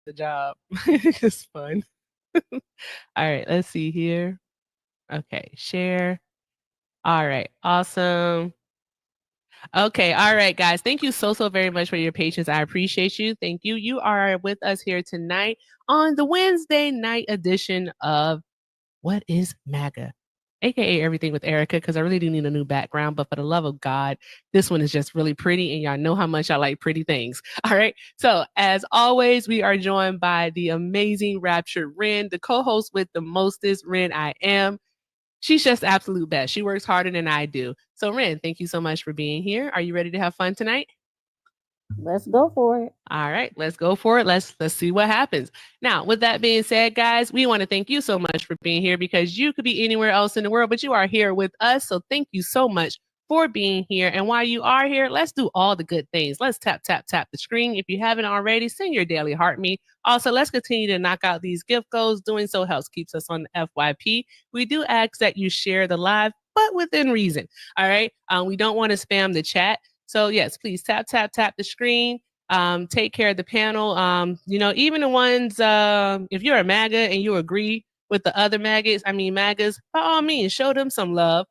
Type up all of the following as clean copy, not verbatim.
the job. It's fun. All right, let's see here. Okay, share. All right, awesome. Okay, all right, guys. Thank you so very much for your patience. I appreciate you. Thank you. You are with us here tonight on the Wednesday night edition of What is MAGA? AKA Everything with Erica, because I really do need a new background. But for the love of God, this one is just really pretty, and y'all know how much I like pretty things. All right. So, as always, we are joined by the amazing Raptured Ren, the co host with the mostest Ren I am. She's just absolute best. She works harder than I do. So, Ren, thank you so much for being here. Are you ready to have fun tonight? Let's go for it. All right, let's go for it. Let's see what happens. Now, with that being said, guys, we want to thank you so much for being here because you could be anywhere else in the world, but you are here with us. So thank you so much for being here. And while you are here, let's do all the good things. Let's tap the screen. If you haven't already, send your daily heart me. Also, let's continue to knock out these gift goals. Doing so helps keeps us on the FYP. We do ask that you share the live, but within reason. All right. We don't want to spam the chat. So yes, please tap the screen. Take care of the panel. Even the ones, if you're a MAGA and you agree with the other MAGAs, by all means, show them some love.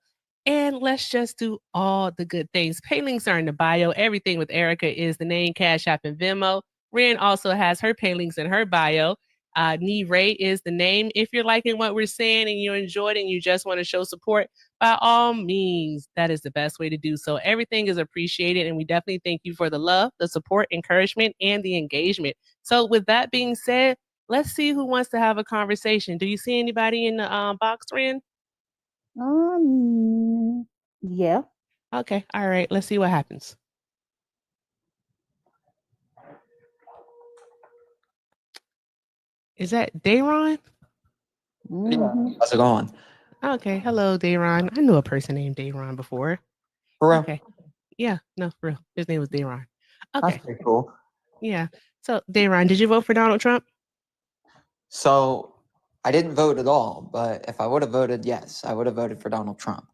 And let's just do all the good things. Pay links are in the bio. Everything with Erica is the name, Cash App, and Venmo. Ren also has her pay links in her bio. Nee Ray is the name. If you're liking what we're saying and you enjoyed it and you just want to show support, by all means, that is the best way to do so. Everything is appreciated, and we definitely thank you for the love, the support, encouragement, and the engagement. So, with that being said, let's see who wants to have a conversation. Do you see anybody in the box, Ren? Yeah. Okay, all right. Let's see what happens. Is that Dayron? How's it going? Okay, hello, Dayron. I knew a person named Dayron before. For real? Okay. Yeah, no, for real. His name was Dayron. That's Okay. pretty cool. Yeah. So, Dayron, did you vote for Donald Trump? So I didn't vote at all, but if I would have voted, yes, I would have voted for Donald Trump.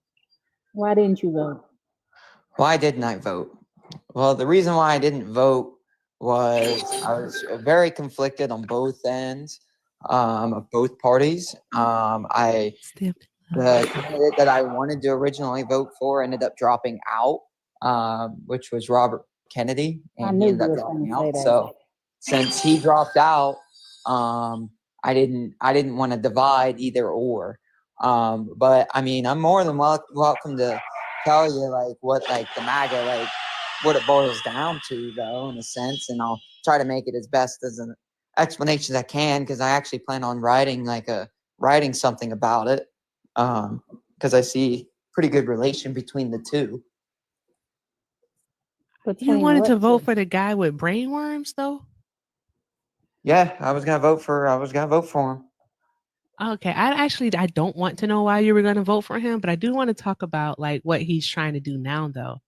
Why didn't you vote? Why didn't I vote? Well, the reason why I didn't vote was I was very conflicted on both ends of both parties. The candidate that I wanted to originally vote for ended up dropping out, which was Robert Kennedy, and he ended up dropping out. So since he dropped out, I didn't want to divide either or. But I mean, I'm more than welcome to tell you what the MAGA what it boils down to, though, in a sense, and I'll try to make it as best as an explanation as I can, because I actually plan on writing something about it, because I see pretty good relation between the two. You wanted to vote for the guy with brainworms, though? Yeah, I was gonna vote for him. Okay, I don't want to know why you were going to vote for him, but I do want to talk about what he's trying to do now, though,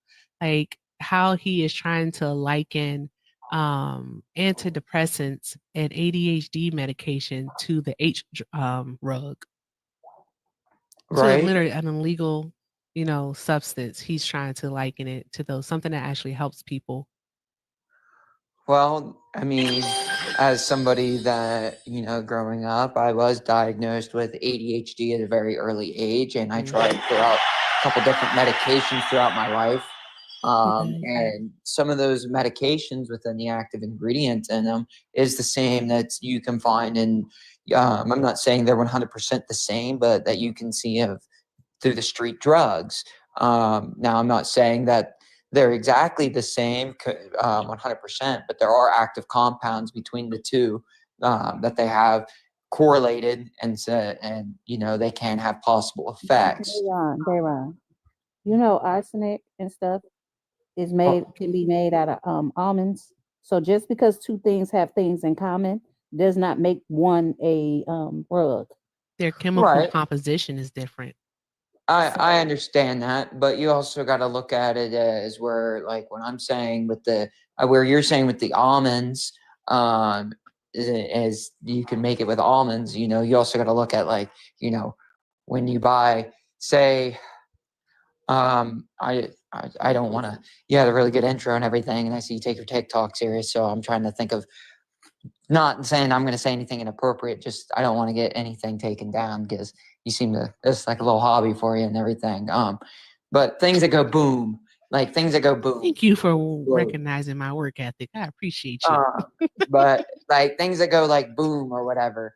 how he is trying to liken antidepressants and ADHD medication to the rug. Right. So literally an illegal, substance. He's trying to liken it to something that actually helps people. Well, I mean, as somebody that, growing up, I was diagnosed with ADHD at a very early age, and I tried throughout a couple different medications throughout my life. And some of those medications within the active ingredient in them is the same that you can find in, I'm not saying they're 100% the same, but that you can see through the street drugs. Now, I'm not saying that they're exactly the same 100%, but there are active compounds between the two that they have correlated, and they can have possible effects. Dayron, arsenic and stuff can be made out of almonds. So just because two things have things in common does not make one a rug. Their chemical composition is different. I understand that, but you also got to look at it as where, when I'm saying with where you're saying with the almonds, as you can make it with almonds, you also got to look at when you buy, say, I don't want to, you had a really good intro and everything, and I see you take your TikTok serious, so I'm trying to think of not saying I'm going to say anything inappropriate. Just I don't want to get anything taken down because you seem to it's like a little hobby for you and everything. But things that go boom, like things that go boom. Thank you for recognizing my work ethic. I appreciate you. But like things that go like boom or whatever.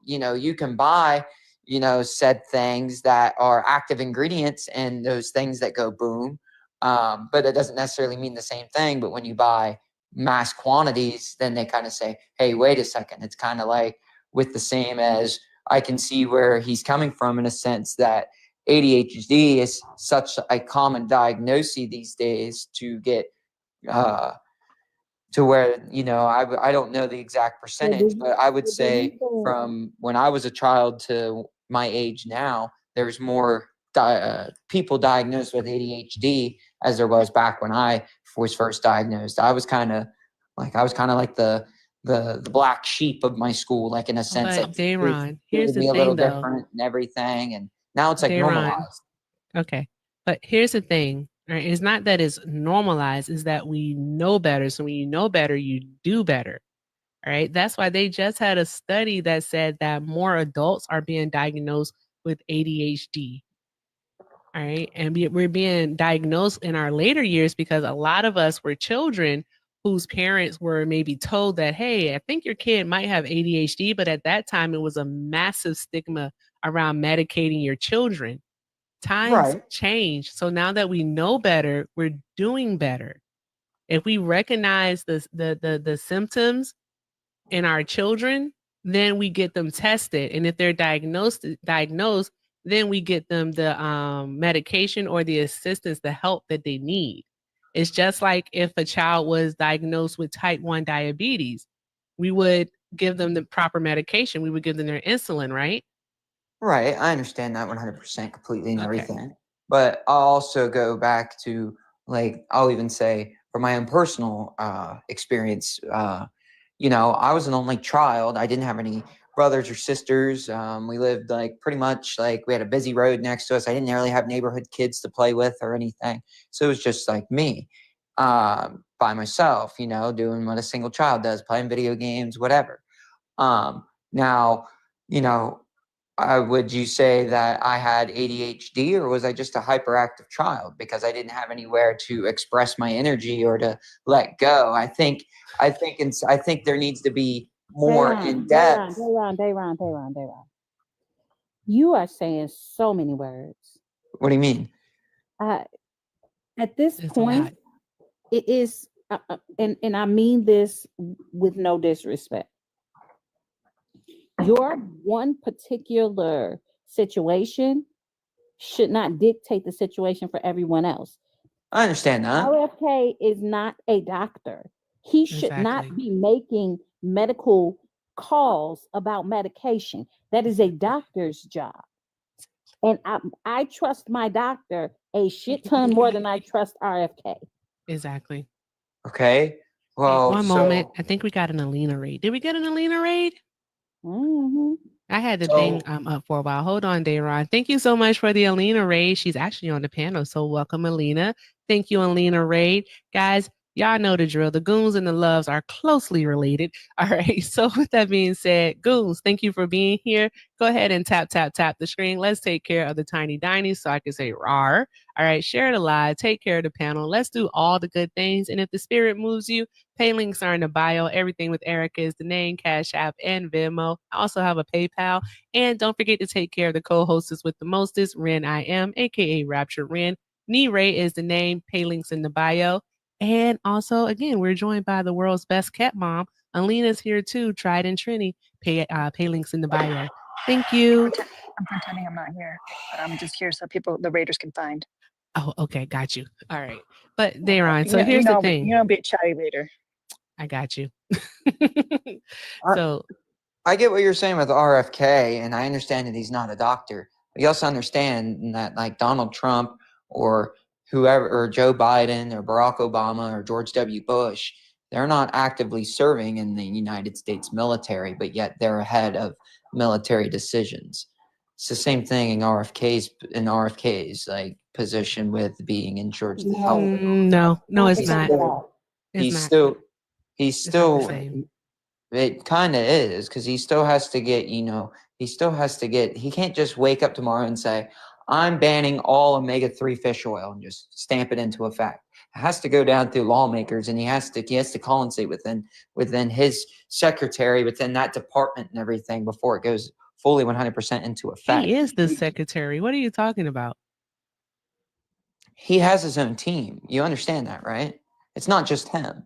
You know, you can buy, you know, said things that are active ingredients and those things that go boom. But it doesn't necessarily mean the same thing. But when you buy mass quantities, then they kind of say, hey, wait a second. It's kind of like with the same as I can see where he's coming from in a sense that ADHD is such a common diagnosis these days to get to where, you know, I don't know the exact percentage, but I would say from when I was a child to my age now, there's more people diagnosed with ADHD as there was back when I was first diagnosed. I was kind of like the black sheep of my school, like in a sense. But Like, Dayron, here's the me a little thing, though. different and everything, and now it's like Dayron, normalized. okay, but here's the thing. Right? It's not that it's normalized; is that we know better. So when you know better, you do better. All right. That's why they just had a study that said that more adults are being diagnosed with ADHD. All right. And we're being diagnosed in our later years because a lot of us were children whose parents were maybe told that, hey, I think your kid might have ADHD. But at that time, it was a massive stigma around medicating your children. Times change. So now that we know better, we're doing better. If we recognize the symptoms in our children, then we get them tested. And if they're diagnosed, then we get them the medication or the assistance, the help that they need. It's just like if a child was diagnosed with type 1 diabetes, we would give them the proper medication. We would give them their insulin, right? Right. I understand that 100% completely and everything. But I'll also go back to, like, I'll even say from my own personal experience, you know, I was an only child. I didn't have any brothers or sisters. We lived like pretty much like we had a busy road next to us. I didn't really have neighborhood kids to play with or anything. So it was just like me by myself, you know, doing what a single child does, playing video games, whatever. Now, you know, would you say that I had ADHD or was I just a hyperactive child because I didn't have anywhere to express my energy or to let go? I think there needs to be more in depth. Dayron. You are saying so many words. What do you mean? At this point, it is, and I mean this with no disrespect. Your one particular situation should not dictate the situation for everyone else. I understand that. RFK is not a doctor. He should not be making medical calls about medication. That is a doctor's job. And I trust my doctor a shit ton more than I trust RFK. Exactly. Okay. Well, one moment. I think we got an Alina raid. Did we get an Alina raid? Mm-hmm. I had the thing up for a while. Hold on, Dayron. Thank you so much for the Alina raid. She's actually on the panel. So welcome, Alina. Thank you, Alina raid. Guys, y'all know the drill. The goons and the loves are closely related. All right. So with that being said, goons, thank you for being here. Go ahead and tap the screen. Let's take care of the tiny dinies so I can say rawr. All right. Share it live. Take care of the panel. Let's do all the good things. And if the spirit moves you, pay links are in the bio. Everything with Erica is the name, Cash App, and Venmo. I also have a PayPal. And don't forget to take care of the co-hostess with the mostest, Ren I Am, aka Rapture Ren. Nee Ray is the name. Pay links in the bio. And also, again, we're joined by the world's best cat mom. Alina's here too. Tried and Trini. Pay links in the bio. Thank you. I'm pretending I'm not here, but I'm just here so the raiders can find. Oh, okay, got you. All right, but Dayron, so here's the thing. You know, be a chatty raider. I got you. So I get what you're saying with RFK, and I understand that he's not a doctor. But you also understand that, like Donald Trump or whoever, or Joe Biden or Barack Obama or George W. Bush, they're not actively serving in the United States military, but yet they're ahead of military decisions. It's the same thing in RFK's like position with being in charge of the health. No, it's not. He's still It kind of is because he still has to get, he can't just wake up tomorrow and say, I'm banning all omega-3 fish oil and just stamp it into effect. It has to go down through lawmakers, and he has to compensate within his secretary, within that department and everything before it goes fully 100% into effect. He is the secretary. What are you talking about? He has his own team. You understand that, right? It's not just him.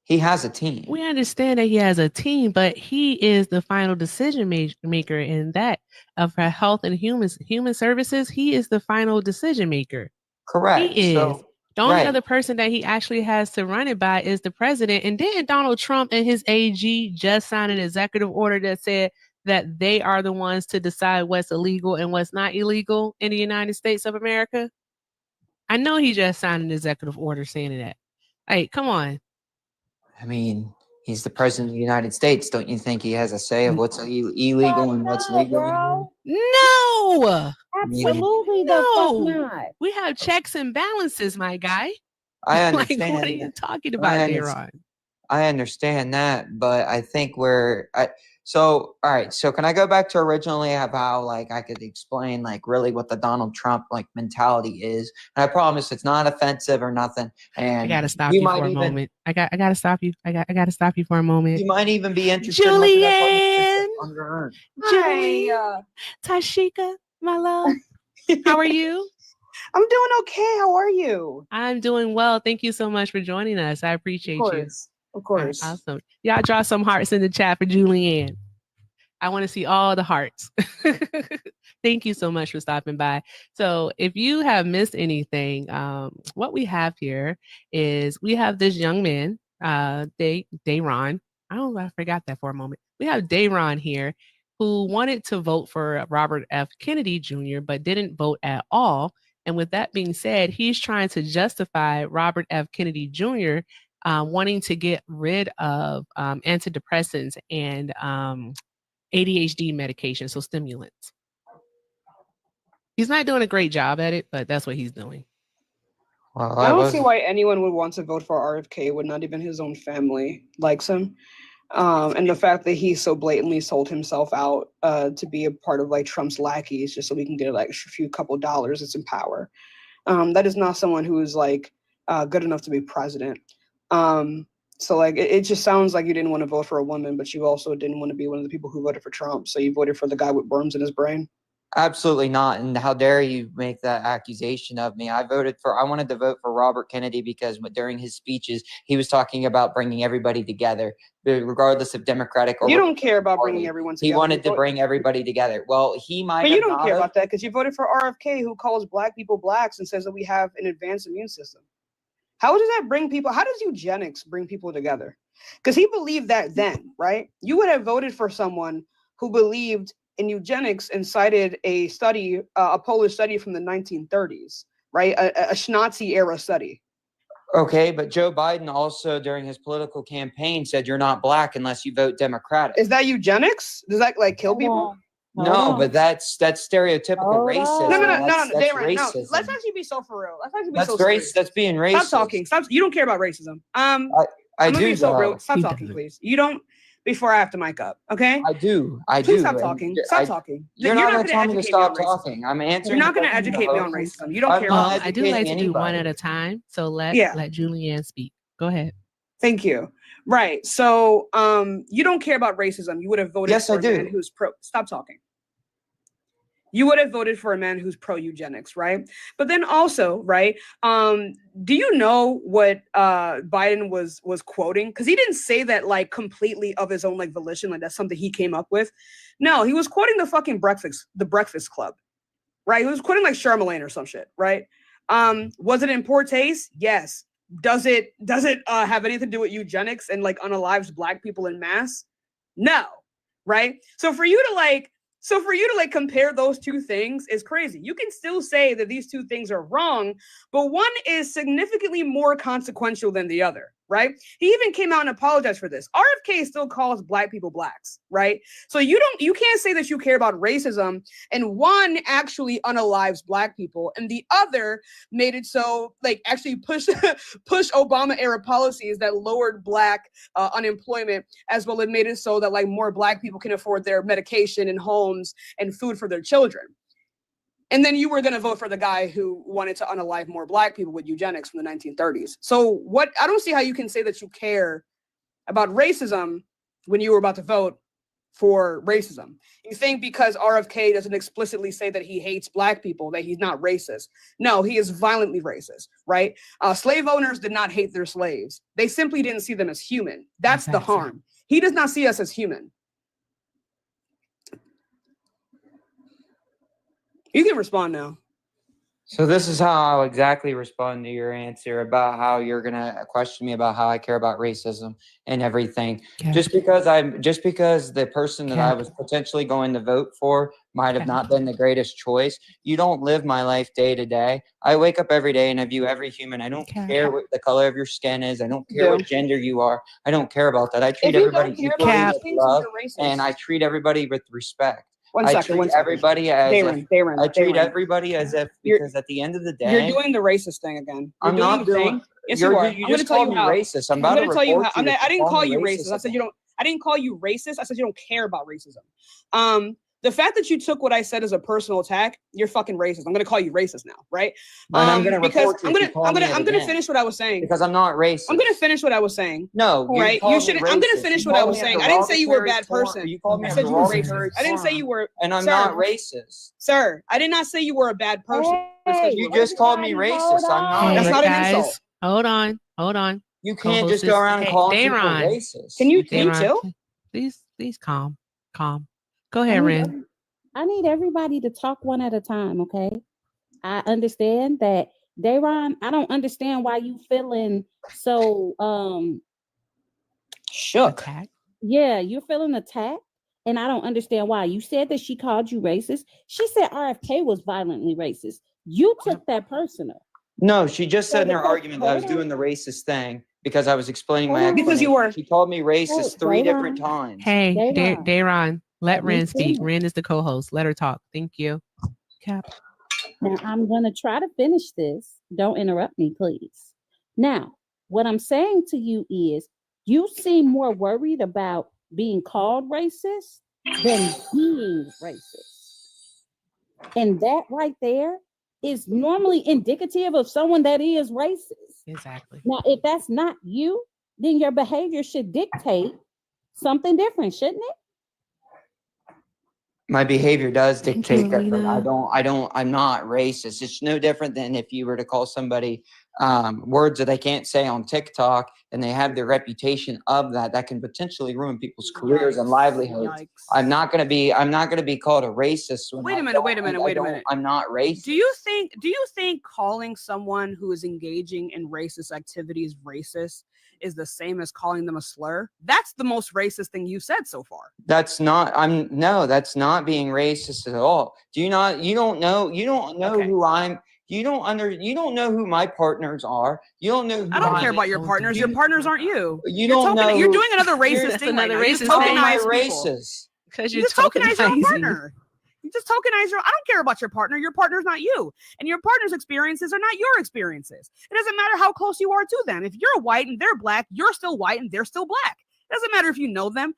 He has a team. We understand that he has a team, but he is the final decision maker in that of health and human services. He is the final decision maker. Correct. He is. So, the only right. other person that he actually has to run it by is the president. And didn't Donald Trump and his AG just sign an executive order that said that they are the ones to decide what's illegal and what's not illegal in the United States of America? I know he just signed an executive order saying that. Hey, come on. I mean, he's the president of the United States. Don't you think he has a say of what's illegal and what's legal? Bro. No, Absolutely the fuck not. we have checks and balances, my guy. I Like, understand. what are you talking about, Daron? I understand that, but I think all right. So can I go back to originally how like I could explain like really what the Donald Trump like mentality is, and I promise it's not offensive or nothing. And I gotta stop you for a moment. I gotta stop you. I gotta stop you for a moment. You might even be interested. Julianne, on your own. Julie, Tashika, my love. How are you? I'm doing okay. How are you? I'm doing well. Thank you so much for joining us. I appreciate you. Of course. Awesome. Y'all draw some hearts in the chat for Julianne. I want to see all the hearts. Thank you so much for stopping by. So if you have missed anything, what we have here is we have this young man, Daron. I forgot that for a moment. We have Daron here who wanted to vote for Robert F. Kennedy Jr., but didn't vote at all. And with that being said, he's trying to justify Robert F. Kennedy Jr. Wanting to get rid of antidepressants and ADHD medication, so stimulants. He's not doing a great job at it, but that's what he's doing. Well, I don't see why anyone would want to vote for RFK when not even his own family likes him. And the fact that he so blatantly sold himself out to be a part of like Trump's lackeys just so we can get like a couple dollars that's in power. That is not someone who is like good enough to be president. So like it just sounds like you didn't want to vote for a woman, but you also didn't want to be one of the people who voted for Trump. So you voted for the guy with worms in his brain. Absolutely not. And how dare you make that accusation of me? I wanted to vote for Robert Kennedy because during his speeches, he was talking about bringing everybody together, regardless of Democratic or You don't care about party. bringing everyone together. He wanted to bring everybody together. Well, he might But have you don't care not about that because you voted for RFK, who calls black people blacks and says that we have an advanced immune system. How does that bring people? How does eugenics bring people together? Because he believed that then, right? You would have voted for someone who believed in eugenics and cited a study, a Polish study from the 1930s, right? A Schnazi era study. Okay, but Joe Biden also during his political campaign said you're not black unless you vote Democratic. Is that eugenics? Does that like kill people? No, but that's stereotypical racism. No, That's Darren, racism. No. Let's actually be so for real. That's being racist. Stop talking. Stop. You don't care about racism. I do. Be so though. real. Stop talking, please. You don't. Before I have to mic up, okay? I do. Please stop talking. Stop talking. You're not going to tell me to stop talking. I'm answering. You're not going to educate me on racism. You don't care. I do like to do one at a time. So let Julianne speak. Go ahead. Thank you. Right. So you don't care about racism. You would have voted for a man who's pro. Stop talking. You would have voted for a man who's pro-eugenics, right? But then also, right, do you know what Biden was quoting? Because he didn't say that like completely of his own like volition, like that's something he came up with. No, he was quoting the fucking Breakfast Club, right? He was quoting like Charlemagne or some shit, right? Was it in poor taste? Yes. Does it have anything to do with eugenics and like unalives black people in mass? No, right? So for you to compare those two things is crazy. You can still say that these two things are wrong, but one is significantly more consequential than the other, right? He even came out and apologized for this. RFK still calls black people blacks, right? So you can't say that you care about racism and one actually unalives black people and the other made it so like actually push Obama era policies that lowered black unemployment, as well as made it so that like more black people can afford their medication and homes and food for their children. And then you were going to vote for the guy who wanted to unalive more black people with eugenics from the 1930s. So I don't see how you can say that you care about racism when you were about to vote for racism. You think because RFK doesn't explicitly say that he hates black people, that he's not racist. No, he is violently racist, right? Slave owners did not hate their slaves. They simply didn't see them as human. That's the harm. He does not see us as human. You can respond now. So this is how I'll exactly respond to your answer about how you're gonna question me about how I care about racism and everything. Cap. Just because the person that I was potentially going to vote for might have not been the greatest choice. You don't live my life day to day. I wake up every day and I view every human. I don't care what the color of your skin is. I don't care what gender you are. I don't care about that. I treat everybody equally with love, and I treat everybody with respect. I treat everybody as everybody as if, because at the end of the day, you're doing the racist thing again. I'm not doing. Yes, you are. You just called me racist. I'm about to tell you how. I didn't call you racist. I said you don't. I didn't call you racist. I said you don't care about racism. The fact that you took what I said as a personal attack, you're fucking racist. I'm gonna call you racist now, right? And I'm gonna report you. I'm gonna finish what I was saying because I'm not racist. I'm gonna finish what I was saying. No, right? You should. I'm gonna finish what I was saying. I didn't say you were a bad person. You called me. I said you were racist. I didn't say you were. And I'm not racist, sir. I did not say you were a bad person. You just called me racist. I'm not. That's not an insult. Hold on. You can't just go around and call people racist. Can you chill? Please calm. Go ahead, Ren. I need everybody to talk one at a time, okay? I understand that, Dayron, I don't understand why you feeling so shook. Attacked. Yeah, you're feeling attacked, and I don't understand why. You said that she called you racist. She said RFK was violently racist. You took that personal. No, she just said in her argument that I was doing the racist thing because I was explaining my explanation. Because you were. She called me racist 3 different times. Hey, Dayron. Let Ren speak. Ren is the co-host. Let her talk. Thank you. Cap. Now, I'm going to try to finish this. Don't interrupt me, please. Now, what I'm saying to you is you seem more worried about being called racist than being racist. And that right there is normally indicative of someone that is racist. Exactly. Now, if that's not you, then your behavior should dictate something different, shouldn't it? My behavior does dictate that, but I'm not racist. It's no different than if you were to call somebody words that they can't say on TikTok and they have their reputation of that can potentially ruin people's careers and livelihoods. Yikes. I'm not going to be called a racist. Wait a minute. I'm not racist. Do you think calling someone who is engaging in racist activities racist is the same as calling them a slur? That's the most racist thing you said so far. That's not being racist at all. You don't know who I'm. You don't know who my partners are. You don't know. I don't care about your partners. Your partners aren't you. You're doing another racist thing. Another racist thing. Racist. Because you just tokenize your partner. You just tokenize I don't care about your partner. Your partner's not you. And your partner's experiences are not your experiences. It doesn't matter how close you are to them. If you're white and they're black, you're still white and they're still black. It doesn't matter if you know them.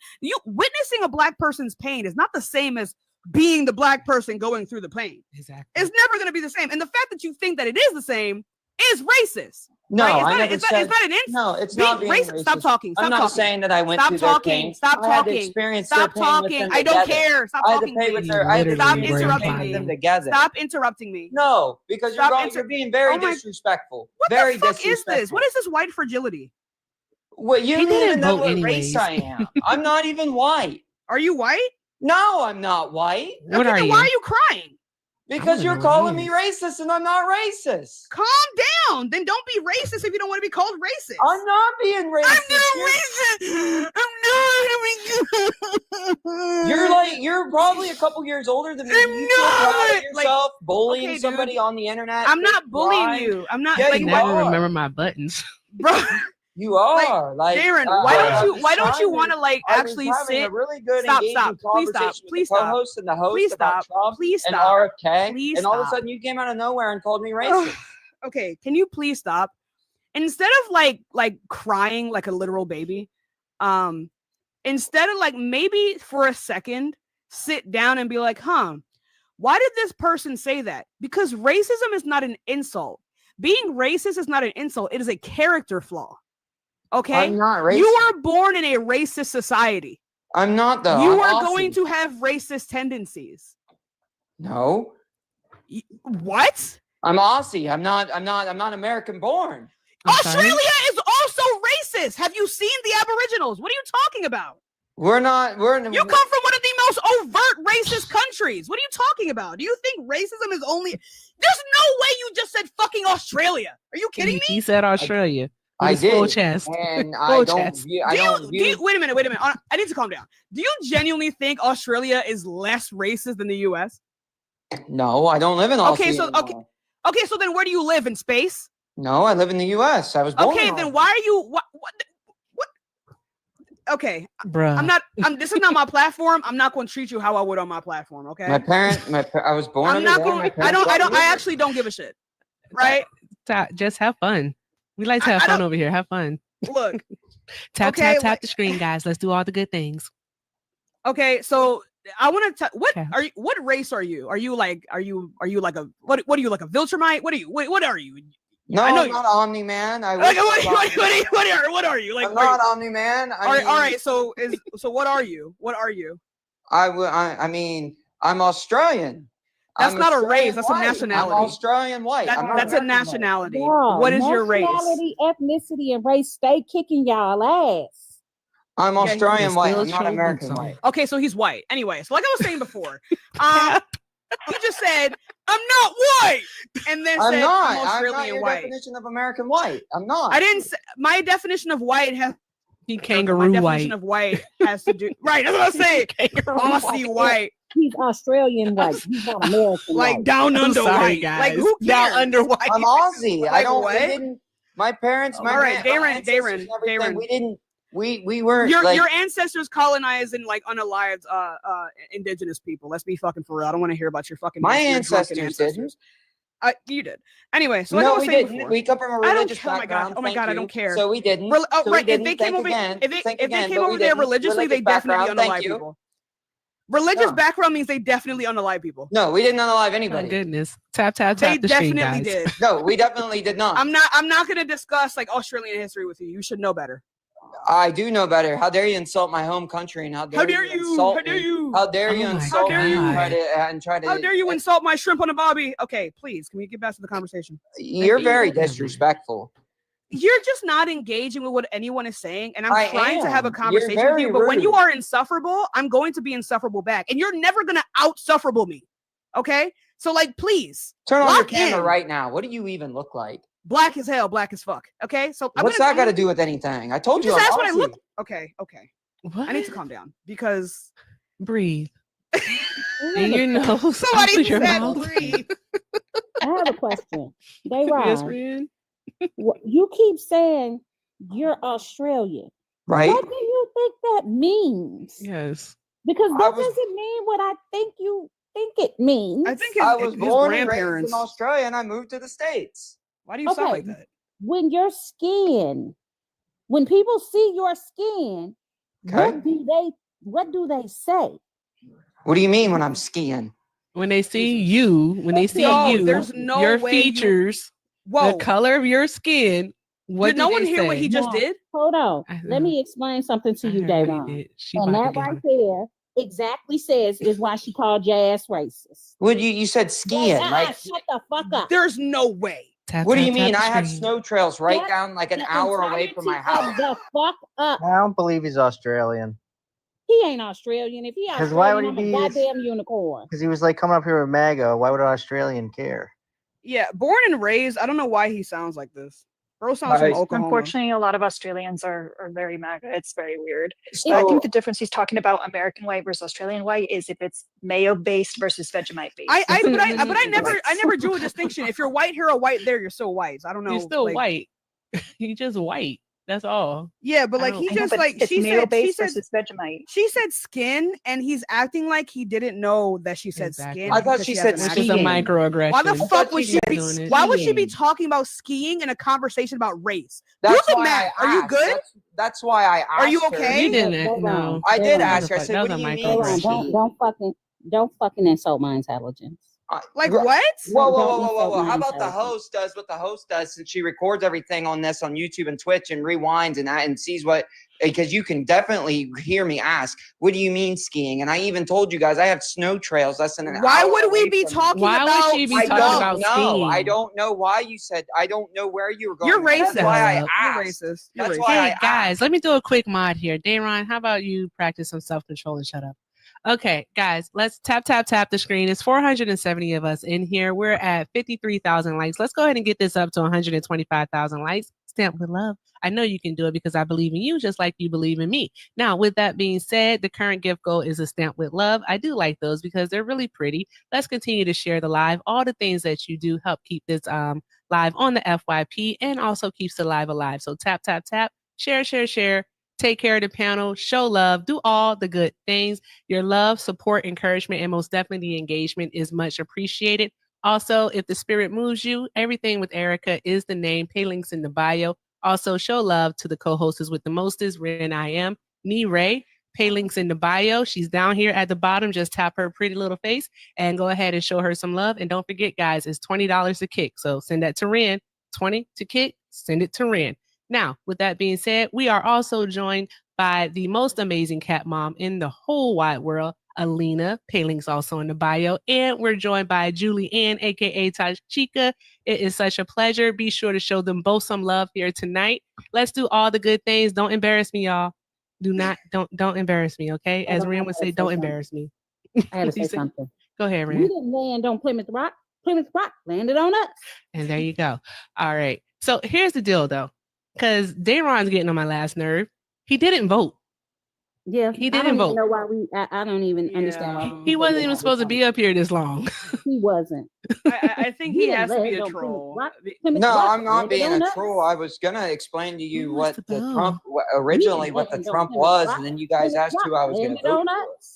Witnessing a black person's pain is not the same as being the black person going through the pain. Exactly. It's never going to be the same. And the fact that you think that it is the same is racist. No, right? It's not an insult. No, it's not being racist. Stop talking. I'm not saying that I went through their pain. Stop talking. Stop talking. I don't care. Stop talking to me. Stop interrupting me. Stop interrupting me. No, because you're being very disrespectful. What the fuck is this? What is this white fragility? Well, you don't even know what race I am. I'm not even white. Are you white? No, I'm not white. What are you? Why are you crying? Because you're calling me racist and I'm not racist. Calm down. Then don't be racist if you don't want to be called racist. I'm not being racist. I'm not. You're probably a couple years older than me. You feel proud of yourself bullying somebody on the internet. I'm not bullying you. I'm not. Yeah, I never remember my buttons. Bro. You are like Darren. Why don't you want to like actually sit? A really good Stop! Please conversation stop! Please with the stop! co-host and the host Please about stop! Trump Please and stop! RFK, Please and all of a stop. sudden you came out of nowhere and called me racist. Okay, can you please stop? Instead of like crying like a literal baby, instead of like maybe for a second sit down and be like, why did this person say that? Because racism is not an insult. Being racist is not an insult. It is a character flaw. Okay? I'm not racist. You are born in a racist society. I'm not though. You I'm are Aussie. going to have racist tendencies. No. What? I'm Aussie. I'm not American born. Australia is also racist. Have you seen the Aboriginals? What are you talking about? You come from one of the most overt racist countries. What are you talking about? Do you think racism is only... There's no way you just said fucking Australia. Are you kidding me? He said Australia. I did. Full chest. And full I don't chest. view, wait a minute. I need to calm down. Do you genuinely think Australia is less racist than the US? No, I don't live in Australia. Okay, so then where do you live? In space? No, I live in the US. I was born Okay, then why are you what? Okay, bruh. This is not my platform. I'm not going to treat you how I would on my platform. Okay. I was born. I'm not going. I actually don't give a shit. Right. Just have fun. We like to have fun over here. Have fun. Look. tap the screen, guys. Let's do all the good things. Okay, so I want to. What race are you? Are you like a what are you like a Viltrumite? What are you? What are you? No, I'm not Omni Man. What are you? Like, I'm not Omni Man. All right. So what are you? What are you? I mean, I'm Australian. That's not a race. That's a nationality. I'm Australian white. That's a nationality. Yeah, what is your race? Nationality, ethnicity, and race stay kicking y'all ass. I'm Australian white. I'm not American white. Okay, so he's white. Anyway, so like I was saying before, he just said, I'm not white. And then said, I'm Australian I'm not your white. definition of American white. I'm not. I didn't say, my definition of white has... kangaroo my white. definition of white has to do... Right, that's what I'm saying. Aussie white. He's Australian white. He's not American like white. down under white. Guys. Like who cares? Down under white. I'm Aussie. Like, I don't... what? My parents... All right, Darren. We didn't... We were your ancestors colonized and like unalived indigenous people. Let's be fucking for real. I don't want to hear about your fucking my ancestors didn't. You did. Anyway, so no, like I was we saying didn't. Before, We come from a religious background. Oh my god, I don't care. So we didn't. Right, we if they came over, if they came over there religiously, they definitely unalive people. Religious background means they definitely unalive people. No, we didn't unalive anybody. My goodness. Tap they the screen, definitely guys. did. No, we definitely did not. I'm not going to discuss like Australian history with you. You should know better. I do know better. How dare you insult my home country, and how dare you insult me? How dare you insult me and try to How dare you insult my shrimp on a bobby? Okay, please, can we get back to the conversation? You're very disrespectful. You're just not engaging with what anyone is saying, and I'm trying to have a conversation with you. Rude. But when you are insufferable, I'm going to be insufferable back, and you're never gonna outsufferable me. Okay, so like, please turn on your camera right now. What do you even look like? Black as hell, black as fuck. Okay, so what's that got to do with anything? I told you. That's what I look. Okay. What? I need to calm down because breathe. And your nose. Somebody said breathe. I have a question. Yes, you keep saying you're Australian, right? What do you think that means? Yes, because that doesn't mean what I think you think it means. I think I was born and raised in Australia, and I moved to the States. Why do you sound like that? When your skin, when people see your skin, what do they say? What do you mean when I'm skiing? When they see you, there's no your way features, the color of your skin. What did no one hear what he just did? Hold on. Let me explain something to you, Davon. And that right there exactly is why she called your ass racist. What you said skiing, right? Shut the fuck up. There's no way. What do you mean? I have snow trails right down like an hour away from my house. The fuck up. I don't believe he's Australian. He ain't Australian. If he Australian, why would he I'm be a goddamn unicorn. Because he was like coming up here with MAGA. Why would an Australian care? Yeah, born and raised. I don't know why he sounds like this. Bro sounds from Oklahoma. Unfortunately, a lot of Australians are very MAGA. It's very weird. So, I think the difference he's talking about American white versus Australian white is if it's mayo based versus Vegemite based. I never drew a distinction. If you're white here or white there, you're still white. I don't know. You're still white. You're just white. That's all. Yeah, but I like don't- he I know, just but like it's she mayo said based versus Vegemite. she said skin, and he's acting like he didn't know that she said Exactly. skin. I thought because she has said an Which accent. is a skiing. microaggression. Why the I fuck thought would she she said be? doing it. Why would she be skiing. talking about skiing in a conversation about race? That's Do the why math. I Are you asked. good? That's why I asked. Are you her. okay? You didn't They're know. wrong. I They're did wrong. ask her. I said, That "What was do a you They're mean wrong. skiing?" Don't fucking insult my intelligence. Like Whoa, what? whoa, whoa, Don't whoa, whoa, insult whoa! my How about the intelligence. host does what the host does, since she records everything on this on YouTube and Twitch and rewinds and sees what, because you can definitely hear me ask, "What do you mean skiing?" And I even told you guys I have snow trails less than an Why hour would we away be from me. talking Why would about she be I talking don't about know. I skiing? don't know why you said. I don't know where you were going. You're with that. That's racist. why I You're asked. racist. You're That's racist. why Hey I guys, asked. let me do a quick mod here. Dayron, how about you practice some self-control and shut up? Okay, guys, let's tap the screen. It's 470 of us in here. We're at 53,000 likes. Let's go ahead and get this up to 125,000 likes. Stamp with love. I know you can do it because I believe in you just like you believe in me. Now, with that being said, the current gift goal is a stamp with love. I do like those because they're really pretty. Let's continue to share the live. All the things that you do help keep this live on the FYP and also keeps the live alive. So tap, share. Take care of the panel, show love, do all the good things. Your love, support, encouragement, and most definitely the engagement is much appreciated. Also, if the spirit moves you, everything with Erica is the name. Pay links in the bio. Also, show love to the co-hosts with the mostest, Ren I am, Nee Ray. Pay links in the bio. She's down here at the bottom. Just tap her pretty little face and go ahead and show her some love. And don't forget, guys, it's $20 to kick. So send that to Ren. 20 to kick, send it to Ren. Now, with that being said, we are also joined by the most amazing cat mom in the whole wide world, Alina. Pay links also in the bio. And we're joined by Julie Ann, aka Tashika. It is such a pleasure. Be sure to show them both some love here tonight. Let's do all the good things. Don't embarrass me, y'all. Don't embarrass me, okay? As Ren would say, don't embarrass me. I had to say something. Go ahead, We Ren. didn't land on Plymouth Rock. Plymouth Rock landed on us. And there you go. All right. So here's the deal, though, because Dayron's getting on my last nerve. He didn't vote. Yeah, He I don't didn't even vote. know why we. I don't even understand why He wasn't even supposed to be up here this long. He wasn't. I think We he has to be didn't a land on troll. Plymouth No, Rock I'm not landed being on a us. troll. I was gonna explain to you Who what was the the Trump bell? originally We what the didn't Trump Plymouth was, Rock. and then you guys Plymouth asked who Rock I was gonna landed vote on for. us.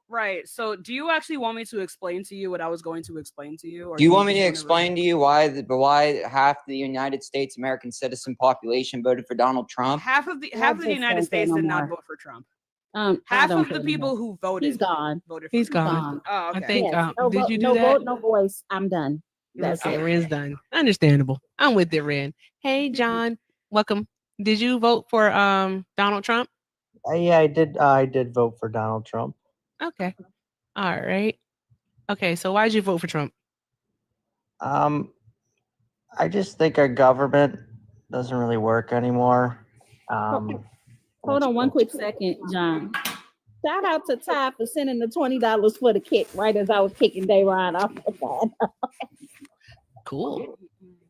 Right. So, do you actually want me to explain to you what I was going to explain to you? Or Do you want me to just wanna explain to you why half the United States American citizen population voted for Donald Trump? half of the I United just don't States care did no not more. vote for Trump. I Half don't of the care no people more. who voted He's gone. voted for He's Trump. gone. Oh, okay. I think. Yes. No Did vote, you do no that? vote, no voice. I'm done. That's Okay, it. Ren's done. Understandable. I'm with it, Ren. Hey, John. Welcome. Did you vote for Donald Trump? Yeah, I did. I did vote for Donald Trump. Okay. All right. Okay. So why did you vote for Trump? I just think our government doesn't really work anymore. Hold on one quick second, John. Shout out to Ty for sending the $20 for the kick right as I was kicking Dayron off the phone. Cool.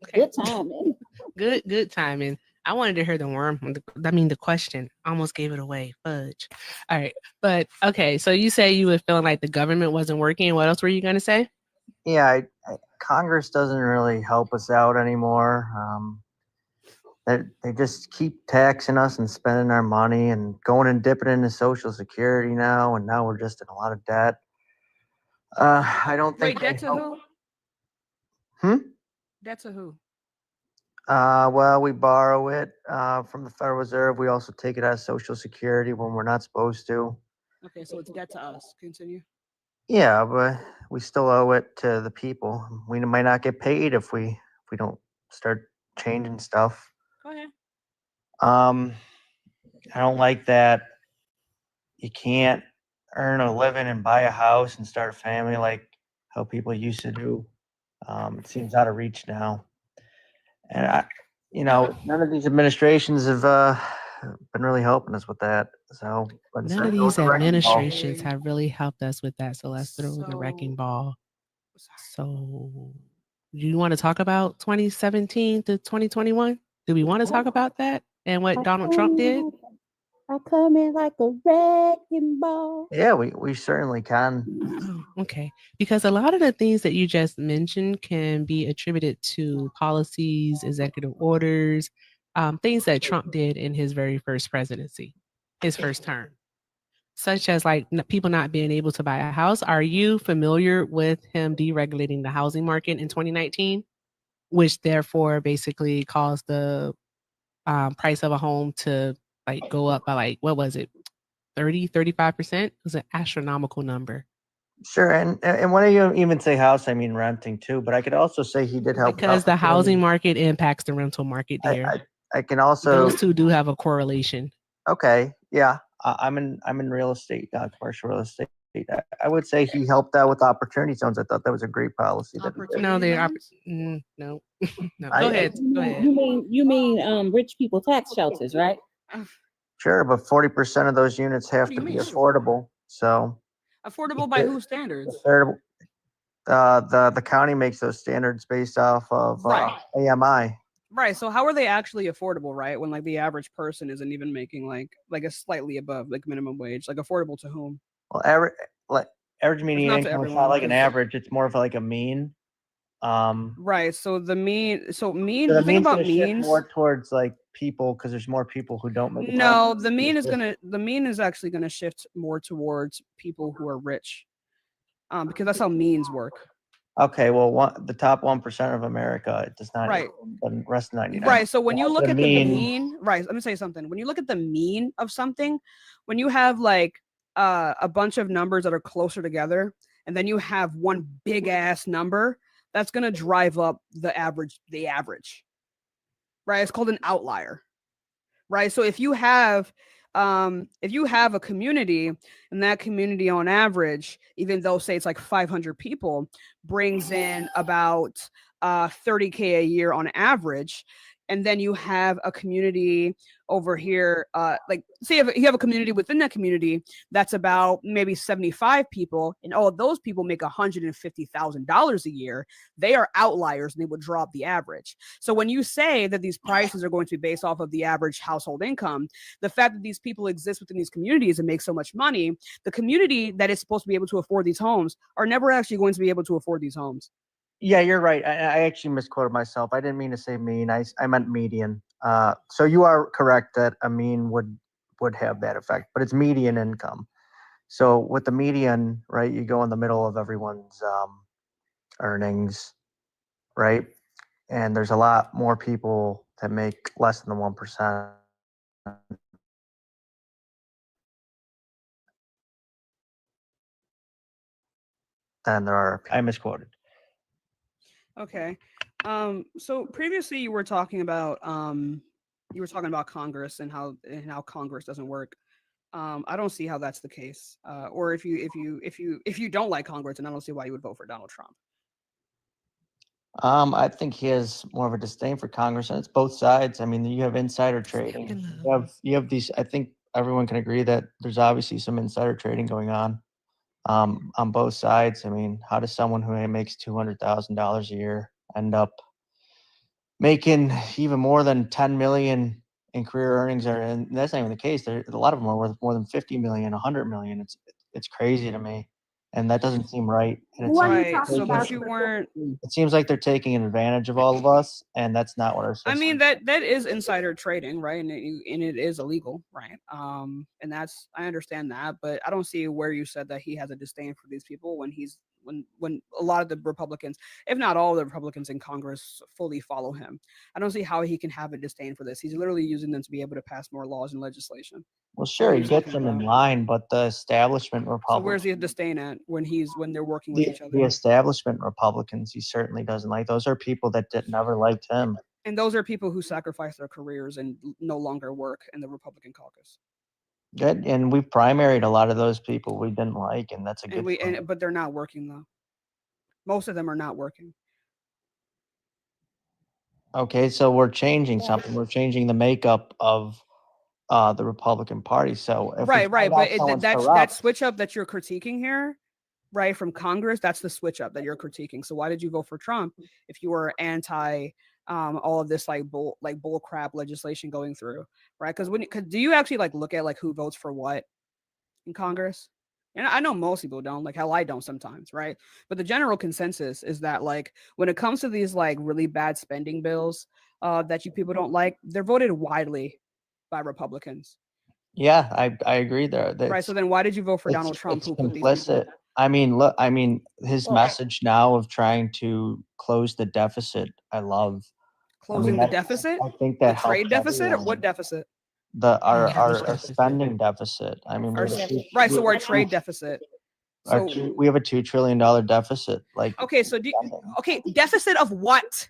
Okay. Good timing. Good timing. I wanted to hear the question. Almost gave it away. Fudge. All right. But okay. So you say you were feeling like the government wasn't working. What else were you going to say? Yeah, Congress doesn't really help us out anymore. They just keep taxing us and spending our money and going and dipping into Social Security now, and now we're just in a lot of debt. I don't think. Wait, debt to who? Debt to who? Well, we borrow it from the Federal Reserve. We also take it out of Social Security when we're not supposed to. Okay, so it's debt to us. Continue. Yeah, but we still owe it to the people. We might not get paid if we don't start changing stuff. Go ahead. I don't like that you can't earn a living and buy a house and start a family like how people used to do. It seems out of reach now. And none of these administrations have been really helping us with that. So None of these administrations have really helped us with that. So let's throw the wrecking ball. So do you want to talk about 2017 to 2021? Do we want to talk about that and what Donald Trump did? I come in like a wrecking ball. Yeah, we certainly can. Oh, okay. Because a lot of the things that you just mentioned can be attributed to policies, executive orders, things that Trump did in his very first presidency, his first term, such as like people not being able to buy a house. Are you familiar with him deregulating the housing market in 2019, which therefore basically caused the price of a home to like go up by like, what was it, 35%? It was an astronomical number. Sure, and when you even say house, I mean renting too. But I could also say he did help because the housing market impacts the rental market. Dear, I can also those two do have a correlation. Okay, yeah, I'm in real estate, commercial real estate. I would say he helped out with opportunity zones. I thought that was a great policy. No, they are no, no. Go ahead. Go ahead. You mean rich people tax shelters, right? Sure, but 40% of those units have to be affordable. So affordable by whose standards? The county makes those standards based off of AMI. Right. So how are they actually affordable, right? When like the average person isn't even making like a slightly above like minimum wage, like affordable to whom? Well, average median income is not like an average; it's more of like a mean. Right. So the mean. The the thing about means more towards like people because there's more people who don't make. No, the mean is actually gonna shift more towards people who are rich, because that's how means work. Okay, well, the top 1% of America, it does not. Right. The rest 99. Right. So when you look at the mean, right? Let me say something. When you look at the mean of something, when you have like a bunch of numbers that are closer together, and then you have one big ass number, that's gonna drive up the average. Right. It's called an outlier. Right. So if you have a community and that community on average, even though say it's like 500 people, brings in about 30K a year on average, and then you have a community over here, like say you have a community within that community that's about maybe 75 people, and all of those people make $150,000 a year, they are outliers and they would drop the average. So when you say that these prices are going to be based off of the average household income, the fact that these people exist within these communities and make so much money, the community that is supposed to be able to afford these homes are never actually going to be able to afford these homes. Yeah, you're right. I actually misquoted myself. I didn't mean to say mean. I meant median. So you are correct that a mean would have that effect, but it's median income. So with the median, right, you go in the middle of everyone's earnings, right? And there's a lot more people that make less than the 1%. Than there are. I misquoted. Okay. So previously you were talking about Congress and how Congress doesn't work. I don't see how that's the case. Or if you don't like Congress, and I don't see why you would vote for Donald Trump. I think he has more of a disdain for Congress, and it's both sides. I mean, you have insider trading. You have these. I think everyone can agree that there's obviously some insider trading going on both sides. I mean, how does someone who makes $200,000 a year end up making even more than 10 million in career earnings? And that's not even the case. A lot of them are worth more than 50 million, 100 million. It's crazy to me, and that doesn't seem right. And it seems like they're taking advantage of all of us, and that's not what our system. I mean, that is insider trading, right? And it is illegal, right? And that's, I understand that, but I don't see where you said that he has a disdain for these people when a lot of the Republicans, if not all the Republicans in Congress, fully follow him. I don't see how he can have a disdain for this. He's literally using them to be able to pass more laws and legislation. Well, sure, he gets them in line, but the establishment Republicans. So where's the disdain at when they're working with each other? The establishment Republicans, he certainly doesn't like. Those are people that never liked him. And those are people who sacrifice their careers and no longer work in the Republican caucus. Good, and we've primaried a lot of those people we didn't like, and that's a good. But they're not working though. Most of them are not working. Okay, so we're changing something. We're changing the makeup of the Republican Party. So right, but that switch up that you're critiquing here, right, from Congress, that's the switch up that you're critiquing. So why did you vote for Trump if you were anti all of this bull crap legislation going through, right? Because do you actually look at who votes for what in Congress? And I know most people don't, like hell I don't sometimes, right? But the general consensus is that like when it comes to these like really bad spending bills that you people don't like, they're voted widely by Republicans. Yeah, I agree there. Right. So then why did you vote for Donald Trump It's who put these people? complicit. I mean, look, I mean, his message now of trying to close the deficit, I love. Closing the deficit? I think The that trade helps deficit or everyone. what deficit? Our deficit. spending deficit. I mean, Right. So we're a trade deficit. So we have a $2 trillion deficit. Like, okay, so deficit of what?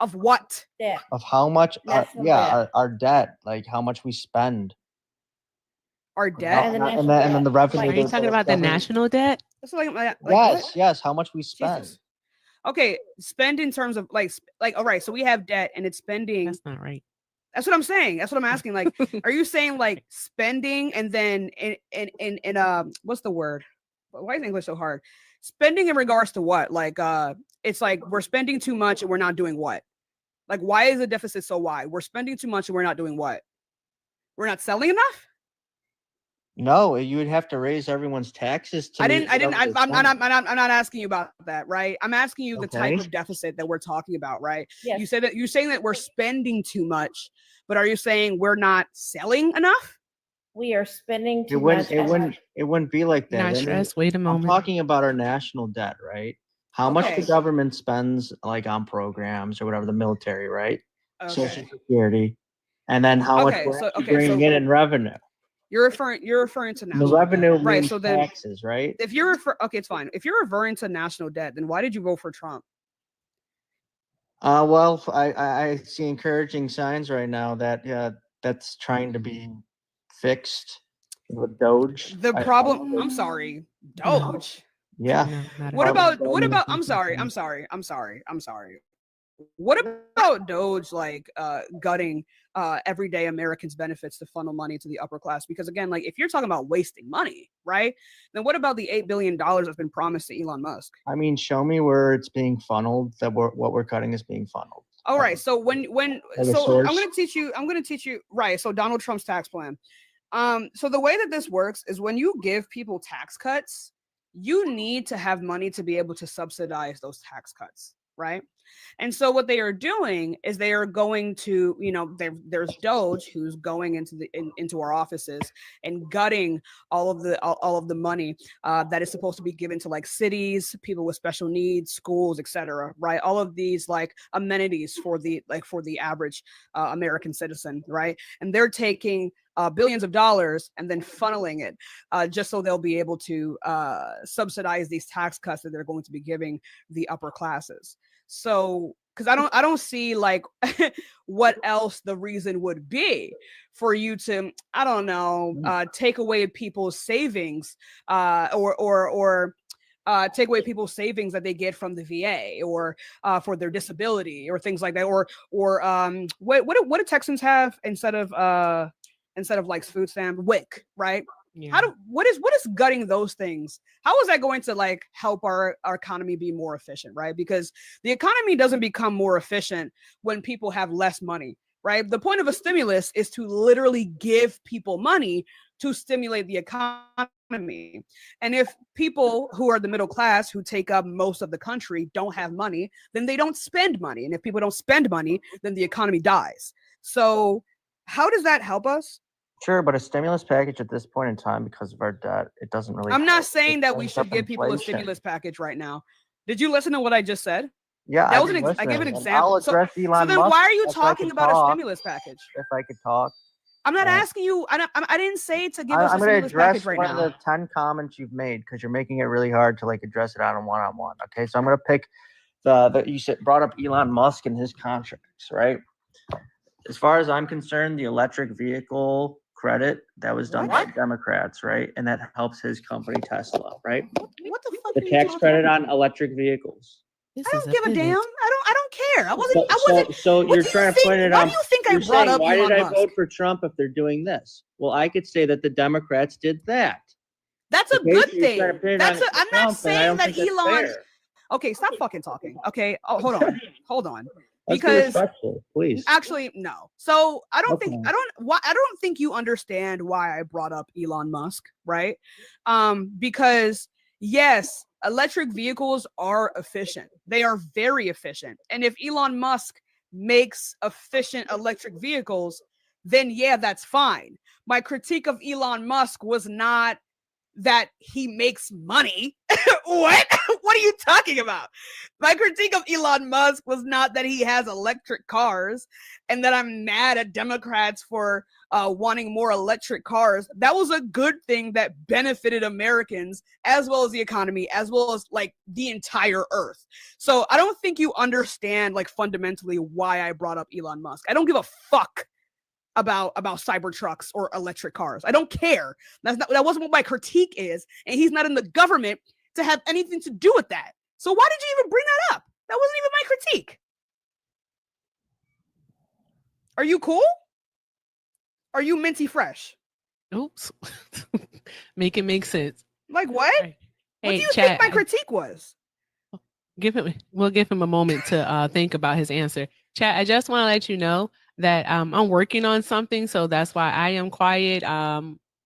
Of what? Of how much? National debt. Our debt. Like how much we spend. Our debt. And then the revenue. Are you talking about the national debt? That's like yes, yes. How much we spend? Jesus. Okay, spend in terms of like all right. So we have debt and it's spending. That's not right. That's what I'm saying. That's what I'm asking. Like, are you saying like spending and then in what's the word? Why is English so hard? Spending in regards to what? Like it's like we're spending too much and we're not doing what? Like, why is the deficit so wide? We're spending too much and we're not doing what? We're not selling enough? No, you would have to raise everyone's taxes. I'm not asking you about that, right? I'm asking you the type of deficit that we're talking about, right? Yes. You said that you're saying that we're spending too much, but are you saying we're not selling enough? We are spending too much. It wouldn't be like that. Not stress. Wait a moment. I'm talking about our national debt, right? How much the government spends like on programs or whatever, the military, right? Social Security, and then how much we're bringing in revenue. You're referring to national the revenue, debt. Right? So then taxes, right? If you're it's fine. If you're referring to national debt, then why did you vote for Trump? Well, I see encouraging signs right now that that's trying to be fixed with Doge. The problem. I'm sorry, Doge. Yeah. What about? I'm sorry. What about Doge like gutting everyday Americans' benefits to funnel money to the upper class? Because again, like if you're talking about wasting money, right? Then what about the $8 billion that's been promised to Elon Musk? I mean, show me where it's being funneled. What we're cutting is being funneled. All right. So I'm going to teach you. Right. So Donald Trump's tax plan. So the way that this works is when you give people tax cuts, you need to have money to be able to subsidize those tax cuts, right? And so what they are doing is they are going to, there's Doge who's going into our offices and gutting all of the money that is supposed to be given to like cities, people with special needs, schools, etc. Right? All of these like amenities for the average American citizen, right? And they're taking billions of dollars and then funneling it just so they'll be able to subsidize these tax cuts that they're going to be giving the upper classes. So, because I don't see like what else the reason would be for you to, I don't know, take away people's savings or take away people's savings that they get from the VA or for their disability or things like that, or what do Texans have instead of like food stamp, WIC, right? Yeah. What is gutting those things? How is that going to like help our economy be more efficient, right? Because the economy doesn't become more efficient when people have less money, right? The point of a stimulus is to literally give people money to stimulate the economy. And if people who are the middle class who take up most of the country don't have money, then they don't spend money. And if people don't spend money, then the economy dies. So how does that help us? Sure, but a stimulus package at this point in time, because of our debt, it doesn't really. I'm not saying that we should give people a stimulus package right now. Did you listen to what I just said? Yeah, that was I gave an example. So then why are you talking about a stimulus package? If I could talk. I'm not asking you. I didn't say to give us a stimulus package right now. I'm going to address one of the 10 comments you've made because you're making it really hard to like address it on a one-on-one. Okay, so I'm going to pick you brought up Elon Musk and his contracts, right? As far as I'm concerned, the electric vehicle credit that was done by Democrats, right? And that helps his company Tesla, right? What the fuck? The tax credit on electric vehicles. I don't give a damn. I don't care. I wasn't. So you're trying to point it out. Why do you think I brought up why Elon did I Musk? vote for Trump if they're doing this? Well, I could say that the Democrats did that. That's a good thing. I'm not saying that Elon. Okay, stop fucking talking. Okay, hold on. Let's be because respectful, please. actually no. So I don't Okay. think you understand why I brought up Elon Musk, right? Because yes, electric vehicles are efficient. They are very efficient. And if Elon Musk makes efficient electric vehicles, then yeah, that's fine. My critique of Elon Musk was not that he makes money. What? What are you talking about? My critique of Elon Musk was not that he has electric cars and that I'm mad at Democrats for wanting more electric cars. That was a good thing that benefited Americans as well as the economy, as well as like the entire earth. So I don't think you understand like fundamentally why I brought up Elon Musk. I don't give a fuck about Cybertrucks or electric cars. I don't care. That wasn't what my critique is, and he's not in the government to have anything to do with that. So why did you even bring that up? That wasn't even my critique. Are you cool? Are you minty fresh? Oops. Make it make sense. Like what? Right. What Hey, do you chat, think my critique was? we'll give him a moment to think about his answer. Chat, I just want to let you know that I'm working on something, so that's why I am quiet.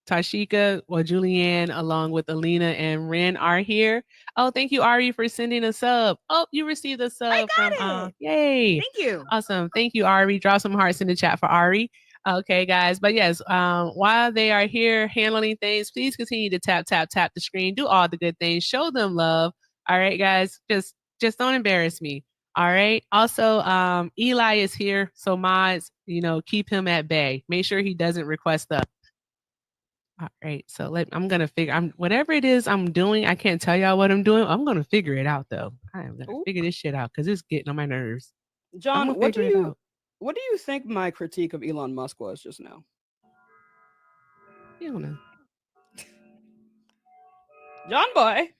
Tashika or Julianne, along with Alina and Ren, are here. Oh, thank you, Ari, for sending a sub. Oh, you received a sub from yay. Thank you. Awesome. Thank you, Ari. Drop some hearts in the chat for Ari. Okay, guys. But yes, while they are here handling things, please continue to tap the screen. Do all the good things. Show them love. All right, guys. Just don't embarrass me. All right. Also, Eli is here. So mods, keep him at bay. Make sure he doesn't request up. All right. So I'm gonna figure whatever it is I'm doing. I can't tell y'all what I'm doing. I'm gonna figure it out though. I am gonna figure this shit out because it's getting on my nerves. John, what do you think my critique of Elon Musk was just now? You don't know. John boy.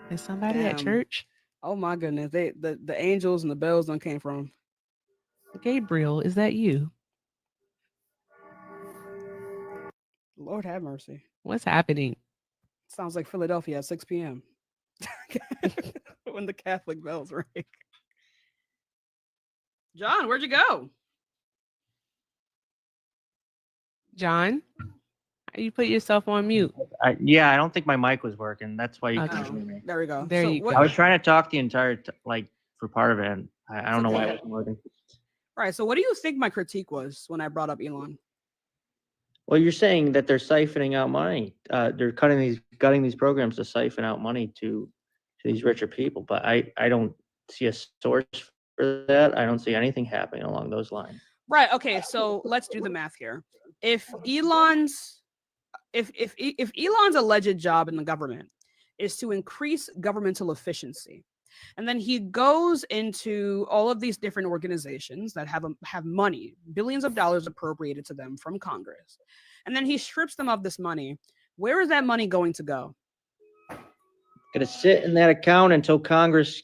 Is somebody at church? Oh my goodness. The angels and the bells don't came from. Gabriel, is that you? Lord have mercy. What's happening? Sounds like Philadelphia at 6 p.m. when the Catholic bells ring. John, where'd you go? John, you put yourself on mute. Yeah, I don't think my mic was working. That's why you couldn't hear me. There we go. There you go. I was trying to talk the entire for part of it. And I don't know why it wasn't working. All right. So what do you think my critique was when I brought up Elon? Well, you're saying that they're siphoning out money. They're gutting these programs to siphon out money to these richer people. But I don't see a source for that. I don't see anything happening along those lines. Right. Okay. So let's do the math here. If Elon's alleged job in the government is to increase governmental efficiency, and then he goes into all of these different organizations that have money, billions of dollars appropriated to them from Congress, and then he strips them of this money, where is that money going to go? Going to sit in that account until Congress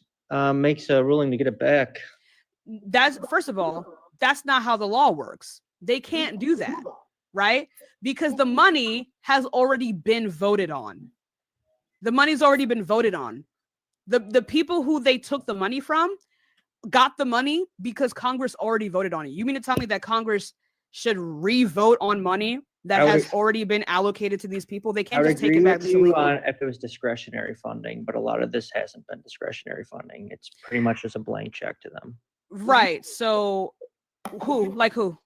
makes a ruling to get it back. That's, first of all, that's not how the law works. They can't do that, right? Because the money has already been voted on. The money's already been voted on. The people who they took the money from got the money because Congress already voted on it. You mean to tell me that Congress should re-vote on money that has already been allocated to these people? They can't just take it back. I would agree with you on if it was discretionary funding, but a lot of this hasn't been discretionary funding. It's pretty much just a blank check to them. Right. So who?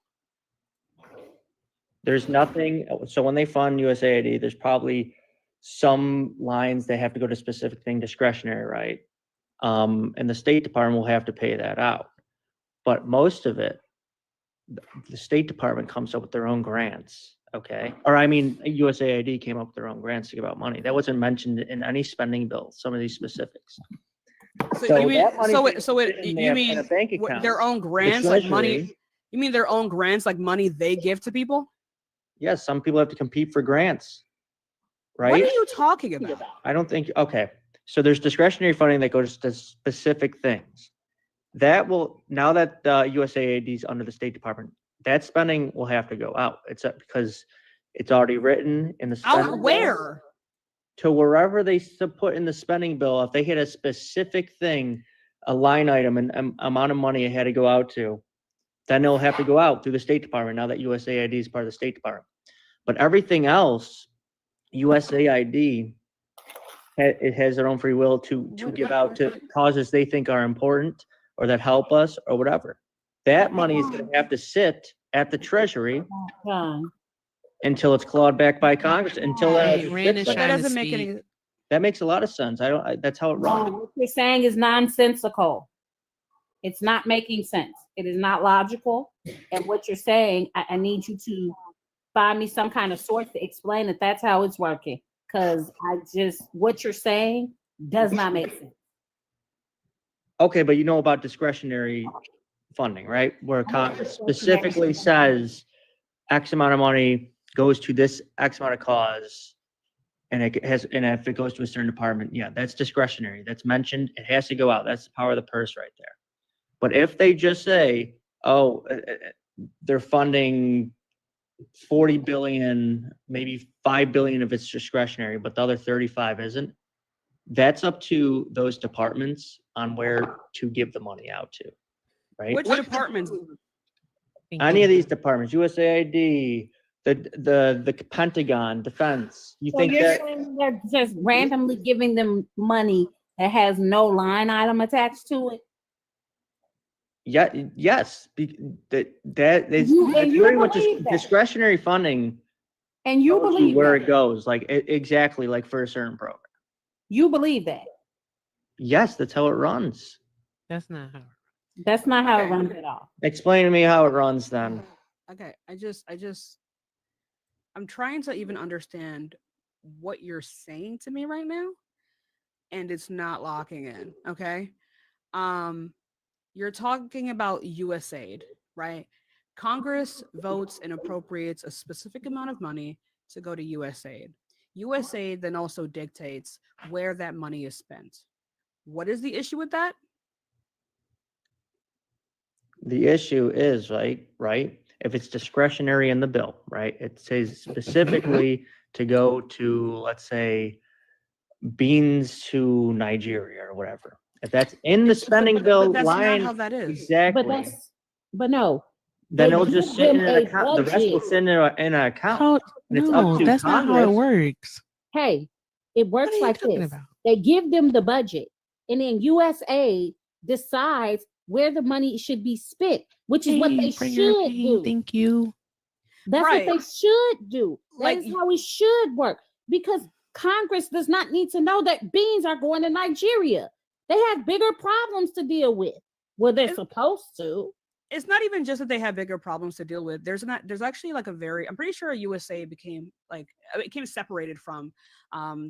There's nothing. So when they fund USAID, there's probably some lines they have to go to specific thing discretionary, right? And the State Department will have to pay that out. But most of it, the State Department comes up with their own grants, okay? Or I mean, USAID came up with their own grants to give out money. That wasn't mentioned in any spending bill, some of these specifics. So you mean their own grants, like money? You mean their own grants, like money they give to people? Yes, some people have to compete for grants, right? What are you talking about? I don't think, okay. So there's discretionary funding that goes to specific things. That will, now that USAID is under the State Department, that spending will have to go out. It's because it's already written in the spending out where? Bill, to wherever they put in the spending bill. If they hit a specific thing a line item and amount of money it had to go out to, then it'll have to go out through the State Department now that USAID is part of the State Department. But everything else, USAID, it has their own free will to give out to causes they think are important or that help us or whatever. That money is going to have to sit at the Treasury until it's clawed back by Congress. Until Hey, that, Rand is But that trying to doesn't make speak. any. that makes a lot of sense. That's how it runs. What you're saying is nonsensical. It's not making sense. It is not logical. And what you're saying, I need you to find me some kind of source to explain that that's how it's working. Because what you're saying does not make sense. Okay, but you know about discretionary funding, right? Where Congress specifically says X amount of money goes to this X amount of cause, and if it goes to a certain department, yeah, that's discretionary. That's mentioned. It has to go out. That's the power of the purse right there. But if they just say, oh, they're funding 40 billion, maybe 5 billion if it's discretionary, but the other 35 isn't, that's up to those departments on where to give the money out to, right? Which departments? Any of these departments, USAID, the Pentagon, Defense. You So think you're that? saying they're just randomly giving them money that has no line item attached to it? Yeah, yes. That is You very much believe that? discretionary funding. And you Tells believe where that? it goes, like exactly like for a certain program. You believe that? Yes, that's how it runs. That's not how. That's not how it Okay. runs at all. Explain to me how it runs then. Okay, I'm trying to even understand what you're saying to me right now, and it's not locking in. Okay, you're talking about USAID, right? Congress votes and appropriates a specific amount of money to go to USAID. USAID then also dictates where that money is spent. What is the issue with that? The issue is, right? If it's discretionary in the bill, right? It says specifically to go to, let's say, beans to Nigeria or whatever. If that's in the spending bill that's line, not how that is. exactly. But no. Then they it'll give just sit in them an a account. The rest will budget. sit in an account. How, And it's no, up to that's not how it Congress. works. Hey, it works What are you like talking this. about? They give them the budget, and then USA decides where the money should be spent, which is what they Bring your should pain, do. thank you. That's Right. what they should do. That Like- is how it should work. Because Congress does not need to know that beans are going to Nigeria. They have bigger problems to deal with. Well, they're supposed to. It's not even just that they have bigger problems to deal with. There's actually like I'm pretty sure USA became separated from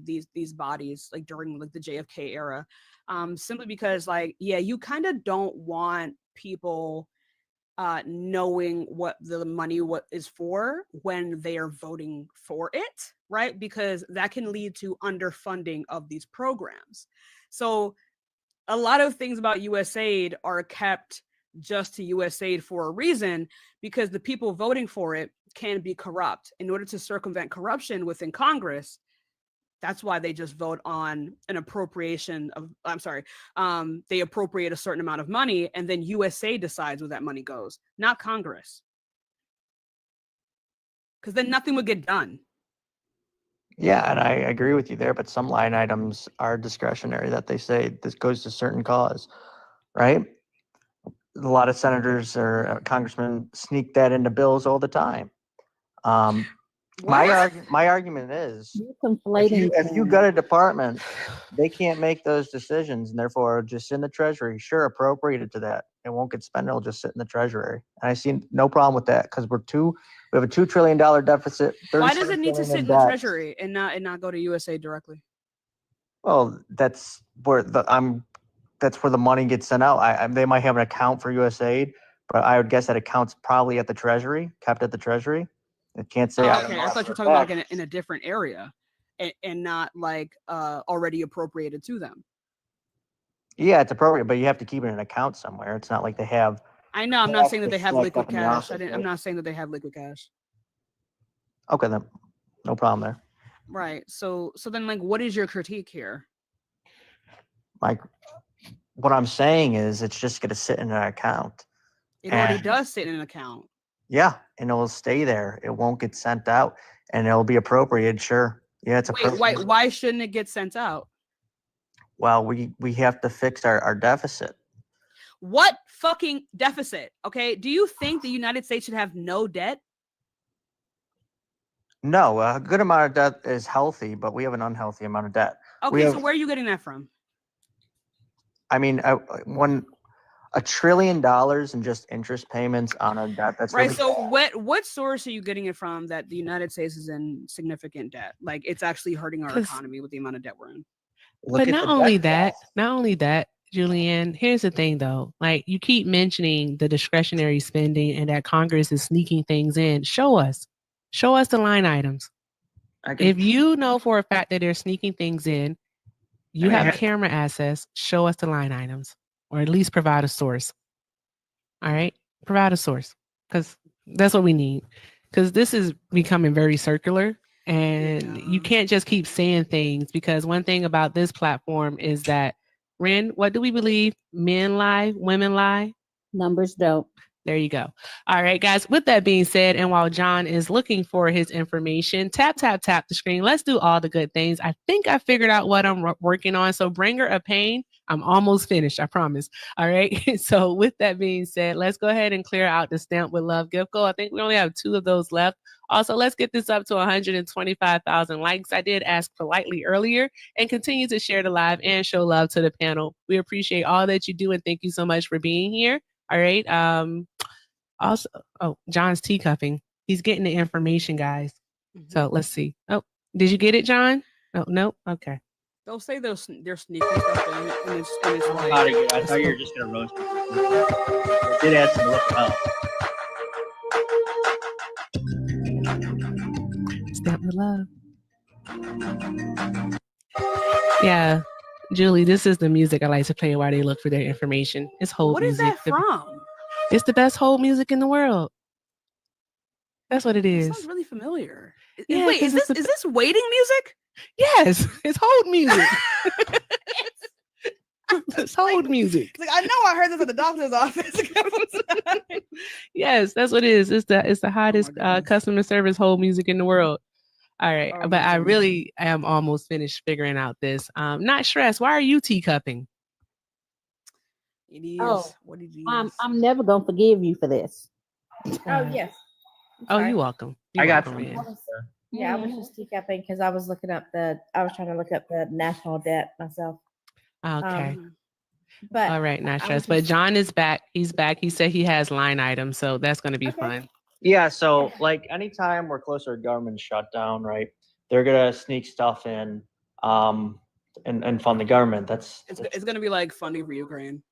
these bodies like during like the JFK era, simply because like, yeah, you kind of don't want people knowing what the money is for when they are voting for it, right? Because that can lead to underfunding of these programs. So a lot of things about USAID are kept just to USAID for a reason, because the people voting for it can be corrupt. In order to circumvent corruption within Congress, that's why they just vote on an appropriation of, they appropriate a certain amount of money, and then USA decides where that money goes, not Congress. Because then nothing would get done. Yeah, and I agree with you there, but some line items are discretionary that they say this goes to certain cause, right? A lot of senators or congressmen sneak that into bills all the time. My argument is, You're conflating. if you got a department, they can't make those decisions, and therefore just in the treasury. Sure, appropriate it to that. It won't get spent. It'll just sit in the treasury. And I see no problem with that because we have a $2 trillion deficit. Why does it need to sit in the debt. treasury and not go to USA directly? Well, that's where the money gets sent out. They might have an account for USAID, but I would guess that account's probably at the treasury, kept at the treasury. It can't say. Okay, I thought you were talking about in a different area, and not like already appropriated to them. Yeah, it's appropriate, but you have to keep it in an account somewhere. It's not like they have. I know. I'm not saying that they have Select liquid up in the cash. office, I'm right? not saying that they have liquid cash. Okay, then no problem there. Right. So then, like, what is your critique here? Mike, what I'm saying is it's just going to sit in an account. It already does sit in an account. Yeah, and it will stay there. It won't get sent out, and it'll be appropriated. Sure. Yeah, it's appropriate. Why shouldn't it get sent out? Well, we have to fix our deficit. What fucking deficit? Okay. Do you think the United States should have no debt? No, a good amount of debt is healthy, but we have an unhealthy amount of debt. Okay, so where are you getting that from? I mean, when $1 trillion in just interest payments on our debt, that's right. Really so what source are you getting it from that the United States is in significant debt? Like it's actually hurting our economy with the amount of debt we're in. But not only that, Julianne, here's the thing though. Like you keep mentioning the discretionary spending and that Congress is sneaking things in. Show us the line items. If you know for a fact that they're sneaking things in, you have camera access, show us the line items, or at least provide a source. All right? Provide a source, because that's what we need. Because this is becoming very circular, and you can't just keep saying things, because one thing about this platform is that, Ren, what do we believe? Men lie, women lie? Numbers don't. There you go. All right, guys. With that being said, and while John is looking for his information, tap the screen. Let's do all the good things. I think I figured out what I'm working on. So bring her a pain. I'm almost finished. I promise. All right. So with that being said, let's go ahead and clear out the Stamp with Love gift goal. I think we only have 2 of those left. Also, let's get this up to 125,000 likes. I did ask politely earlier, and continue to share the live and show love to the panel. We appreciate all that you do, and thank you so much for being here. All right. Also, John's teacupping. He's getting the information, guys. So let's see. Oh, did you get it, John? Oh, no. Okay. They'll say they're sneaking stuff in, and it's like, I thought you were just gonna roast me. I did ask him to look up. Stamp with Love. Yeah, Julie, this is the music I like to play while they look for their information. It's hold music. What is that from? It's the best hold music in the world. That's what it is. That sounds really familiar. Yeah, wait, is this waiting music? Yes, it's hold music. It's hold music. Like, I know I heard this at the doctor's office. Yes, that's what it is. It's the hottest customer service hold music in the world. All right, but I really am almost finished figuring out this. Not stressed. Why are you teacupping? It is what it is. I'm never gonna forgive you for this. Oh yes. Oh, you're welcome. I got Yeah, I was just teacupping because I was trying to look up the national debt myself. Okay. But all right, not stressed. But John is back. He's back. He said he has line items, so that's going to be fun. Yeah, so like anytime we're close to a government shutdown, right? They're gonna sneak stuff in, and fund the government. It's gonna be like funding for Ukraine.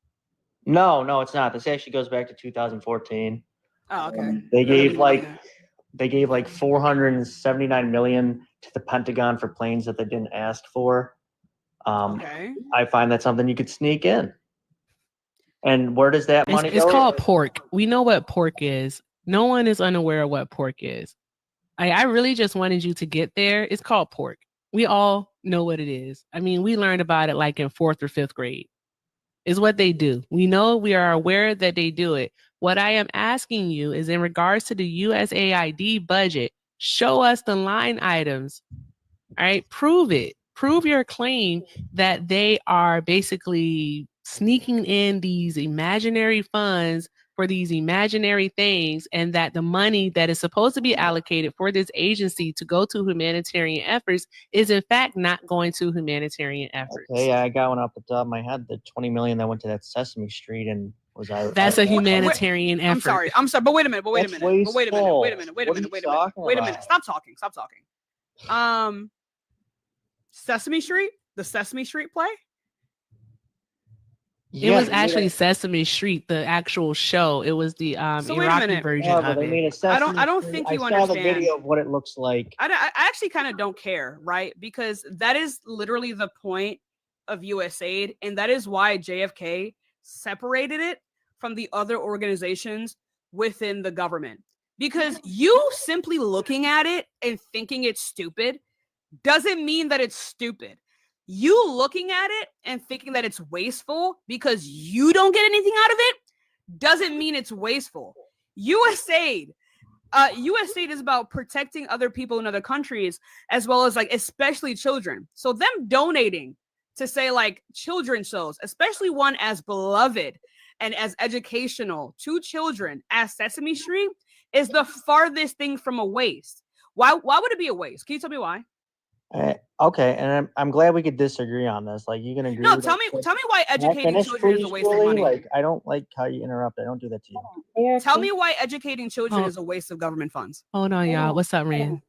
No, it's not. This actually goes back to 2014. Oh, okay. They gave like 479 million to the Pentagon for planes that they didn't ask for. Okay. I find that something you could sneak in. And where does that money go? It's called pork. We know what pork is. No one is unaware of what pork is. I really just wanted you to get there. It's called pork. We all know what it is. I mean, we learned about it like in 4th or 5th grade. Is what they do. We know, we are aware that they do it. What I am asking you is in regards to the USAID budget, show us the line items. All right, prove it. Prove your claim that they are basically sneaking in these imaginary funds for these imaginary things, and that the money that is supposed to be allocated for this agency to go to humanitarian efforts is in fact not going to humanitarian efforts. Okay, I got one off the top of my head. The 20 million that went to that Sesame Street and was I? That's a humanitarian effort. I'm sorry, but wait a minute. Wait a minute. Stop talking. Sesame Street, the Sesame Street play. It was actually Sesame Street, the actual show. It was the Iraqi version of it. I don't think you understand. I saw the video of what it looks like. I actually kind of don't care, right? Because that is literally the point of USAID, and that is why JFK separated it from the other organizations within the government. Because you simply looking at it and thinking it's stupid doesn't mean that it's stupid. You looking at it and thinking that it's wasteful because you don't get anything out of it doesn't mean it's wasteful. USAID is about protecting other people in other countries, as well as like especially children. So them donating to say like children's shows, especially one as beloved and as educational to children as Sesame Street, is the farthest thing from a waste. Why would it be a waste? Can you tell me why? Okay, and I'm glad we could disagree on this. Like, you can agree. No, tell me why educating children is a waste of money. Like, I don't like how you interrupt. I don't do that to you. Tell me why educating children is a waste of government funds. Hold on, y'all. What's up, Rand?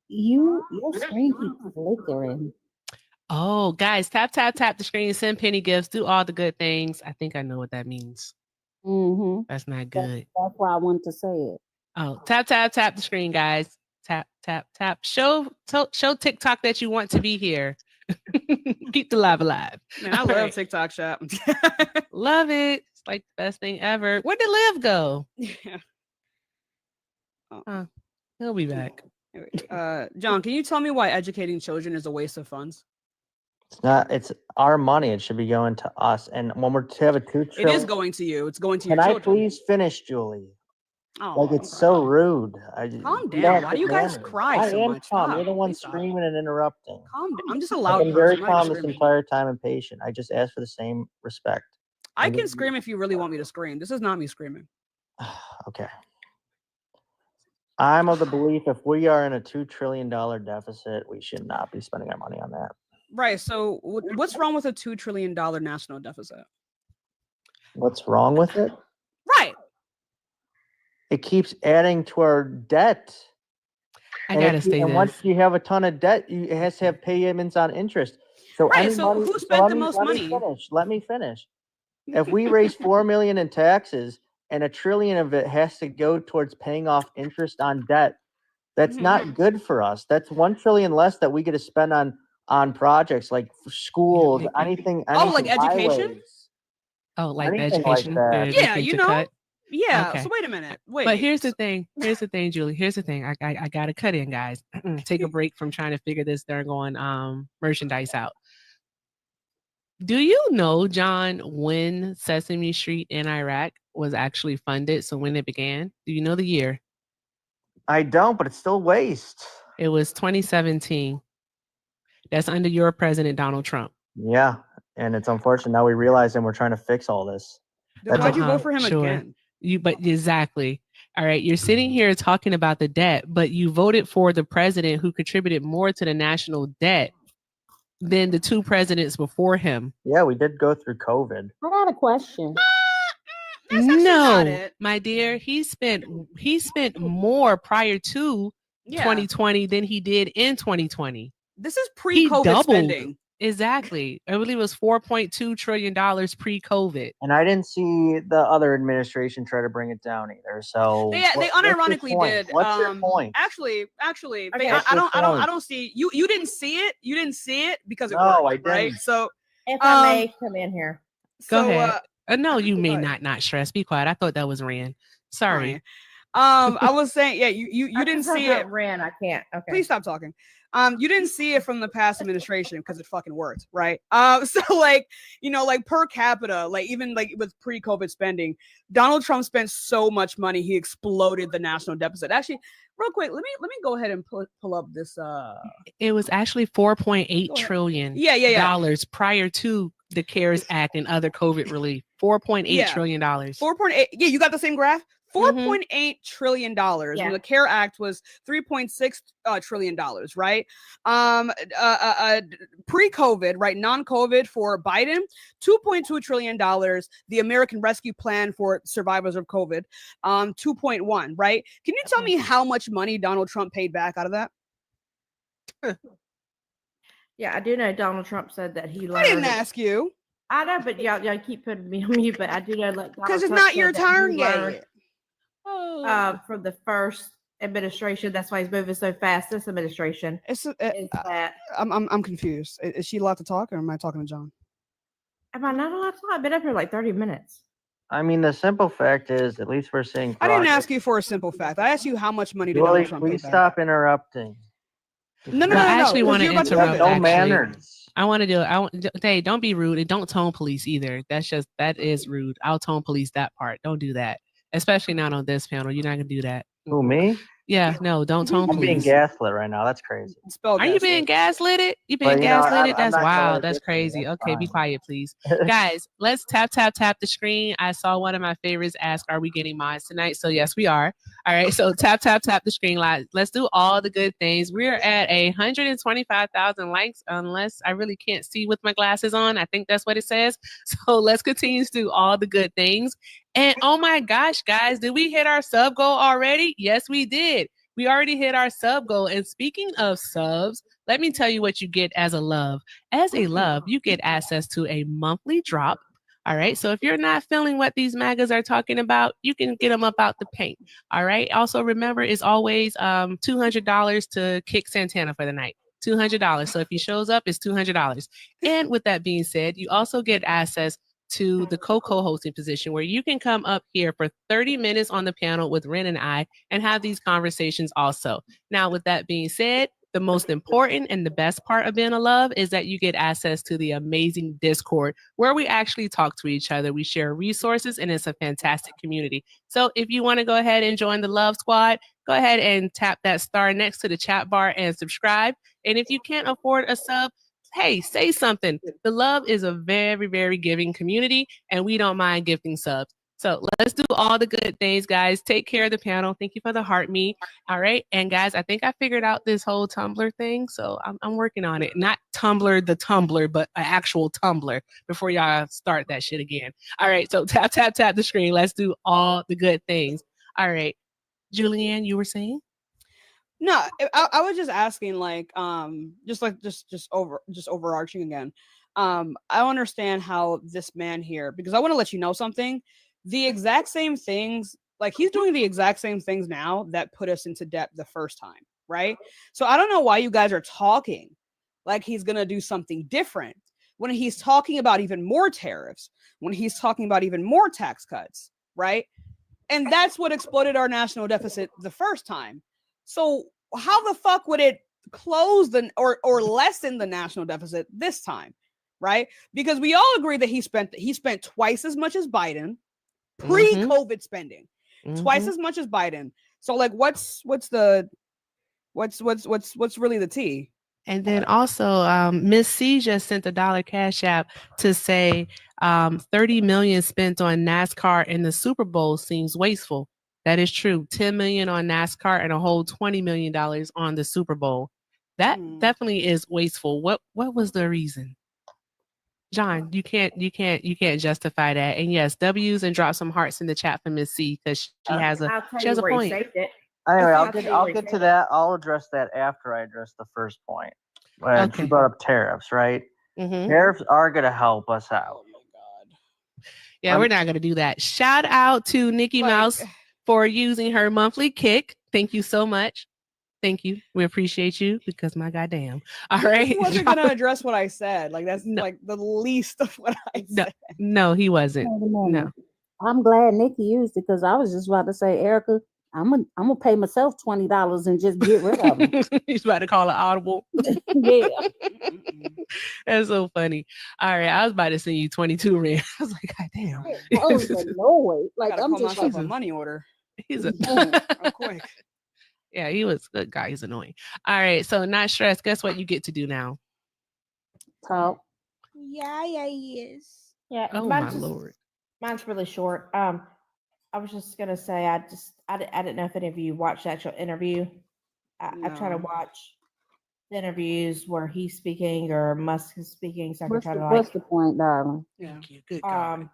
Your screen keeps flickering. Oh, guys, tap the screen, send penny gifts, do all the good things. I think I know what that means. Mm-hmm. That's not good. That's why I wanted to say it. Oh, tap the screen, guys. Tap. Show TikTok that you want to be here. Keep the live alive. Man, I love TikTok shop. Love it. It's like the best thing ever. Where did Liv go? Yeah. Oh, he'll be back. John, can you tell me why educating children is a waste of funds? It's not. It's our money. It should be going to us. And when we're to have a $2 trillion, it is going to you. It's going to your children. children. Can I please finish, Julie? Oh, like, it's so rude. Calm down. Why do you guys cry so much? Calm. You're the one screaming and interrupting. Calm down. I'm just a loud I've been very calm this entire time and patient. I just ask for the same respect. I can scream if you really want me to scream. This is not me screaming. Okay. I'm of the belief if we are in a $2 trillion deficit, we should not be spending our money on that. Right. So what's wrong with a $2 trillion national deficit? What's wrong with it? Right. It keeps adding to our debt. I gotta say and once you have a ton of debt, it has to have payments on interest. So, so who spent the most money? Let me finish. If we raise $4 million in taxes and $1 trillion of it has to go towards paying off interest on debt, that's not good for us. That's $1 trillion less that we get to spend on projects like schools, anything. Like education. Oh, like education. Like yeah, you know. Cut. Yeah. Okay. So wait a minute. Wait. But here's the thing, Julie. Here's the thing. I gotta cut in, guys. Take a break from trying to figure this darn merchandise out. Do you know, John, when Sesame Street in Iraq was actually funded? So when it began? Do you know the year? I don't, but it's still waste. It was 2017. That's under your president, Donald Trump. Yeah. And it's unfortunate now we realize and we're trying to fix all this. Why'd you vote for him again? But exactly. All right. You're sitting here talking about the debt, but you voted for the president who contributed more to the national debt than the two presidents before him. Yeah, we did go through COVID. I got a question. No, my dear, he spent more prior to 2020 than he did in 2020. This is pre-COVID spending. Exactly. I believe it was $4.2 trillion pre-COVID. And I didn't see the other administration try to bring it down either. So they unironically did. What's your point? Actually, okay. I don't see you. You didn't see it. You didn't see it because it worked, I didn't. right? So if I may come in here. Go ahead. No, you may not stress. Be quiet. I thought that was Rand. Sorry. I was saying, yeah, you didn't see it. Rand, I can't. Okay. Please stop talking. You didn't see it from the past administration because it fucking worked, right? So like, like per capita, like even like with pre-COVID spending, Donald Trump spent so much money, he exploded the national deficit. Actually, real quick, let me go ahead and pull up this. It was actually $4.8 trillion. Dollars prior to the CARES Act and other COVID relief. $4.8 trillion. 4.8. Yeah, you got the same graph. $4.8 trillion when the CARE Act was $3.6 trillion, right? Pre-COVID, right? Non-COVID for Biden, $2.2 trillion. The American Rescue Plan for survivors of COVID, 2.1, right? Can you tell me how much money Donald Trump paid back out of that? Yeah, I do know Donald Trump said that he learned. I didn't ask you. I know, but y'all keep putting me on mute, but I do know because it's not your turn yet. From the first administration, that's why he's moving so fast. This administration, I'm confused. Is she allowed to talk, or am I talking to John? Am I not allowed to talk? I've been up here like 30 minutes. I mean, the simple fact is, at least we're seeing. I didn't ask you for a simple fact. I asked you how much money did Donald Trump pay back. Please stop interrupting. No, no, Well, no, I no. actually want to You're about to interrupt. do No it. manners. I want to do it. Hey, don't be rude and don't tone police either. That is rude. I'll tone police that part. Don't do that, especially not on this panel. You're not gonna do that. Who, me? Yeah, no, don't tone I'm being police. gaslit right now. That's crazy. Spell Are you gaslit. being gaslighted? You being But, you know, gaslighted? I'm That's not gonna let wild. it That's get to me. crazy. That's Okay, be fine. quiet, please. Guys, let's tap the screen. I saw one of my favorites ask, "Are we getting mods tonight?" So yes, we are. All right, so tap the screen. Let's do all the good things. We're at 125,000 likes, unless I really can't see with my glasses on. I think that's what it says. So let's continue to do all the good things. And oh my gosh, guys, did we hit our sub goal already? Yes, we did. We already hit our sub goal. And speaking of subs, let me tell you what you get as a love. As a love, you get access to a monthly drop. All right. So if you're not feeling what these MAGAs are talking about, you can get them up out the paint. All right. Also, remember, it's always $200 to kick Santana for the night. $200. So if he shows up, it's $200. And with that being said, you also get access to the co-hosting position where you can come up here for 30 minutes on the panel with Ren and I and have these conversations also. Now, with that being said, the most important and the best part of being a love is that you get access to the amazing Discord where we actually talk to each other. We share resources and it's a fantastic community. So if you want to go ahead and join the Love Squad, go ahead and tap that star next to the chat bar and subscribe. And if you can't afford a sub, hey, say something. The Love is a very, very giving community and we don't mind gifting subs. So let's do all the good things, guys. Take care of the panel. Thank you for the heart me. All right. And guys, I think I figured out this whole Tumblr thing. So I'm working on it. Not Tumblr, the Tumblr, but an actual Tumblr before y'all start that shit again. All right. So tap the screen. Let's do all the good things. All right. Julianne, you were saying? No, I was just asking, like, just overarching again. I understand how this man here, because I want to let you know something. The exact same things, like he's doing the exact same things now that put us into debt the first time, right? So I don't know why you guys are talking like he's gonna do something different when he's talking about even more tariffs, when he's talking about even more tax cuts, right? And that's what exploded our national deficit the first time. So how the fuck would it close or lessen the national deficit this time, right? Because we all agree that he spent twice as much as Biden, pre-COVID spending, twice as much as Biden. So like, what's really the tea? And then also, Miss C just sent $1 Cash App to say 30 million spent on NASCAR in the Super Bowl seems wasteful. That is true. 10 million on NASCAR and a whole $20 million on the Super Bowl. That definitely is wasteful. What was the reason? John, you can't justify that. And yes, W's and drop some hearts in the chat for Miss C because she has a point. Anyway, I'll get to that. I'll address that after I address the first point. She brought up tariffs, right? Tariffs are going to help us out. Oh my god. Yeah, we're not going to do that. Shout out to Nikki Mouse for using her monthly kick. Thank you so much. Thank you. We appreciate you because my goddamn. All right. He wasn't going to address what I said. Like that's like the least of what I said. No, he wasn't. No. I'm glad Nikki used it because I was just about to say, Erica, I'm gonna pay myself $20 and just get rid of them. He's about to call it audible. Yeah. That's so funny. All right. I was about to send you 22 Rand. I was like, God damn. I was annoyed. Like I'm just like a money order. He's a real quick. Yeah, he was a good guy. He's annoying. All right. So not stressed. Guess what you get to do now? Talk. Yeah, he is. Yeah. Oh my Lord. Mine's really short. I was just gonna say I didn't know if any of you watched the actual interview. I try to watch the interviews where he's speaking or Musk is speaking, so I can try to what's the point, darling? Thank you. Good God.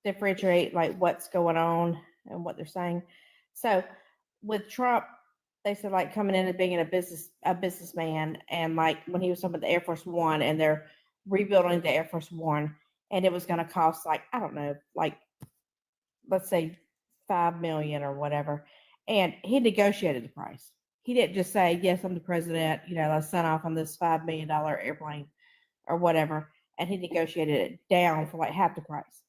Differentiate like what's going on and what they're saying. So with Trump, they said like coming in and being a businessman, and like when he was talking about the Air Force One and they're rebuilding the Air Force One, and it was going to cost like I don't know, like let's say $5 million or whatever, and he negotiated the price. He didn't just say yes, I'm the president. Let's sign off on this $5 million airplane or whatever, and he negotiated it down for like half the price.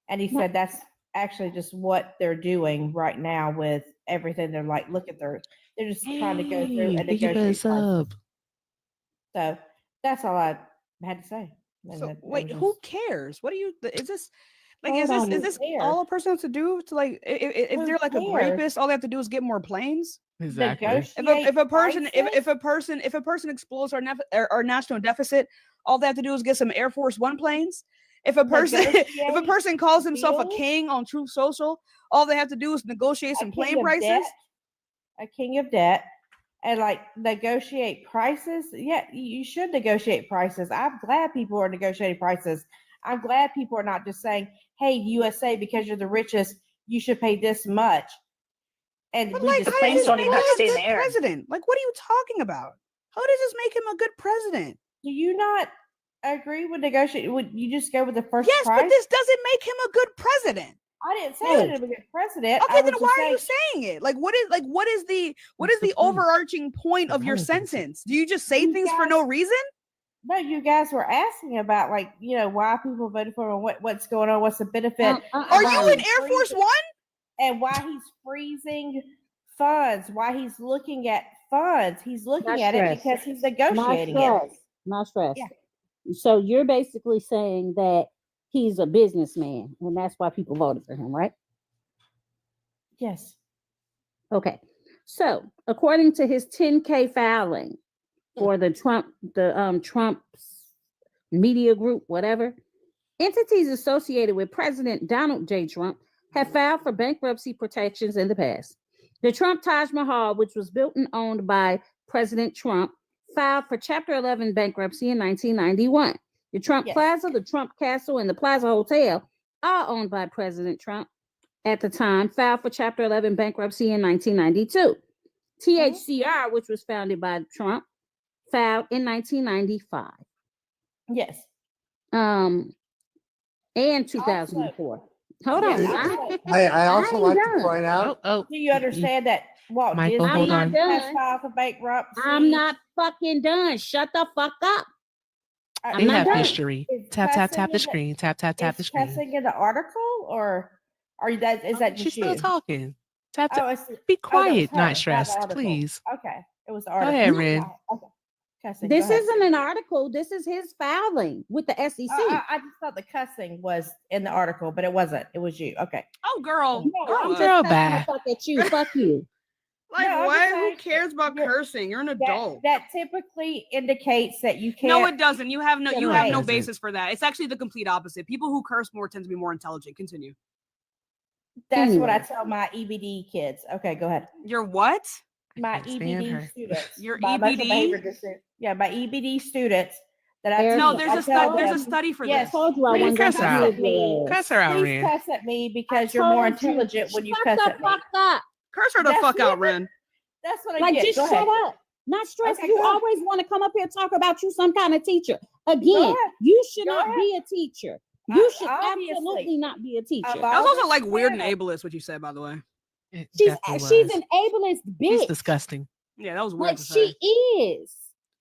And he said that's actually just what they're doing right now with everything. They're like, they're just trying to go through and Hey, give negotiate us prices. up. So that's all I had to say. And So that wait, was who just- cares? What do you? Is this like? Hold on, Is this who all a cares? person has to do to like? If Who they're like a cares? rapist, all they have to do is get more planes. Exactly. If a person prices? if a person explodes our national deficit, all they have to do is get some Air Force One planes. If a person if a person calls himself a deals? king on Truth Social, all they have to do is negotiate some A plane king of prices. debt, a king of debt, and like negotiate prices. Yeah, you should negotiate prices. I'm glad people are negotiating prices. I'm glad people are not just saying, "Hey, USA, because you're the richest, you should pay this much." And But we like, just how planes does this don't make even have to him stay a in good the air. president? Like, what are you talking about? How does this make him a good president? do you not agree with negotiate? Would you just go with the first Yes, price? but this doesn't make him a good president. I didn't say Hey. that to be a good president. Okay, I then was why just are you saying- saying it? Like, what is the What's the point? overarching point of your Why is it? sentence? Do you just say You things for guys- no reason? No, you guys were asking about like why people voted for him, what's going on, what's the benefit, Are you why in he's Air Force freezing- One? and why he's freezing funds, why he's looking at funds. He's looking Not at it stress. because he's Not negotiating it. stress. Not stress. Yeah. So you're basically saying that he's a businessman, and that's why people voted for him, right? Yes. Okay. So according to his 10K filing for the Trump's media group, whatever, entities associated with President Donald J. Trump have filed for bankruptcy protections in the past. The Trump Taj Mahal, which was built and owned by President Trump, filed for Chapter 11 bankruptcy in 1991. The Trump Yes. Plaza, the Trump Castle, and the Plaza Hotel, all owned by President Trump at the time, filed for Chapter 11 bankruptcy in 1992. THCR, which was founded by Trump, filed in 1995. Yes. And 2004. Hold on. Also, I also ain't like done. to point out, Oh, do you understand that Walt Michael, Disney hold on. has Done. filed for bankruptcy? I'm not fucking done. Shut the fuck up. I'm they not have done. history. Is Tap, tap, cussing tap the in screen. Tap, tap, tap the Is screen. cussing in the article, or are you that? Is that She's just still you? talking. Tap, Oh, tap. I see. Be Oh, that was quiet, her, not the stressed, article. please. Okay, it was the Go article. ahead, Ren. Okay. Cussing. This go ahead. isn't an article. This is his filing with the SEC. I just thought the cussing was in the article, but it wasn't. It was you. Okay. Oh, girl, No, grow I'm up. just Girl, cussing bye. the fuck at you. Fuck you. Like, No, I'm what? just Who saying cares about you're- cursing? You're an adult. That typically indicates that you can't. No, it doesn't. You have no Yeah, you no, have it no doesn't. basis for that. It's actually the complete opposite. People who curse more tend to be more intelligent. Continue. That's what I Anyway. tell my EBD kids. Okay, go ahead. You're what? My can't stand EBD her. students. Your my emotional EBD? behavior disorders. Yeah, my EBD students. That I Erica, No, teach, there's I a tell there's a them, study for yes, this. told you I please wasn't cuss gonna her cuss out. at me. Cuss her out, Please Ren. cuss at me because I you're more told you, intelligent when you shut cuss the at me. fuck up. Curse her the That's fuck out, what- Ren. That's what I Like, get. just Go shut ahead. up. Not stress. Okay, You go ahead. always want to come up here and talk about you some kind of teacher. Go Again, ahead. you should Go not ahead. be a teacher. You should Obviously. absolutely not be a teacher. Of That all was also this like weird and panel- ableist what you said, by the way. It She's definitely was. an ableist She's bitch. disgusting. Yeah, that was weird Like to say. she is.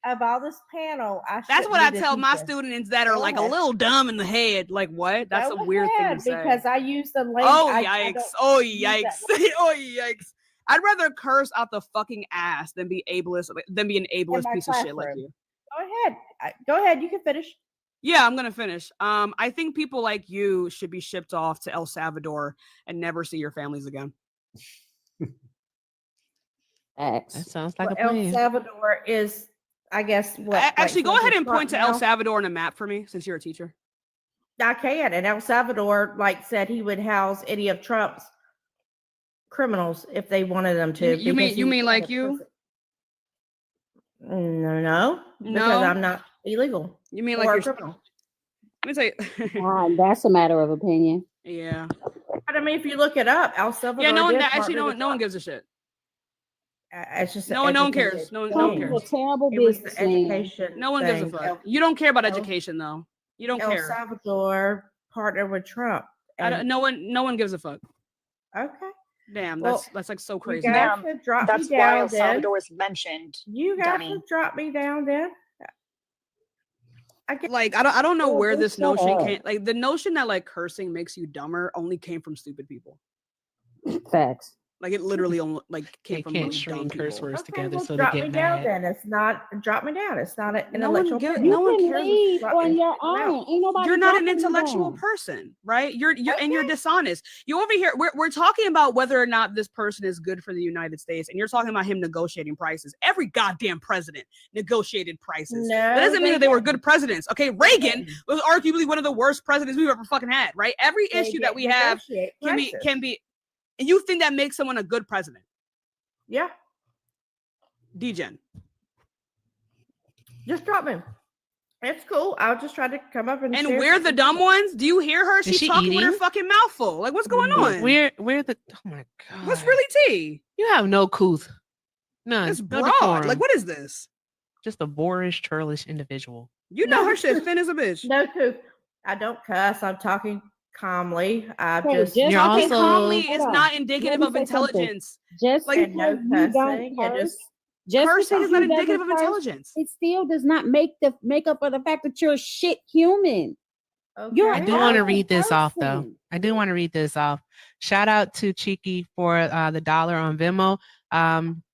Of all this panel, I That's shouldn't what I be the tell my teacher. students that are Go like a ahead. little dumb in the head. Like, what? That's Go a weird thing ahead, to say. because I use the language. Oh I yikes! don't Oh use that yikes! Oh yikes! I'd rather curse out the fucking ass than be ableist than be an ableist my piece of shit like classroom. you. Go ahead. Go ahead. You can finish. Yeah, I'm gonna finish. I think people like you should be shipped off to El Salvador and never see your families again. That X. sounds like Well, a El plan. Salvador is, I guess, what? Actually, go ahead and point to El Salvador. Salvador on a map for me, since you're a teacher. I can. And El Salvador, said he would house any of Trump's criminals if they wanted them to. You because mean he's like in a you? prison. No, because No? I'm not illegal You mean or like a you're? criminal. Let me tell you. That's a matter of opinion. Yeah. But I mean, if you look it up, El Salvador. Yeah. No one. did Actually, partner no with one. No one Trump. gives a shit. It's just No an one educated cares. No one thing. cares. He's a terrible It was the businessman. education. No one gives a thing. fuck. You don't care about El- education, though. You don't El care. Salvador partnered with Trump. And- No one gives a fuck. Okay. Damn, Well, that's like so You crazy. guys Damn, should drop That's me why down El then. Salvador is mentioned. You guys dummy. should drop me down then. I get Like I don't know Yeah, where just this shut notion up. came. Like the notion that like cursing makes you dumber only came from stupid people. Facts. Like it literally like came They from can't really string dumb curse people. words Okay, together, well, so they drop get me down mad. then. It's not drop me down. It's not an No one intellectual. give- person. no one can cares. leave Drop on me your down. own. Ain't nobody You're not an dropping you intellectual down. person, right? You're and you're dishonest. You over here, we're talking about whether or not this person is good for the United States, and you're talking about him negotiating prices. Every goddamn president negotiated prices. No, That doesn't mean that they were good presidents. Okay, Reagan didn't. was arguably one of the worst presidents we've ever fucking had, right? Every They issue that didn't we have negotiate can prices. be, and you think that makes someone a good president? Yeah, Degen. just drop me. It's cool. I'll just try to come up and And share we're the something. dumb ones. Do you hear her? Is She's she talking with her eating? fucking mouth full. Like, what's going on? We're the oh my god. What's really tea? You have no couth. None. It's No broad. decorum. Like, what is this? Just a boorish, churlish individual. You know No. her shit thin as a bitch. No, too. I don't cuss. I'm talking calmly. I Hey, just just You're Talking also- calmly Hold is on. not Let indicative me of say something. intelligence. Just Like, and no because you don't cussing and curse, just just Cursing because is not you indicative doesn't of curse, intelligence. it still does not make up for the fact that you're a shit human. You're I okay. do want to awful read this off though. person. I do want to read this off. Shout out to Cheeky for the $1 on Venmo.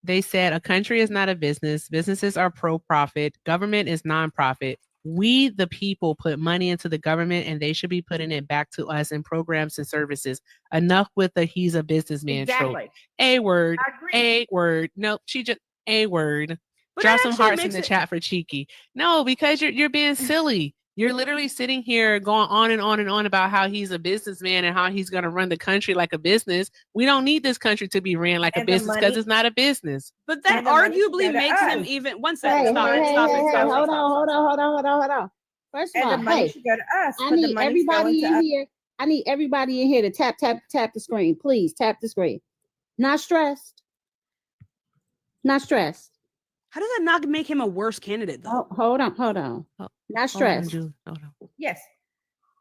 They said a country is not a business. Businesses are pro-profit. Government is non-profit. We, the people, put money into the government and they should be putting it back to us in programs and services. Enough with the he's a businessman trope. Exactly. A word. I agree. A word. Nope. She just a word. But Drop that some actually hearts in makes the it- chat for Cheeky. No, because you're being silly. You're literally sitting here going on and on and on about how he's a businessman and how he's going to run the country like a business. We don't need this country to be ran like a And the business because money- it's not a business. But that And the money should arguably go to makes him us. even. One Hey, second. Stop it. Stop it. Stop it. hold Stop. on. First of And the all, money hey, should go to us. I but the need money's going everybody to in us. here. I need everybody in here to tap the screen. Please tap the screen. Not stressed. Not stressed. How does that not make him a worse candidate, though? Oh, hold on. Oh, Not Hold on, stressed. Julie. Hold on. Yes.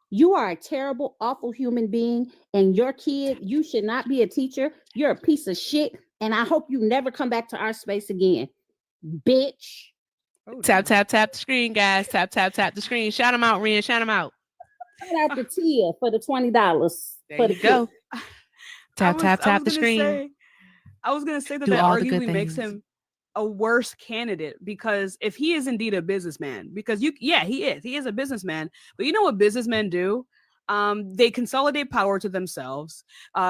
You are a terrible, awful human being, and your kid, you should not be a teacher. You're a piece of shit, and I hope you never come back to our space again, bitch. Oh, Tap, damn. tap the screen, guys. Tap the screen. Shout them out, Ren. Shout them out. Shout out to Tia for the $20 There for the you go. kid. Tap the screen. I was gonna say that Do that all the good arguably makes things. him a worse candidate because if he is indeed a businessman, because he is a businessman, but you know what businessmen do? They consolidate power to themselves.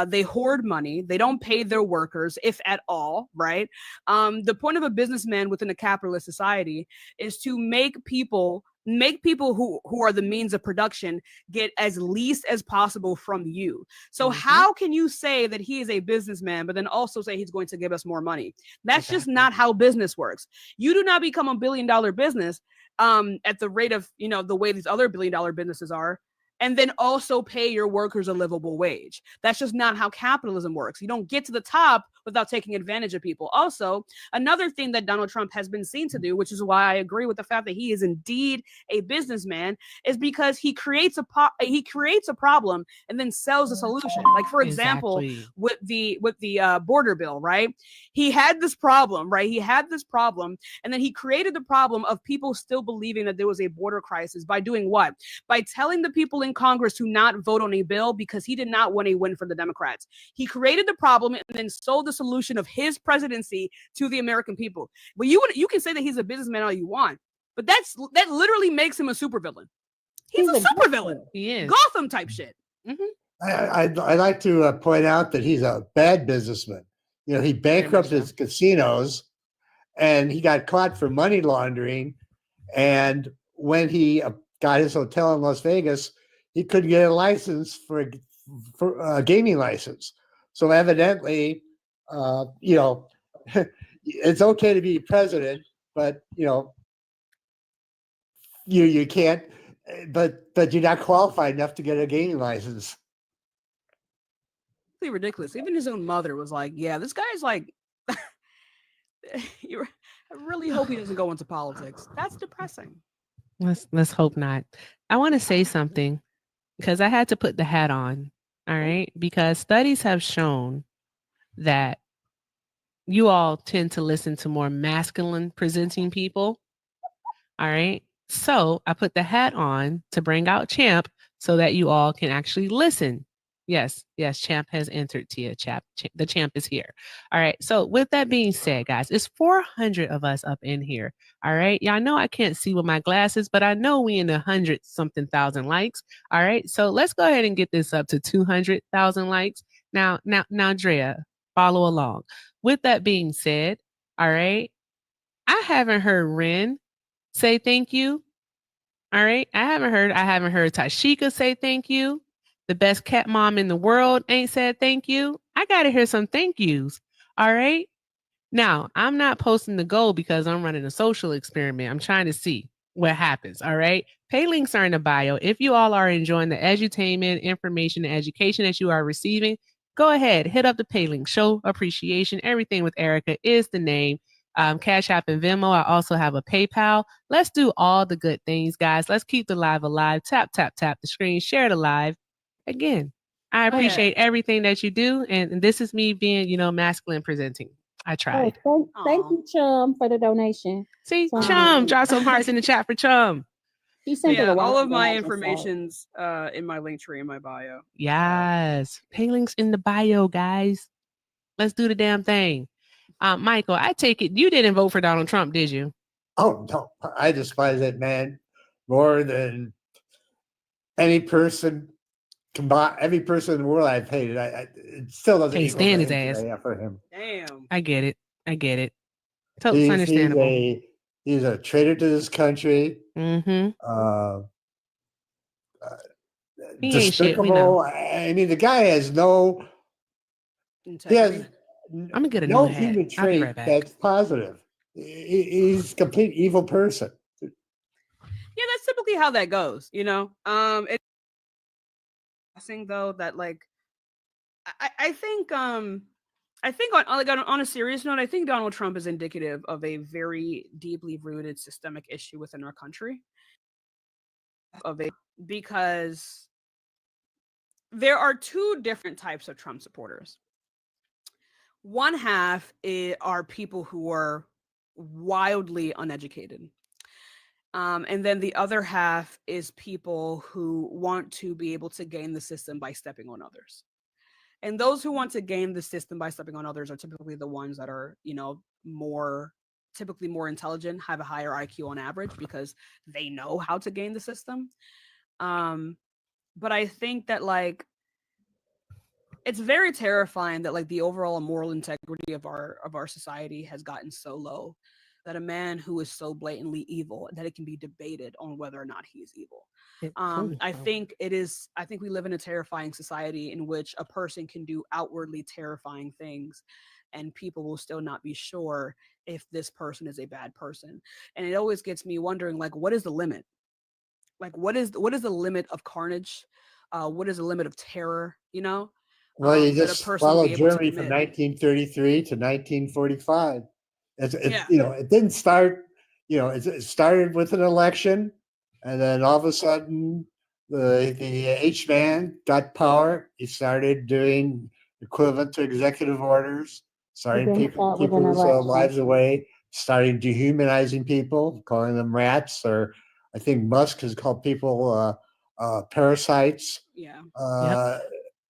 They hoard money. They don't pay their workers, if at all, right? The point of a businessman within a capitalist society is to make people who are the means of production get as least as possible from you. So how can you say that he is a businessman, but then also say he's going to give us more money? That's just not how business works. You do not become $1 billion business at the rate of, the way these other $1 billion businesses are, and then also pay your workers a livable wage. That's just not how capitalism works. You don't get to the top without taking advantage of people. Also, another thing that Donald Trump has been seen to do, which is why I agree with the fact that he is indeed a businessman, is because he creates a problem and then sells a solution. Like, for example, Exactly. with the border bill, right? He had this problem, right? And then he created the problem of people still believing that there was a border crisis by doing what? By telling the people in Congress to not vote on a bill because he did not want a win for the Democrats. He created the problem and then sold the solution of his presidency to the American people. But you can say that he's a businessman all you want, but that literally makes him a supervillain. He's a supervillain. He is. Gotham type shit. I'd like to point out that he's a bad businessman. He bankrupted casinos, and he got caught for money laundering. And when he got his hotel in Las Vegas, he couldn't get a license for a gaming license. So evidently, it's okay to be president, but you can't. But you're not qualified enough to get a gaming license. Ridiculous. Even his own mother was like, yeah, this guy's like I really hope he doesn't go into politics. That's depressing. Let's hope not. I want to say something because I had to put the hat on. All right, because studies have shown that you all tend to listen to more masculine presenting people. All right, so I put the hat on to bring out Champ so that you all can actually listen. Yes, champ has entered, Tia. The champ is here. All right. So with that being said, guys, it's 400 of us up in here. All right. Y'all know I can't see with my glasses, but I know we in 100 something thousand likes. All right. So let's go ahead and get this up to 200,000 likes. Now, Drea, follow along. With that being said, all right, I haven't heard Ren say thank you. All right. I haven't heard Tashika say thank you. The best cat mom in the world ain't said thank you. I got to hear some thank yous. All right. Now, I'm not posting the goal because I'm running a social experiment. I'm trying to see what happens. All right. Pay links are in the bio. If you all are enjoying the edutainment, information, and education that you are receiving, go ahead, hit up the pay link, show appreciation. Everything with Erica is the name. Cash App and Venmo. I also have a PayPal. Let's do all the good things, guys. Let's keep the live alive. Tap, tap, tap the screen. Share the live. Again, I appreciate everything that you do. And this is me being, masculine presenting. I tried. Thank you, Chum, for the donation. See, Chum, drop some hearts in the chat for Chum. He sent it all of my information's in my link tree in my bio. Yes. Pay links in the bio, guys. Let's do the damn thing. Michael, I take it you didn't vote for Donald Trump, did you? Oh, no. I despise that man more than any person combined. Every person in the world I've hated. It still doesn't Can't stand his ass. For him. Damn. I get it. Totally understandable. He's a traitor to this country. Mm-hmm. He ain't shit, we despicable. know. I mean, the guy has no. Integrity. I'm gonna get a no new hat. human I'll be trait right back. that's positive. He's a complete evil person. Yeah, that's typically how that goes. It's interesting though that like I think on a serious note, I think Donald Trump is indicative of a very deeply rooted systemic issue within our country. Because there are two different types of Trump supporters. One half are people who are wildly uneducated. And then the other half is people who want to be able to game the system by stepping on others. And those who want to game the system by stepping on others are typically the ones that are, typically more intelligent, have a higher IQ on average because they know how to game the system. But I think that like it's very terrifying that like the overall moral integrity of our society has gotten so low that a man who is so blatantly evil that it can be debated on whether or not he is evil. I think we live in a terrifying society in which a person can do outwardly terrifying things and people will still not be sure if this person is a bad person. And it always gets me wondering, like, what is the limit? Like, what is the limit of carnage? What is the limit of terror? Well, you just follow Germany from 1933 to 1945. It didn't start. It started with an election, and then all of a sudden, the H-man got power. He started doing equivalent to executive orders, starting people's lives away, starting dehumanizing people, calling them rats, or I think Musk has called people parasites. Yeah.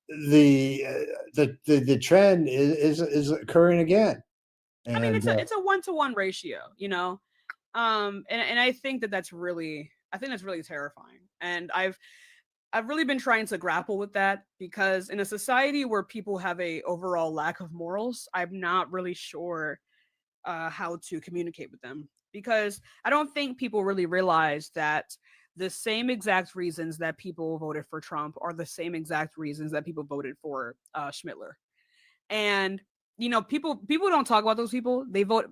The trend is occurring again. And, I mean, it's a 1-to-1 ratio, and I think that's really terrifying. And I've really been trying to grapple with that because in a society where people have a overall lack of morals, I'm not really sure how to communicate with them, because I don't think people really realize that the same exact reasons that people voted for Trump are the same exact reasons that people voted for Schmittler. And people don't talk about those people.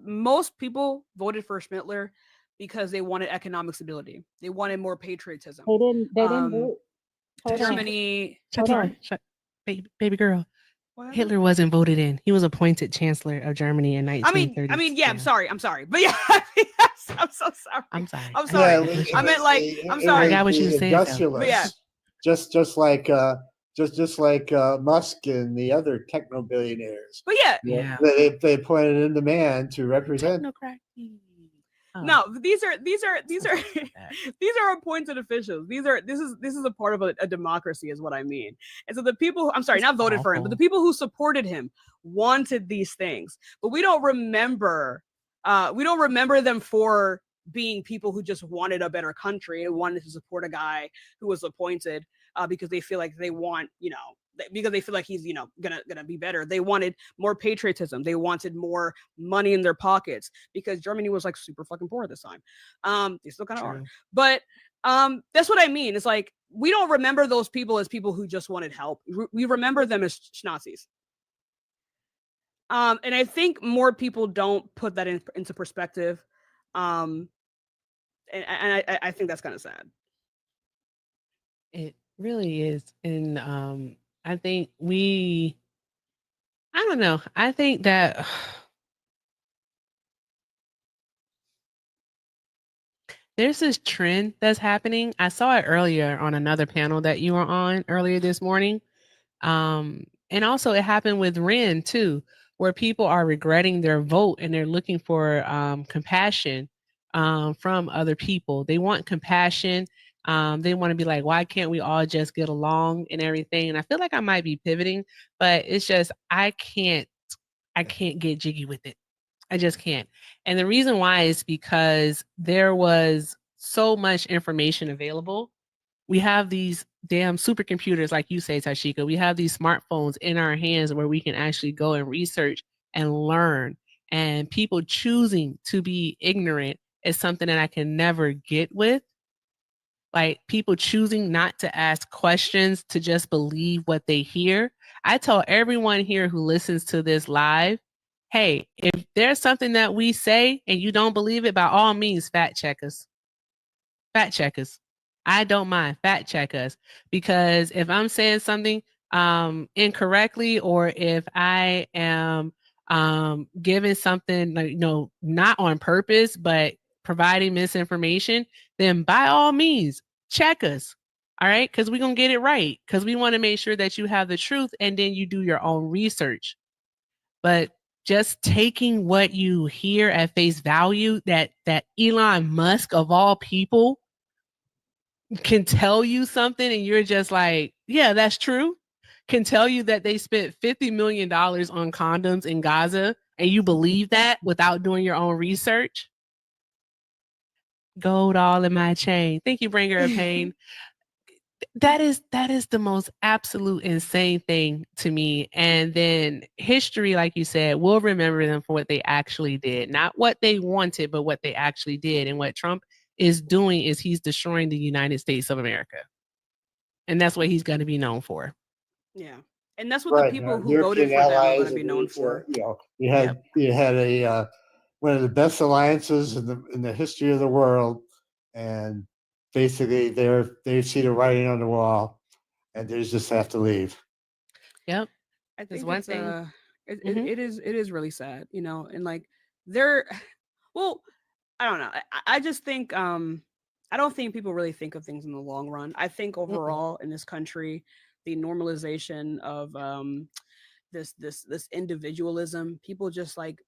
Most people voted for Schmittler because they wanted economic stability. They wanted more patriotism. They didn't vote. Germany. Shut, baby girl. What? Hitler wasn't voted in. He was appointed Chancellor of Germany in 1930. I mean, yeah. I'm sorry, but yeah, I'm so sorry. I'm sorry. Yeah, I meant like, I'm sorry. I got what you were saying. But yeah, just like Musk and the other techno billionaires. But yeah, they appointed in the man to represent. No, these are these are appointed officials. This is a part of a democracy, is what I mean. And so the people, I'm sorry, not voted for him, but the people who supported him wanted these things. But we don't remember them for being people who just wanted a better country and wanted to support a guy who was appointed because they feel like they want, because they feel like he's, gonna be better. They wanted more patriotism. They wanted more money in their pockets because Germany was like super fucking poor at this time. They still kind of are. But that's what I mean. It's like we don't remember those people as people who just wanted help. We remember them as Nazis. And I think more people don't put that into perspective. And I think that's kind of sad. It really is. And I think I don't know. I think that there's this trend that's happening. I saw it earlier on another panel that you were on earlier this morning. And also it happened with Ren too, where people are regretting their vote and they're looking for compassion from other people. They want compassion. They want to be like, why can't we all just get along and everything? And I feel like I might be pivoting, but it's just I can't get jiggy with it. I just can't. And the reason why is because there was so much information available. We have these damn supercomputers, like you say, Tashika. We have these smartphones in our hands where we can actually go and research and learn. And people choosing to be ignorant is something that I can never get with. Like people choosing not to ask questions, to just believe what they hear. I tell everyone here who listens to this live, hey, if there's something that we say and you don't believe it, by all means, fact check us. Fact check us. I don't mind. Fact check us. Because if I'm saying something incorrectly, or if I am giving something like, not on purpose, but providing misinformation, then by all means, check us. All right. Because we're going to get it right. Because we want to make sure that you have the truth and then you do your own research. But just taking what you hear at face value, that Elon Musk of all people can tell you something and you're just like, yeah, that's true. Can tell you that they spent $50 million on condoms in Gaza and you believe that without doing your own research. Gold all in my chain. Thank you, Bringer of Pain. That is the most absolute insane thing to me. And then history, like you said, will remember them for what they actually did, not what they wanted, but what they actually did. And what Trump is doing is he's destroying the United States of America. And that's what he's going to be known for. Yeah. And that's what the people who voted for them are going to be known for. You had a one of the best alliances in the history of the world, and basically they see the writing on the wall, and they just have to leave. Yep. I think one thing. It is really sad, and like they're, well, I don't know. I just think I don't think people really think of things in the long run. I think overall in this country, the normalization of this individualism, people just like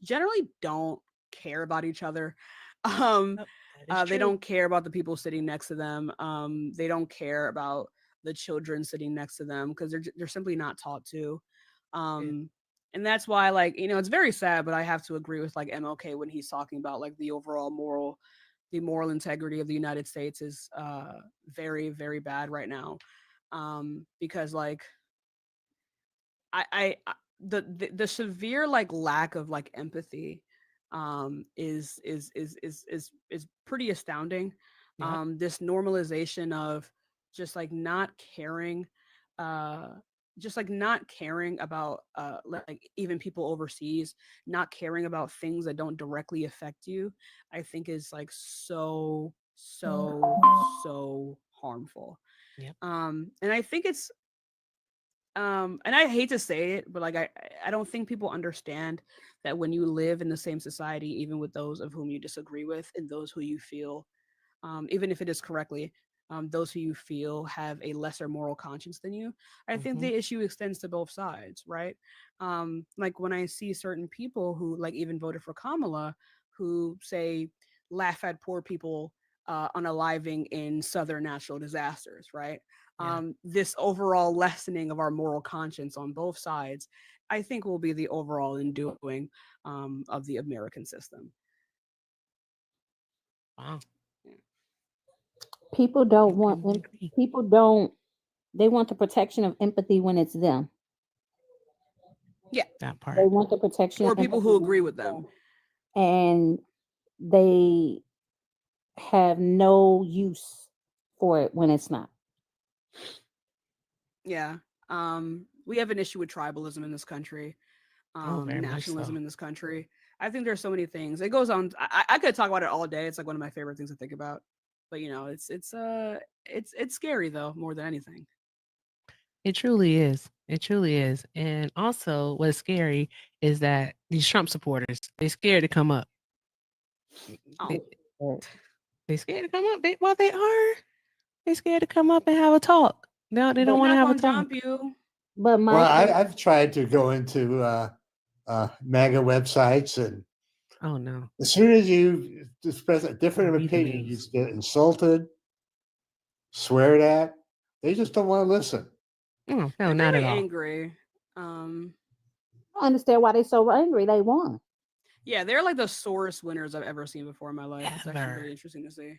generally don't care about each other. They don't care about the people sitting next to them. They don't care about the children sitting next to them because they're simply not taught to. And that's why, like, it's very sad, but I have to agree with like MLK when he's talking about like the overall moral integrity of the United States is very, very bad right now. Because like the severe like lack of like empathy is pretty astounding. Yeah. This normalization of just like not caring about like even people overseas, not caring about things that don't directly affect you, I think is like so harmful. Yep. And I think it's and I hate to say it, but like I don't think people understand that when you live in the same society, even with those of whom you disagree with and those who you feel, even if it is correctly, those who you feel have a lesser moral conscience than you, I think the issue extends to both sides, right? Like when I see certain people who like even voted for Kamala, who say laugh at poor people unaliving in southern natural disasters, right? Yeah. This overall lessening of our moral conscience on both sides, I think, will be the overall undoing of the American system. Wow. People don't I want completely agree. people don't they want the protection of empathy when it's them. Yeah, That They part. want the protection or of people empathy who when agree it's with them. and they have no use for it when it's not. Yeah. We have an issue with tribalism in this country, Very much nationalism so. in this country. I think there's so many things. It goes on. I could talk about it all day. It's like one of my favorite things to think about. But it's scary though, more than anything. It truly is. It truly is. And also, what's scary is that these Trump supporters, they scared to come up. Oh, They scared to come up. They are. They scared to come up and have a talk. No, they don't want to have a talk. jump you. But my Well, I've tried to go into MAGA websites, and Oh no. as soon as you express a different Read the opinion, you names. just get insulted, sweared at. They just don't want to listen. Oh, no, They're not very at all. angry. I don't understand why they're so angry. They won. Yeah, they're like the sorest winners I've ever seen before in my life. It's actually Ever. really interesting to see.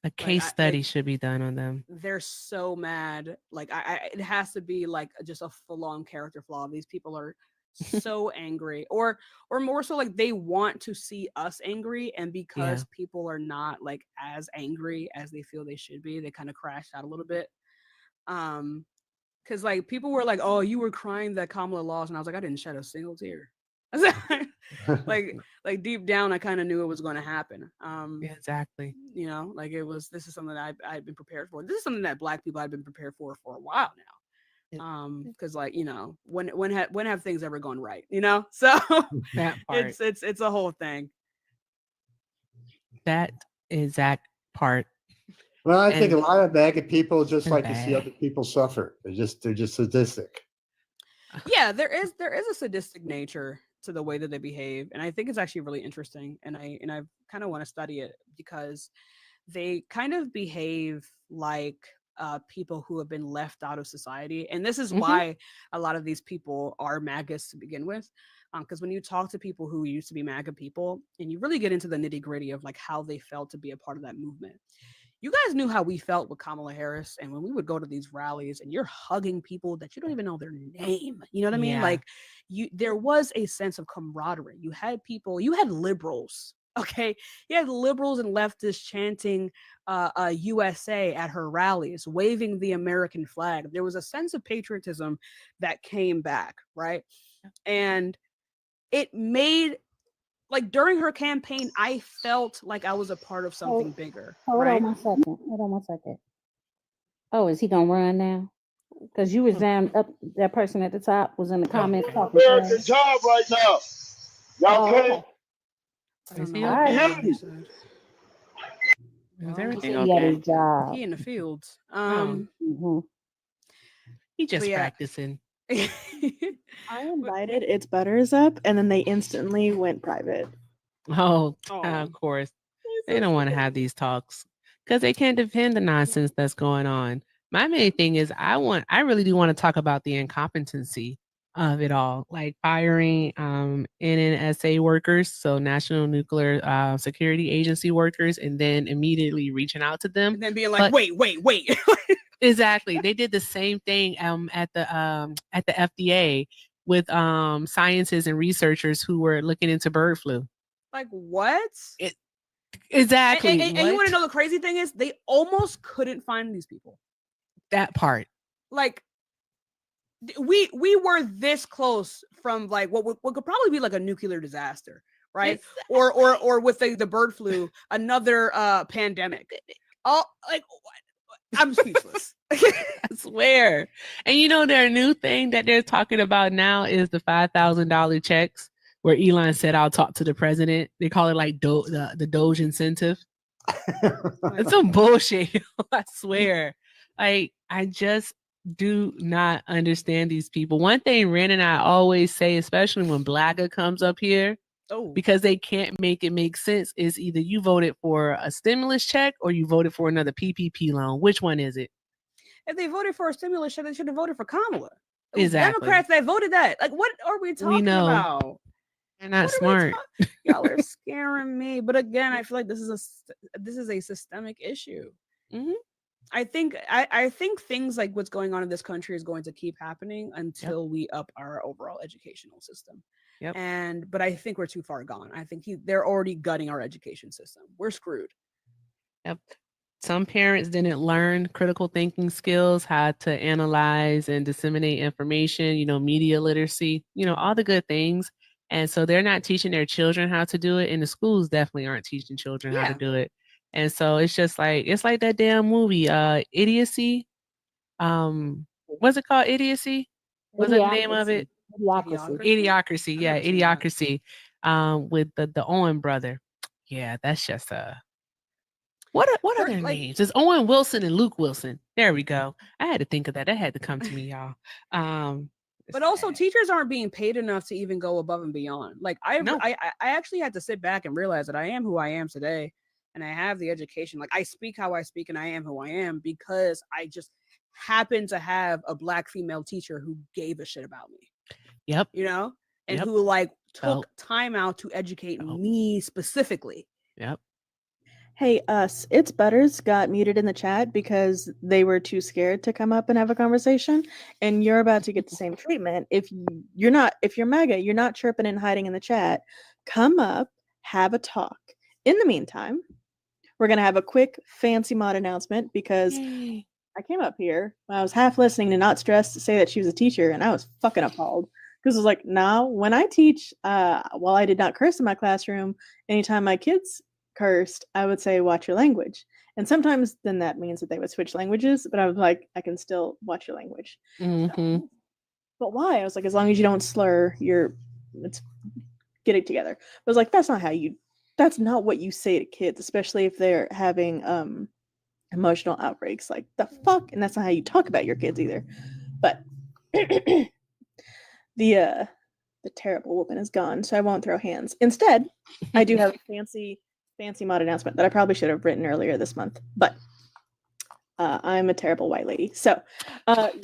A case I- study like- should be done on them. They're so mad. Like it has to be like just a full-on character flaw. These people are so angry, or more so like they want to see us angry, and because people are not like as angry as they feel they should be, they kind of crash out a little bit. Because like people were like, "Oh, you were crying that Kamala lost," and I was like, "I didn't shed a single tear." like deep down, I kind of knew it was going to happen. Yeah, exactly. You know, like it was. This is something that I'd been prepared for. This is something that Black people had been prepared for a while now. Because like when have things ever gone right? You know, so That part. it's a whole thing. That exact part. Well, I think a And- lot of MAGA people just and like to see bad. other people suffer. They're just sadistic. Yeah, there is a sadistic nature to the way that they behave, and I think it's actually really interesting. And I kind of want to study it because they kind of behave like people who have been left out of society, and this is why a lot of these people are MAGAs to begin with. Because when you talk to people who used to be MAGA people, and you really get into the nitty gritty of like how they felt to be a part of that movement. You guys knew how we felt with Kamala Harris, and when we would go to these rallies and you're hugging people that you don't even know their name, you know what I mean? Yeah. Like there was a sense of camaraderie. You had liberals, okay? You had liberals and leftists chanting USA at her rallies, waving the American flag. There was a sense of patriotism that came back, right? And it made, like, during her campaign, I felt like I was a part of something bigger. Hold right? on 1 second. Hold on 1 second. Oh, is he gonna run now? Because you was down up. That person at the top was in the comments talking. American job right now. Y'all can't. Okay. I don't Is know he what okay? the hell he said. Is Well, everything He at okay? his job. He in the fields. Mhm. He just yeah. practicing. I invited It's Butters up, and then they instantly went private. Oh, Oh. of course. They don't want to have these talks because they can't defend the nonsense that's going on. My main thing is I really do want to talk about the incompetency of it all, like firing NNSA workers, so National Nuclear Security Agency workers, and then immediately reaching out to them. And then being like, But- wait. Exactly. They did the same thing at the FDA with scientists and researchers who were looking into bird flu. Like, what? Exactly. And you want What? to know the crazy thing is they almost couldn't find these people. That part. Like, we were this close from like what could probably be like a nuclear disaster, right? Or with the bird flu, another pandemic. Oh, like I'm speechless. I swear. And you know, their new thing that they're talking about now is the $5,000 checks where Elon said, I'll talk to the president. They call it like the Doge incentive. It's some bullshit. I swear. Like, I just do not understand these people. One thing Ren and I always say, especially when Blagga comes up here, Oh, because they can't make it make sense. Is either you voted for a stimulus check or you voted for another PPP loan. Which one is it? if they voted for a stimulus check, they should have voted for Kamala. It was Exactly. Democrats that voted that. Like, what are we talking about? They're not What are smart. Y'all are scaring me. But again, I feel like this is a systemic issue. Mhm. I think things like what's going on in this country is going to keep happening until we up our overall educational system. Yep. But I think we're too far gone. I think they're already gutting our education system. We're screwed. Yep. Some parents didn't learn critical thinking skills, how to analyze and disseminate information, media literacy, all the good things. And so they're not teaching their children how to do it. And the schools definitely aren't teaching children how to do it. And so it's just like, it's like that damn movie, Idiocy. What's it called? Idiocy? What's the name of it? Idiocracy. Yeah, Idiocracy. With the Owen brother. Yeah, that's just what are their names? It's Owen Wilson and Luke Wilson. There we go. I had to think of that. That had to come to me, y'all. But also, teachers aren't being paid enough to even go above and beyond. Like I actually had to sit back and realize that I am who I am today, and I have the education. Like I speak how I speak, and I am who I am because I just happen to have a Black female teacher who gave a shit about me. Yep. And who like took time out to educate me specifically. Yep. Hey, It's Butters got muted in the chat because they were too scared to come up and have a conversation. And you're about to get the same treatment. If you're MAGA, you're not chirping and hiding in the chat. Come up, have a talk. In the meantime, we're going to have a quick fancy mod announcement because I came up here when I was half listening to Not Stressed to say that she was a teacher, and I was fucking appalled. Because it was like, now when I teach, while I did not curse in my classroom, anytime my kids cursed, I would say, watch your language. And sometimes then that means that they would switch languages, but I was like, I can still watch your language. Mm-hmm. So, but why? I was like, as long as you don't slur, let's get it together. I was like, that's not what you say to kids, especially if they're having emotional outbreaks. Like, the fuck? And that's not how you talk about your kids either. But the terrible woman is gone, so I won't throw hands. Instead, I do have a fancy mod announcement that I probably should have written earlier this month, but I'm a terrible white lady. So,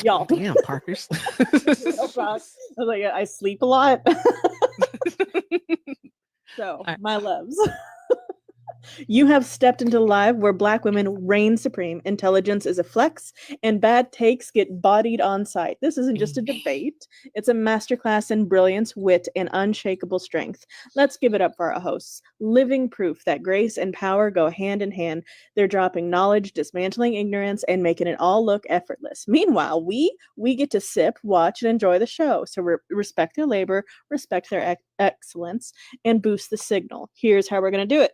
y'all. Damn, Parkers. I sleep a lot. So, my loves. You have stepped into live where Black women reign supreme. Intelligence is a flex, and bad takes get bodied on sight. This isn't just a debate. It's a masterclass in brilliance, wit, and unshakable strength. Let's give it up for our hosts. Living proof that grace and power go hand in hand. They're dropping knowledge, dismantling ignorance, and making it all look effortless. Meanwhile, we get to sip, watch, and enjoy the show. So respect their labor, respect their excellence, and boost the signal. Here's how we're going to do it.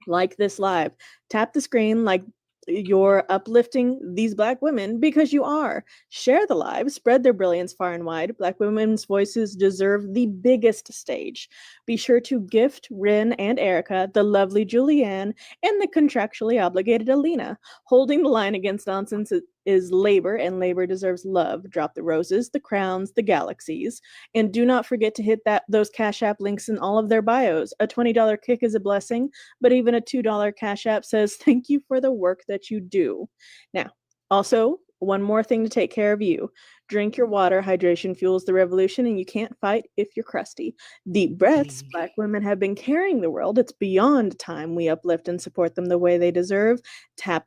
Like this live. Tap the screen like you're uplifting these Black women because you are. Share the live, spread their brilliance far and wide. Black women's voices deserve the biggest stage. Be sure to gift Rin and Erica, the lovely Julianne, and the contractually obligated Alina. Holding the line against nonsense is labor, and labor deserves love. Drop the roses, the crowns, the galaxies. And do not forget to hit those Cash App links in all of their bios. A $20 kick is a blessing, but even a $2 Cash App says thank you for the work that you do. Now, also, one more thing to take care of you. Drink your water. Hydration fuels the revolution, and you can't fight if you're crusty. Deep breaths. Black women have been carrying the world. It's beyond time we uplift and support them the way they deserve. Tap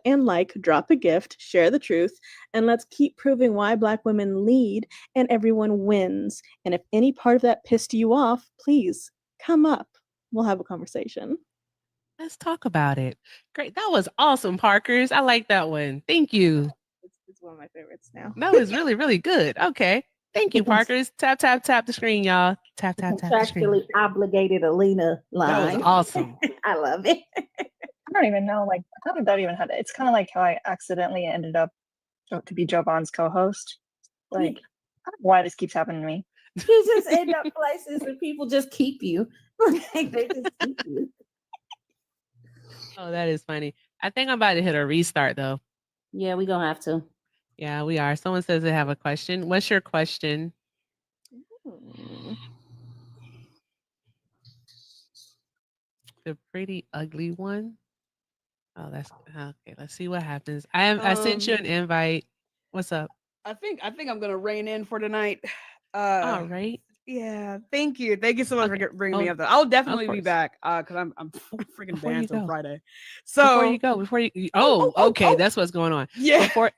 and like, drop a gift, share the truth, and let's keep proving why Black women lead and everyone wins. And if any part of that pissed you off, please come up. We'll have a conversation. Let's talk about it. Great. That was awesome, Parkers. I like that one. Thank you. It's one of my favorites now. That was really, really good. Okay. Thank you, Parkers. Tap, tap, tap the screen, y'all. Tap, tap, tap the screen. Contractually obligated Alina line. That was awesome. I love it. I don't even know, like, how did that even happen? It's kind of like how I accidentally ended up to be Jovan's co-host. Like, I don't know why this keeps happening to me. You just end up places and people just keep you. They just keep you. Oh, that is funny. I think I'm about to hit a restart, though. Yeah, we're going to have to. Yeah, we are. Someone says they have a question. What's your question? the pretty ugly one. Oh, that's okay. Let's see what happens. I sent you an invite. What's up? I think I'm gonna rein in for tonight. All right. Yeah, thank you so much Okay. for bringing me Oh, up. Though I'll of definitely be course. back because I'm freaking Before you banned till go. Friday. Before you Oh, okay, that's what's going on. yeah. Before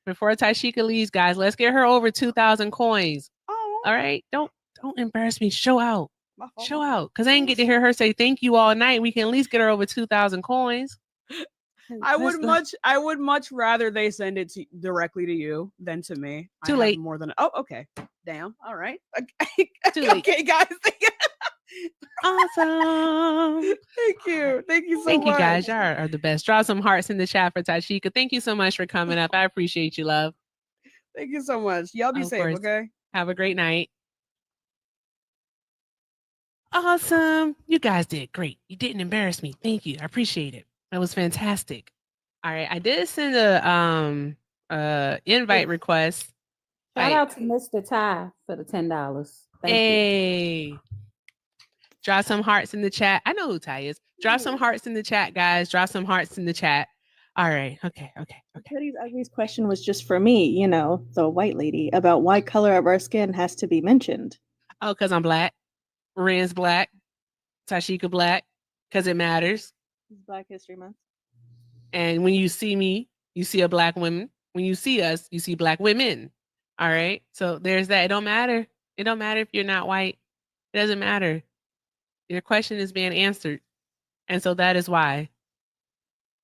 Tashika leaves, guys, let's get her over 2,000 coins. Oh, All right, don't embarrass me. Show out, my fault, show my fault. out, because I didn't get to hear her say thank you all night. We can at least get her over 2,000 coins. I would much rather they send it directly to you than to me. Too I have late. more than okay. Damn. All right. Okay. Too late. Okay, guys. Awesome. Thank you so Thank much. you, guys. Y'all are the best. Drop some hearts in the chat for Tashika. Thank you so much for coming up. I appreciate you, love. Thank you so much. Y'all be Of safe, course. okay? Have a great night. Awesome. You guys did great. You didn't embarrass me. Thank you. I appreciate it. That was fantastic. All right. I did send a invite request. Shout out to Mr. Ty for the $10. Thank you. Hey. Drop some hearts in the chat. I know who Ty is. Drop some hearts in the chat, guys. Drop some hearts in the chat. All right. Okay. Teddy's ugliest question was just for me, you know, the white lady, about why color of our skin has to be mentioned. Oh, because I'm black. Ren's black. Tashika black. Because it matters. It's Black History Month. And when you see me, you see a black woman. When you see us, you see black women. All right. So there's that. It don't matter. It don't matter if you're not white. It doesn't matter. Your question is being answered. And so that is why.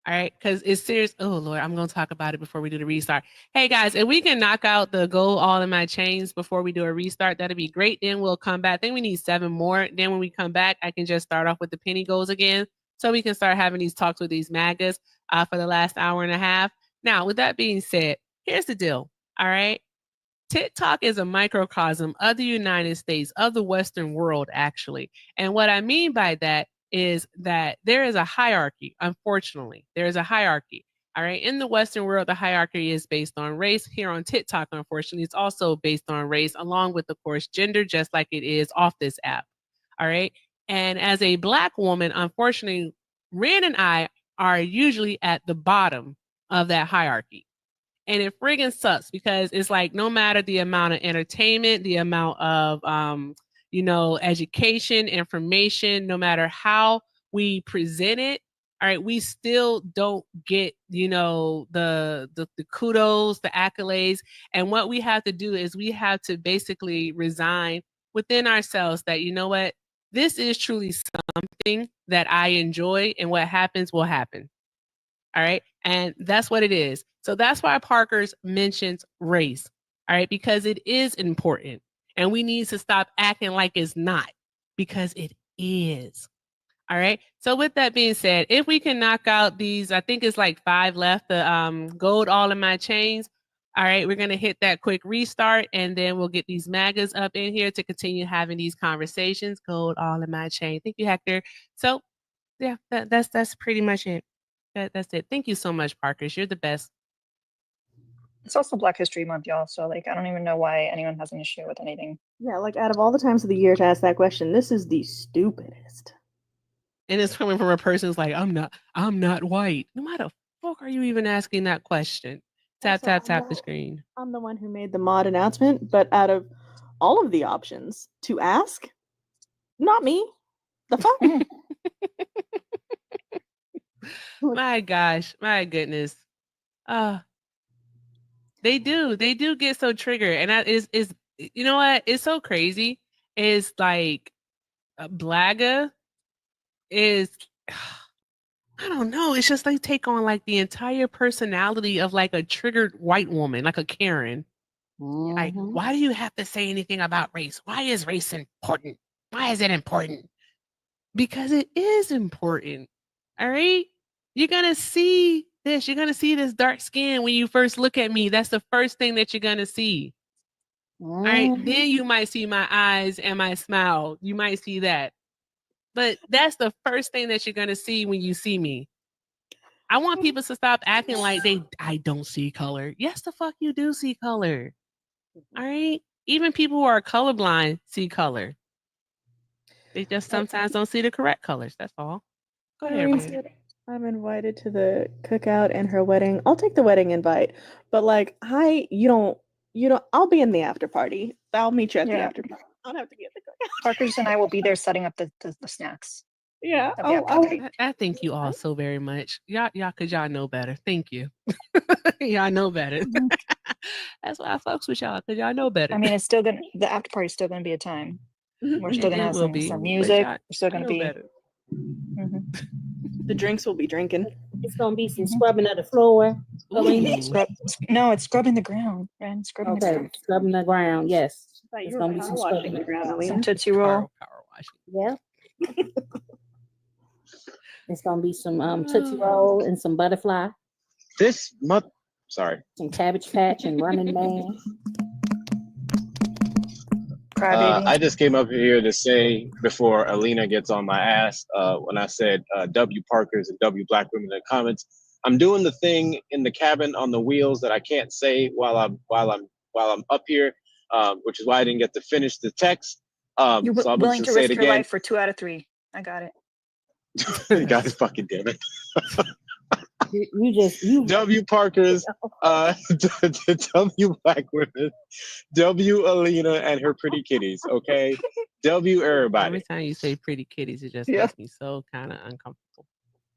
All right. Because it's serious. Oh, Lord, I'm going to talk about it before we do the restart. Hey, guys, if we can knock out the gold all in my chains before we do a restart, that'd be great. Then we'll come back. I think we need 7 more. Then when we come back, I can just start off with the penny goals again. So we can start having these talks with these MAGAs for the last hour and a half. Now, with that being said, here's the deal. All right. TikTok is a microcosm of the United States, of the Western world, actually. And what I mean by that is that there is a hierarchy, unfortunately. There is a hierarchy. All right. In the Western world, the hierarchy is based on race. Here on TikTok, unfortunately, it's also based on race, along with, of course, gender, just like it is off this app. All right. And as a Black woman, unfortunately, Ren and I are usually at the bottom of that hierarchy. And it friggin' sucks because it's like no matter the amount of entertainment, the amount of education, information, no matter how we present it, all right, we still don't get, the kudos, the accolades. And what we have to do is we have to basically resign within ourselves that, you know what, this is truly something that I enjoy, and what happens will happen. All right. And that's what it is. So that's why Parker's mentions race. All right. Because it is important. And we need to stop acting like it's not, because it is. All right. So with that being said, if we can knock out these, I think it's like 5 left, the gold all in my chains. All right. We're going to hit that quick restart, and then we'll get these MAGAs up in here to continue having these conversations. Gold all in my chain. Thank you, Hector. So yeah, that's pretty much it. That's it. Thank you so much, Parkers. You're the best. It's also Black History Month, y'all. So I don't even know why anyone has an issue with anything. Yeah, out of all the times of the year to ask that question, this is the stupidest. And it's coming from a person who's like, I'm not white. No matter the fuck are you even asking that question? Tap the screen. I'm the one who made the mod announcement, but out of all of the options to ask, not me. The fuck? My gosh, my goodness. They do get so triggered. And that is you know what? It's so crazy. It's like Blaga is I don't know. It's just they take on like the entire personality of like a triggered white woman, like a Karen. Mm-hmm. Like, why do you have to say anything about race? Why is race important? Why is it important? Because it is important. All right. You're going to see this. You're going to see this dark skin when you first look at me. That's the first thing that you're going to see. All right. Then you might see my eyes and my smile. You might see that. But that's the first thing that you're going to see when you see me. I want people to stop acting like I don't see color. Yes, the fuck you do see color. All right. Even people who are colorblind see color. They just sometimes don't see the correct colors. That's all. Go ahead, Irene Red. said, I'm invited to the cookout and her wedding. I'll take the wedding invite, but like, you don't. I'll be in the after party. I'll meet you at the Yeah. after party. I don't have to be at the cookout. Parker's and I will be there setting up the snacks. Yeah, of the after party. I thank you all so very much. Y'all, cause y'all know better. Thank you. Y'all know better. Mhm. That's why I fucks with y'all, cause y'all know better. I mean, the after party's still gonna be a time. We're still gonna It have will be, some but music. y'all- We're still y'all gonna know be. better. Mhm. The drinks will be drinking. It's gonna be some Mhm. scrubbing of the floor. Alina. Ooh. No, it's scrubbing the ground, Ren. Scrubbing the Okay, ground. scrubbing the ground. Yes, Thought it's you were gonna be power some washing scrubbing. the ground, Some Alina. Tootsie Roll. Power washing. Yeah. It's gonna be some Tootsie Roll and some butterfly, Sorry. some Cabbage Patch and Running Man. Crybaby. I just came up here to say before Alina gets on my ass when I said W Parkers and W Black women in the comments. I'm doing the thing in the cabin on the wheels that I can't say while I'm up here, which is why I didn't get to finish the text. You're So I'm willing just to say it risk your again. life for 2 out of 3. I got it. God fucking damn it. You W Parkers, W Black women, W Alina and her pretty kitties, okay? W Every everybody. time you say pretty kitties, it just Yeah. makes me so kind of uncomfortable.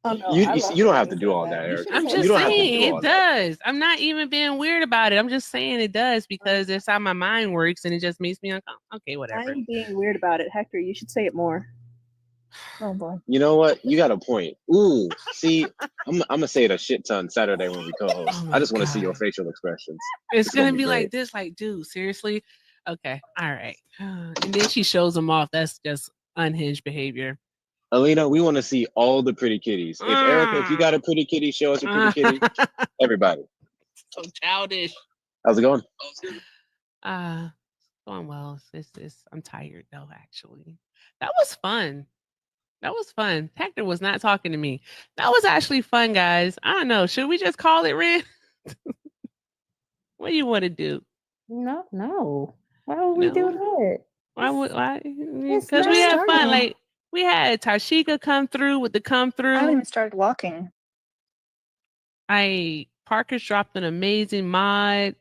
Oh no, You don't have to do all that, You Eric. should I'm say You just don't have to saying do all it that. does. I'm not even being weird about it. I'm just saying it does because that's how my mind works and it just makes me uncomfortable. Okay, I whatever. ain't being weird about it, Hector. You should say it more. Oh boy. You know what? You got a point. Ooh, see, I'm gonna say it a shit ton Saturday when we co-host. Oh I my just want to see your God. facial expressions. It's gonna gonna be be like great. this, like, dude, seriously? Okay, all right. And then she shows them off. That's just unhinged behavior. Alina, we want to see all the pretty kitties. If Erica, if you got a pretty kitty, show us a pretty kitty. Everybody. So childish. How's it going? Going well. I'm tired though, actually. That was fun. That was fun. Hector was not talking to me. That was actually fun, guys. I don't know. Should we just call it, Ren? What do you want to do? no. Why would we No. do that? Why? It's Because we not had fun. starting. Like we had Tashika come through with the come I haven't through. even started walking. Parker's dropped an amazing mod.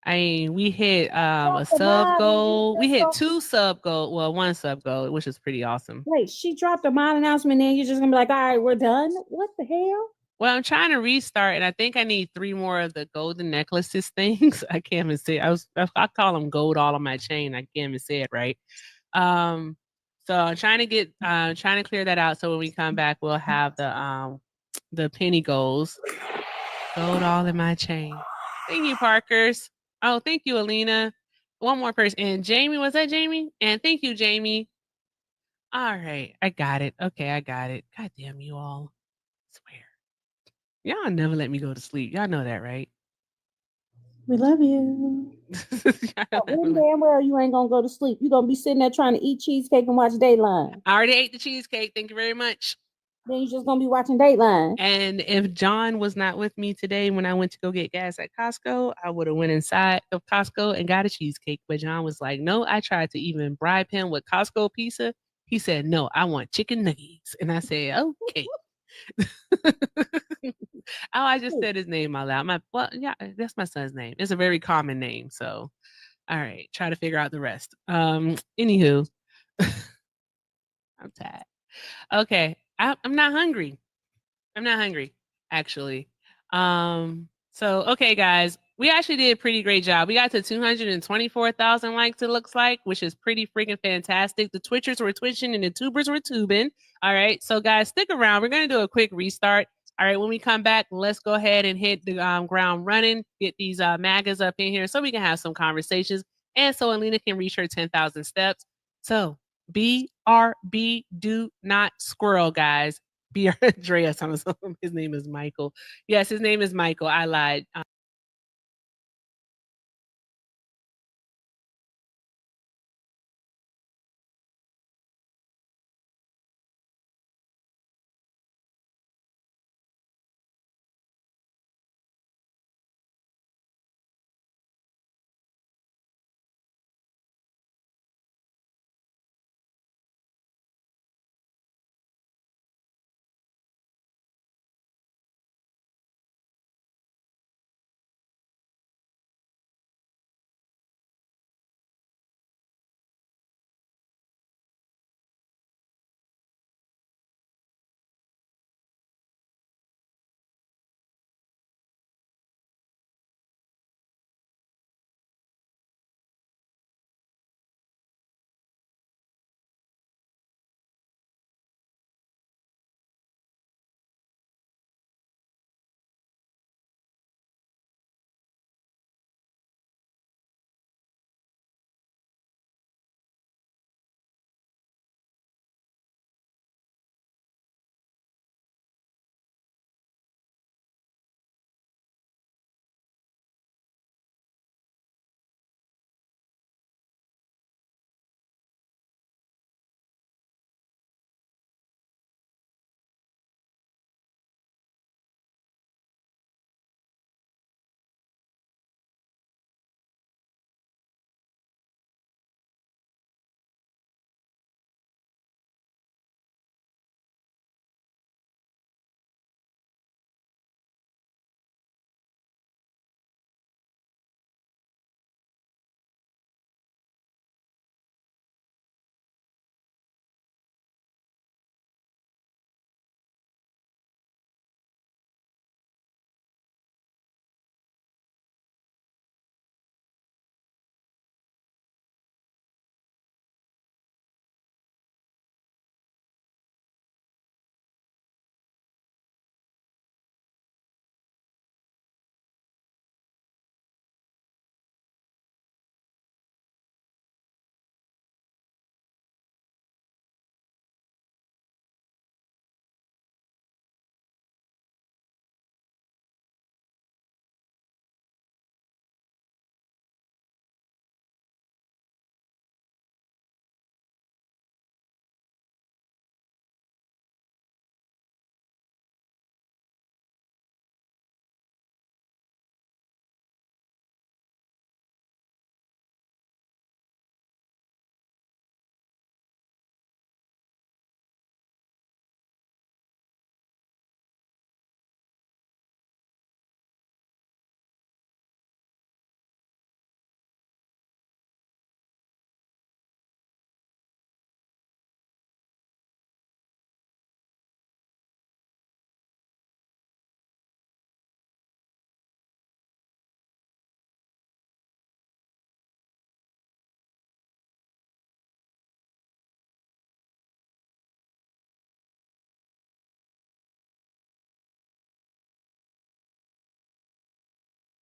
We hit a Drop the sub mod and goal. We you hit just 2 sub goal. Well, 1 sub goal, which is pretty awesome. wait. She dropped a mod announcement, and you're just gonna be like, "All right, we're done." What the hell? Well, I'm trying to restart, and I think I need 3 more of the golden necklaces things. I can't even say. I call them gold all on my chain. I can't even say it right. So I'm trying to clear that out. So when we come back, we'll have the penny goals, gold all in my chain. Thank you, Parkers. Oh, thank you, Alina. One more person, and Jamie. Was that Jamie? And thank you, Jamie. All right, I got it. Okay, I got it. God damn you all! I swear. Y'all never let me go to sleep. Y'all know that, right? We love you. Damn well you ain't gonna go to sleep. You're gonna be sitting there trying to eat cheesecake and watch Dateline. I already ate the cheesecake. Thank you very much. Then you're just gonna be watching Dateline. And if John was not with me today when I went to go get gas at Costco, I would have went inside of Costco and got a cheesecake. But John was like, no, I tried to even bribe him with Costco pizza. He said, no, I want chicken nuggets. And I said, okay. I just said his name out loud. That's my son's name. It's a very common name. So, all right, try to figure out the rest. Anywho, I'm tired. Okay, I'm not hungry. I'm not hungry, actually. Okay, guys, we actually did a pretty great job. We got to 224,000 likes, it looks like, which is pretty freaking fantastic. The Twitchers were twitching and the tubers were tubing. All right, so guys, stick around. We're going to do a quick restart. All right, when we come back, let's go ahead and hit the ground running, get these MAGAs up in here so we can have some conversations and so Alina can reach her 10,000 steps. So BRB, do not squirrel, guys. Andreas, his name is Michael. Yes, his name is Michael. I lied.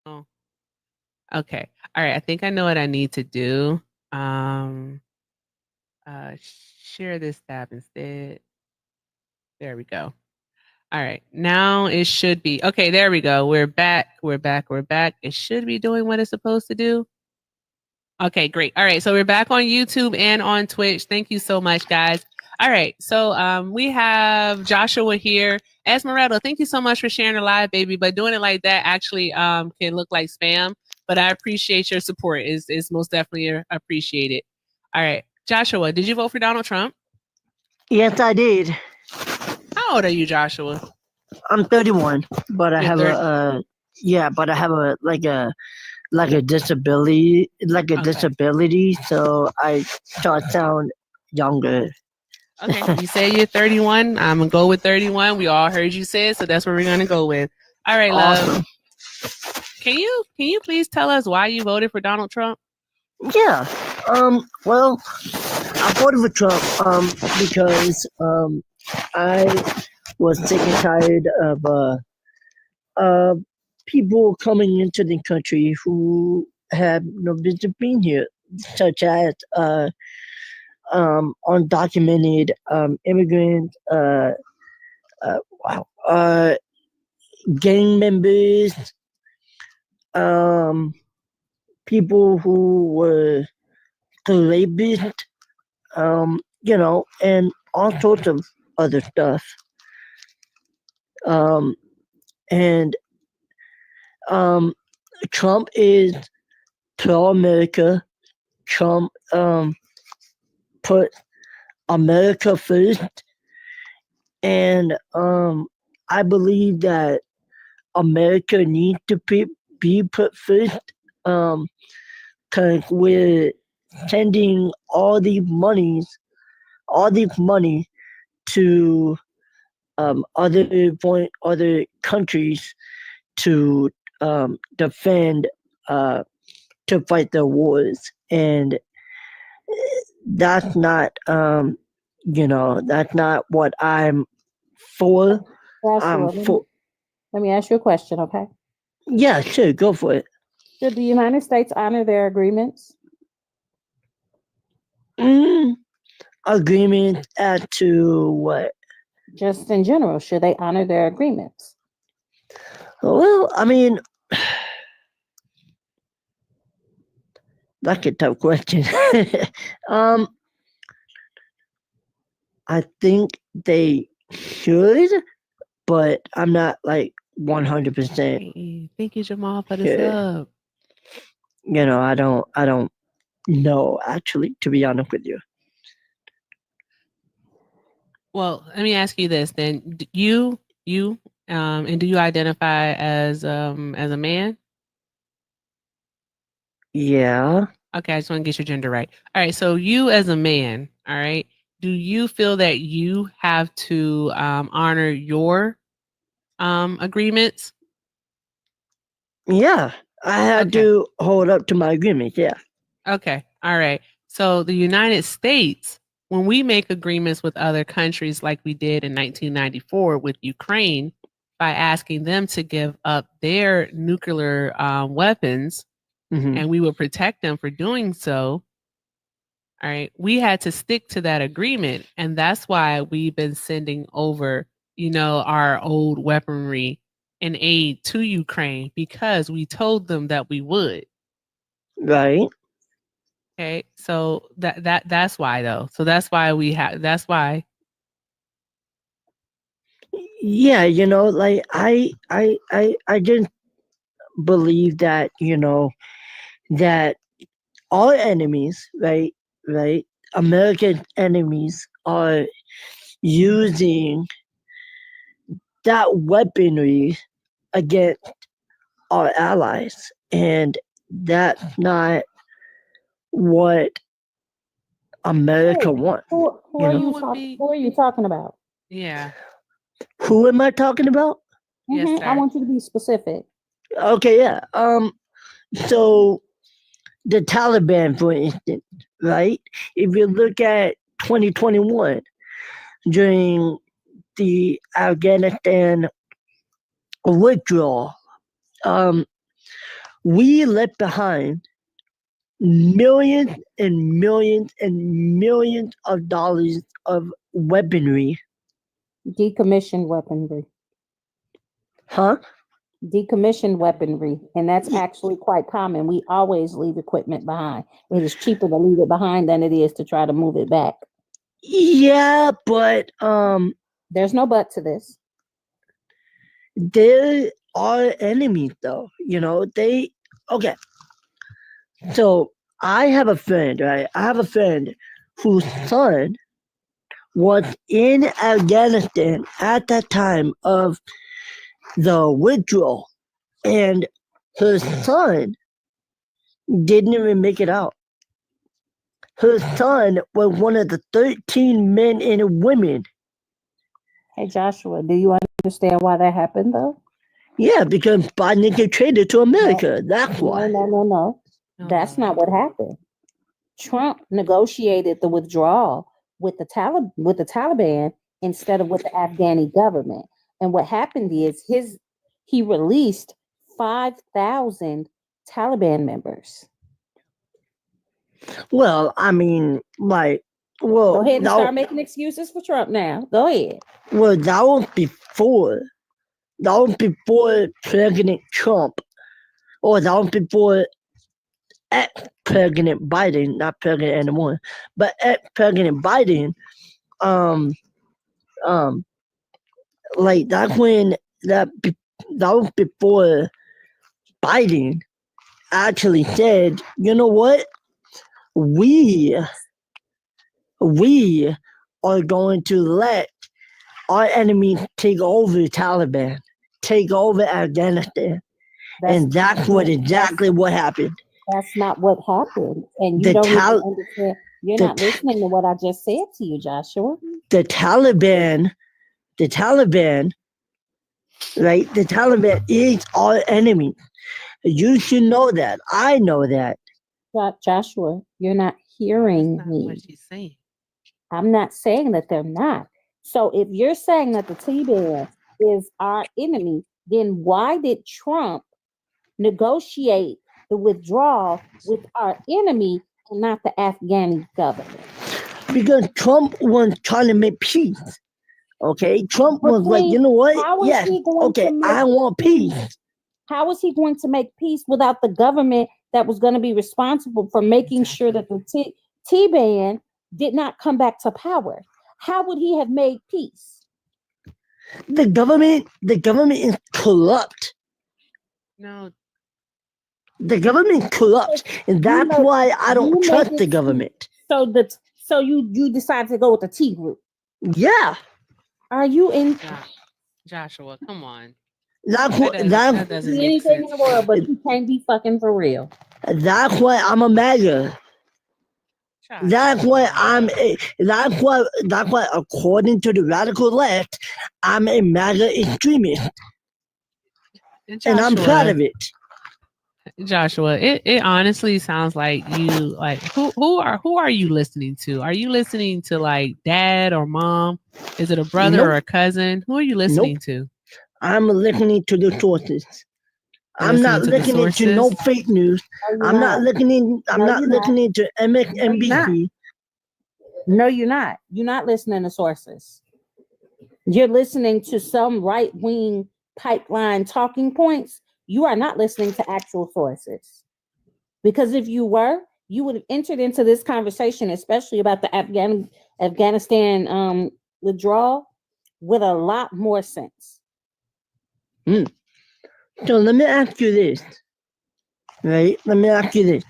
Oh. Okay. All right. I think I know what I need to do. Share this tab instead. There we go. All right. Now it should be. Okay, there we go. We're back. We're back. We're back. It should be doing what it's supposed to do. Okay, great. All right. So we're back on YouTube and on Twitch. Thank you so much, guys. All right. So we have Joshua here. Esmeralda, thank you so much for sharing the live, baby. But doing it like that actually can look like spam. But I appreciate your support. Is most definitely appreciated. All right. Joshua, did you vote for Donald Trump? Yes, I did. How old are you, Joshua? I'm 31, but I You're have 30. but I have a disability, Okay. disability, so I sound younger. Okay, you say you're 31. I'm gonna go with 31. We all heard you say it, so that's what we're gonna go with. All right, Awesome. love. Can you please tell us why you voted for Donald Trump? Yeah. Well, I voted for Trump because I was sick and tired of people coming into the country who have no business being here, such as undocumented immigrants, gang members, people who were rapists, and all sorts of other stuff. And Trump is pro-America. Trump put America first, and I believe that America needs to be put first, because we're sending all these money to other countries to defend, to fight the wars, and that's not that's not what I'm for. Joshua, let me ask you a question, okay? Yeah, sure, go for it. Should the United States honor their agreements? Agreement as to what? Just in general, should they honor their agreements? Well, I mean, that's a tough question. I think they should, but I'm not like 100%. Thank you, Jamal, for the sub. I don't know, actually, to be honest with you. Well, let me ask you this then. You and do you identify as a man? Yeah. Okay, I just want to get your gender right. All right, so you as a man, all right, do you feel that you have to honor your agreements? Yeah, I had to hold up to my agreement. Yeah. Okay. All right. So the United States, when we make agreements with other countries like we did in 1994 with Ukraine, by asking them to give up their nuclear weapons, and we will protect them for doing so. All right. We had to stick to that agreement. And that's why we've been sending over, our old weaponry and aid to Ukraine, because we told them that we would. Right. Okay. So that's why though. So that's why that's why. Yeah, like I just believe that, that our enemies, right, American enemies are using that weaponry against our allies, and that's not what America wants. Who are you talking about? Yeah. Who am I talking about? Yes, I want you to be specific. Okay, yeah. So the Taliban, for instance, right? If you look at 2021, during the Afghanistan withdrawal, we left behind millions and millions and millions of dollars of weaponry. Decommissioned weaponry. Huh? Decommissioned weaponry. And that's actually quite common. We always leave equipment behind. It is cheaper to leave it behind than it is to try to move it back. Yeah, but there's no but to this. They are enemies though. Okay. So I have a friend, right? I have a friend whose son was in Afghanistan at that time of the withdrawal, and her son didn't even make it out. Her son was one of the 13 men and women. Hey Joshua, do you understand why that happened though? Yeah, because Biden get traded to America. That's why. No. That's not what happened. Trump negotiated the withdrawal with the Taliban instead of with the Afghani government. And what happened is he released 5,000 Taliban members. Well, I mean, go ahead and start making excuses for Trump now. Go ahead. Well, that was before President Trump, or that was before ex-President Biden, not president anymore, but ex-President Biden, that's when that was before Biden actually said, you know what, we are going to let our enemies take over Taliban, take over Afghanistan. That's exactly what happened. That's not what happened. And you don't even understand. You're not listening to what I just said to you, Joshua. The Taliban, right? The Taliban is our enemy. You should know that. I know that. Joshua, you're not hearing me. What she's saying. I'm not saying that they're not. So if you're saying that the Taliban is our enemy, then why did Trump negotiate the withdrawal with our enemy and not the Afghani government? Because Trump was trying to make peace. Okay, Trump was like, you know what? Yes, okay, I want peace. How was he going to make peace without the government that was going to be responsible for making sure that the Taliban did not come back to power? How would he have made peace? The government is corrupt. No. The government is corrupt, and that's why I don't trust the government. So you decided to go with the T group? Yeah. Are you in? Joshua, come on. That doesn't make anything sense in the world, but you can't be fucking for real. That's why I'm a MAGA. That's why according to the radical left, I'm a MAGA extremist. And I'm proud of it. Joshua, it honestly sounds like you who are you listening to? Are you listening to like dad or mom? Is it a brother or a cousin? Who are you listening to? I'm listening to the sources. I'm not listening to no fake news. I'm not listening to MSNBC. No, you're not. You're not listening to sources. You're listening to some right-wing pipeline talking points. You are not listening to actual sources. Because if you were, you would have entered into this conversation, especially about the Afghanistan withdrawal, with a lot more sense. So let me ask you this, right? Let me ask you this,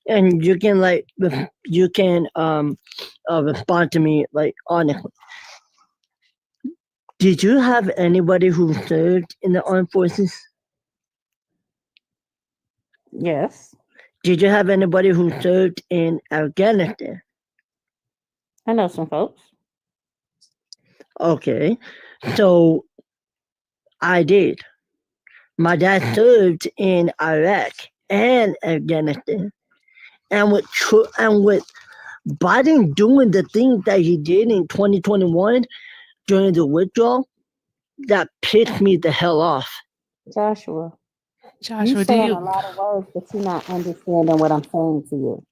and you can respond to me like honestly. Did you have anybody who served in the armed forces? Yes. Did you have anybody who served in Afghanistan? I know some folks. Okay, so I did. My dad served in Iraq and Afghanistan, and with Biden doing the thing that he did in 2021 during the withdrawal, that pissed me the hell off. Joshua, Joshua, do saying you? a lot of words, but you're not understanding what I'm saying to you.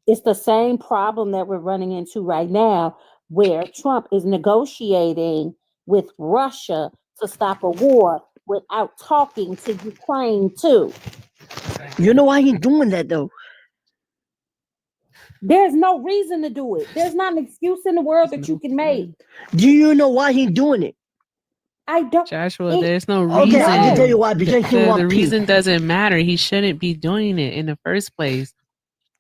It's the same problem that we're running into right now, where Trump is negotiating with Russia to stop a war without talking to Ukraine too. You know why he's doing that though? There's no reason to do it. There's not an excuse in the world that you can make. Do you know why he's doing it? I don't. Joshua, there's no reason. Okay, I can tell you why. Because he The wants peace. reason doesn't matter. He shouldn't be doing it in the first place.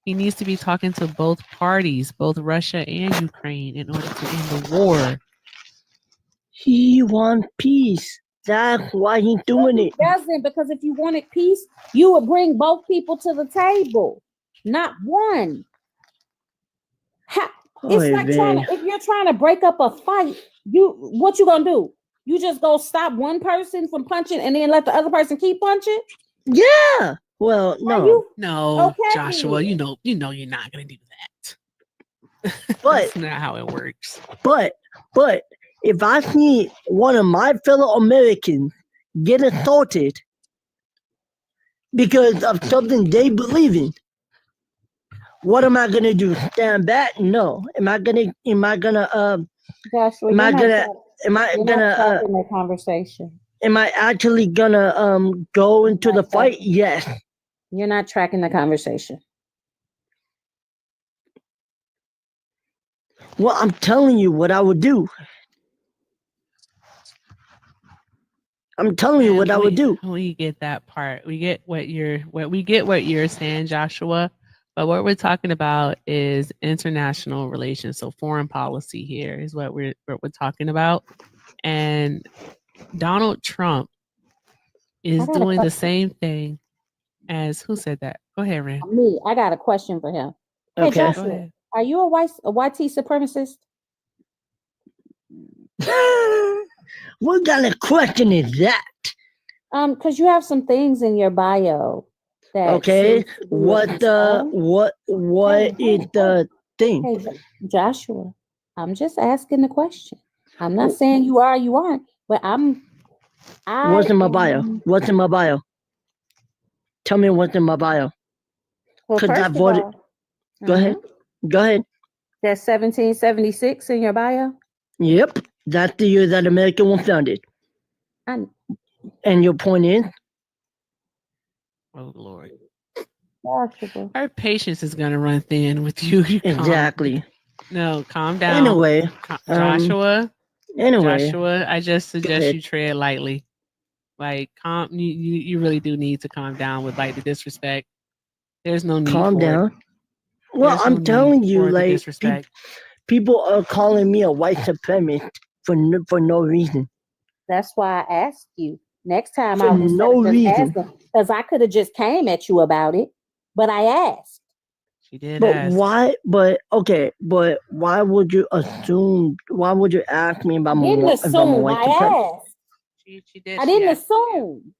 He needs to be talking to both parties, both Russia and Ukraine, in order to end the war. He wants peace. That's why he's doing it. He doesn't, because if you wanted peace, you would bring both people to the table, not one. It's like if you're trying to break up a fight, what you gonna do? You just go stop one person from punching and then let the other person keep punching? Yeah. Well, no. No, Okay. Joshua, you know you're not gonna do that. But that's not how it works. But if I see one of my fellow Americans get assaulted because of something they believe in, what am I gonna do? Stand back? No. Am I gonna Joshua, am I gonna the conversation? Am I actually gonna go into the fight? Yes. You're not tracking the conversation. Well, I'm telling you what I would do. I'm telling you what I would do. We get that part. We get what you're saying, Joshua. But what we're talking about is international relations. So foreign policy here is what we're talking about. And Donald Trump is doing the same thing as who said that? Go ahead, Rand. Me. I got a question for him. Hey, Okay. Joshua, are you a white supremacist? What kind of question is that? Because you have some things in your bio that okay. What is the thing? Hey, Joshua, I'm just asking the question. I'm not saying you are, you aren't, but What's in my bio? What's in my bio? Tell me what's in my bio. Because I voted. Go ahead. Go ahead. There's 1776 in your bio? Yep. That's the year that America was founded. And your point is? Oh, Lord. Joshua. Our patience is going to run thin with you. Exactly. Calm down. Anyway. Joshua. Anyway. Joshua, I just suggest you tread lightly. Like, you really do need to calm down with like the disrespect. There's no need calm for down. It. Well, There's I'm no telling you, like, disrespect. People are calling me a white supremacist for no reason. That's why I asked you. Next time for no reason. Because I could have just came at you about it, but I asked. She did but ask. Why? But okay. But why would you assume? Why would you ask me about my white supremacist? She did. I didn't assume.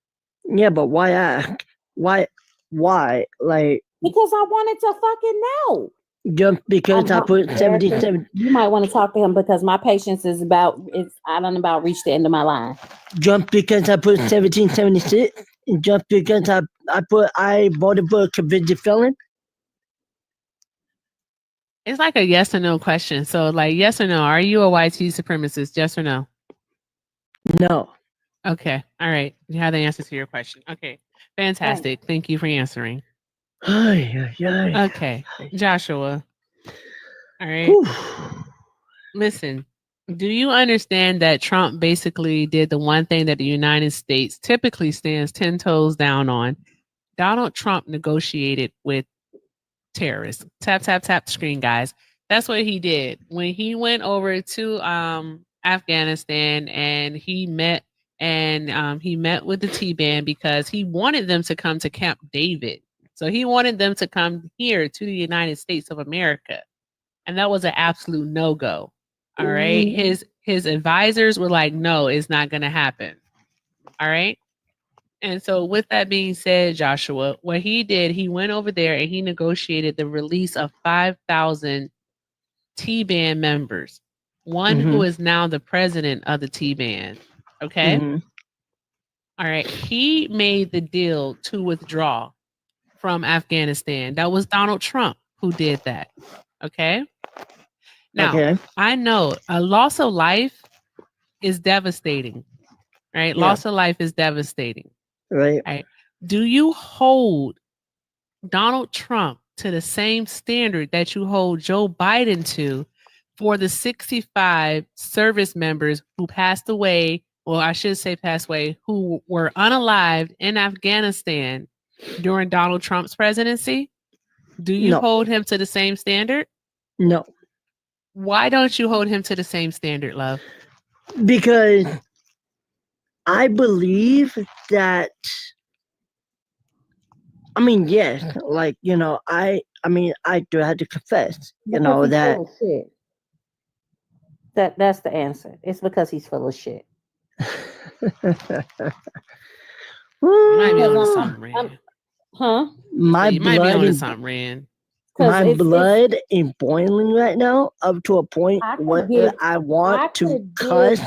Yeah, but why ask? Why? Like? Because I wanted to fucking know. Just because I put 77. You might want to talk to him because my patience is I don't about reach the end of my line. Just because I put 1776. Just because I voted for a convicted felon. It's like a yes or no question. So, like, yes or no, are you a white supremacist? Yes or no? No. Okay. All right. You have the answer to your question. Okay. Fantastic. Right. Thank you for answering. Okay. Joshua. All right. Whew. Listen, do you understand that Trump basically did the one thing that the United States typically stands 10 toes down on? Donald Trump negotiated with terrorists. Tap, tap, tap the screen, guys. That's what he did. When he went over to Afghanistan and he met with the T-Band because he wanted them to come to Camp David. So he wanted them to come here to the United States of America. And that was an absolute no-go. All right. His advisors were like, no, it's not going to happen. All right. And so with that being said, Joshua, what he did, he went over there and he negotiated the release of 5,000 T-Band members. One who is now the president of the T-Band. Okay. All right. He made the deal to withdraw from Afghanistan. That was Donald Trump who did that. Okay. Now, I know a loss of life is devastating, right? Yeah. Loss of life is devastating. Right. Do you hold Donald Trump to the same standard that you hold Joe Biden to for the 65 service members who passed away, or I should say passed away, who were unalived in Afghanistan during Donald Trump's presidency? Do you hold him to the same standard? No. Why don't you hold him to the same standard, love? Because I believe that, I mean, yes, like, you know, I mean, I do have to confess, you know, Because he's that full of shit. That's the answer. It's because he's full of shit. You might be on something, Rand. Huh? My You might be on blood, something, Rand. my blood is boiling right now up to a point where I want to cuss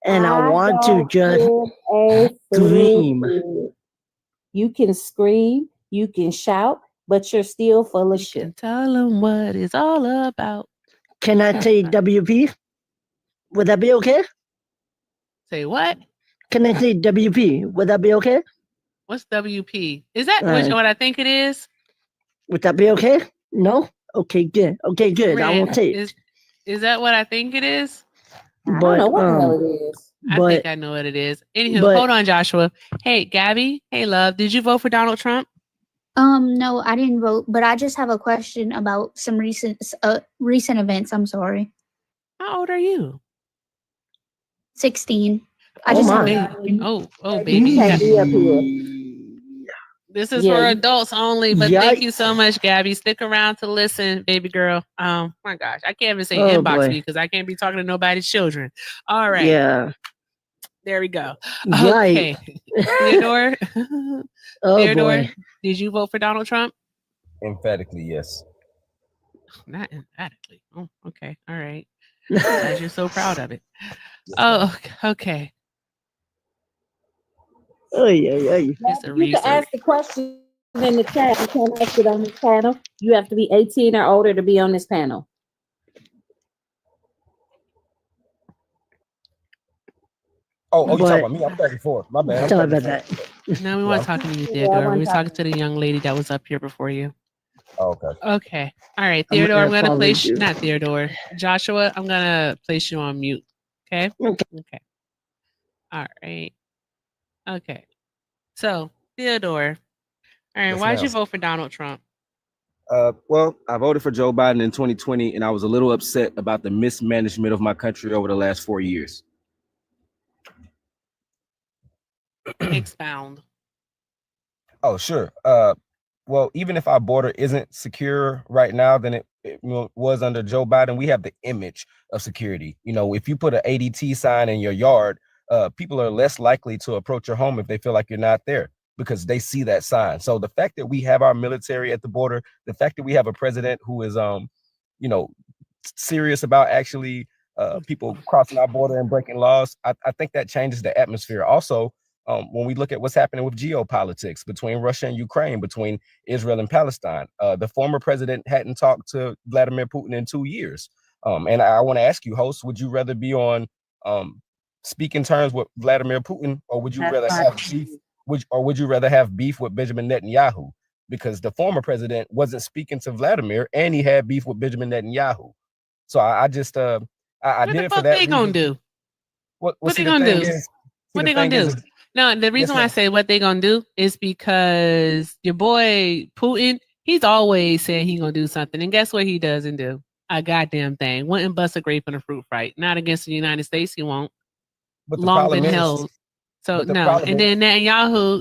and I want to just scream. You can scream, you can shout, but you're still full of shit. Tell them what it's all about. Can I say WP? Would that be okay? Say what? Can I say WP? Would that be okay? What's WP? Is that what I think it is? Would that be okay? No? Okay, good. Okay, good. I won't say it. Is that what I think it is? I don't know what the hell it is. I think I know what it is. Anywho, hold on, Joshua. Hey, Gabby. Hey, love. Did you vote for Donald Trump? No, I didn't vote, but I just have a question about some recent events. I'm sorry. How old are you? 16. Oh, baby. This is for adults only, but thank you so much, Gabby. Stick around to listen, baby girl. My gosh, I can't even say inbox me because I can't be talking to nobody's children. All right. Yeah. There we go. Okay. Theodore. Theodore, did you vote for Donald Trump? Emphatically, yes. Not emphatically. Oh, okay. All right. As you're so proud of it. Oh, okay. You can ask the question in the chat. You can't ask it on this panel. You have to be 18 or older to be on this panel. Oh, you talking about me? I'm 34. My bad. Sorry about that. No, we weren't talking to you, Theodore. We were talking to the young lady that was up here before you. Oh, okay. Okay. All right, Theodore, I'm going to place you, not Theodore, Joshua, I'm going to place you on mute. Okay? Okay. All right. Okay. So, Theodore, all right, Yes, why'd ma'am. you vote for Donald Trump? Well, I voted for Joe Biden in 2020, and I was a little upset about the mismanagement of my country over the last 4 years. Expound. Oh, sure. Well, even if our border isn't secure right now than it was under Joe Biden, we have the image of security. You know, if you put an ADT sign in your yard, people are less likely to approach your home if they feel like you're not there because they see that sign. So the fact that we have our military at the border, the fact that we have a president who is, you know, serious about actually people crossing our border and breaking laws, I think that changes the atmosphere. Also, when we look at what's happening with geopolitics between Russia and Ukraine, between Israel and Palestine, the former president hadn't talked to Vladimir Putin in 2 years. And I want to ask you, host, would you rather be on speaking terms with Vladimir Putin, or would you rather have beef? Would you rather have beef with Benjamin Netanyahu? Because the former president wasn't speaking to Vladimir, and he had beef with Benjamin Netanyahu. So I just I did it for that. What they gonna do? What they gonna do? What they gonna do? No, the reason why I say what they gonna do is because your boy Putin, he's always saying he gonna do something, and guess what he doesn't do? A goddamn thing. Wouldn't bust a grape in a fruit fight. Not against the United States, he won't. But the Long been problem is, held. So the no, problem and is- then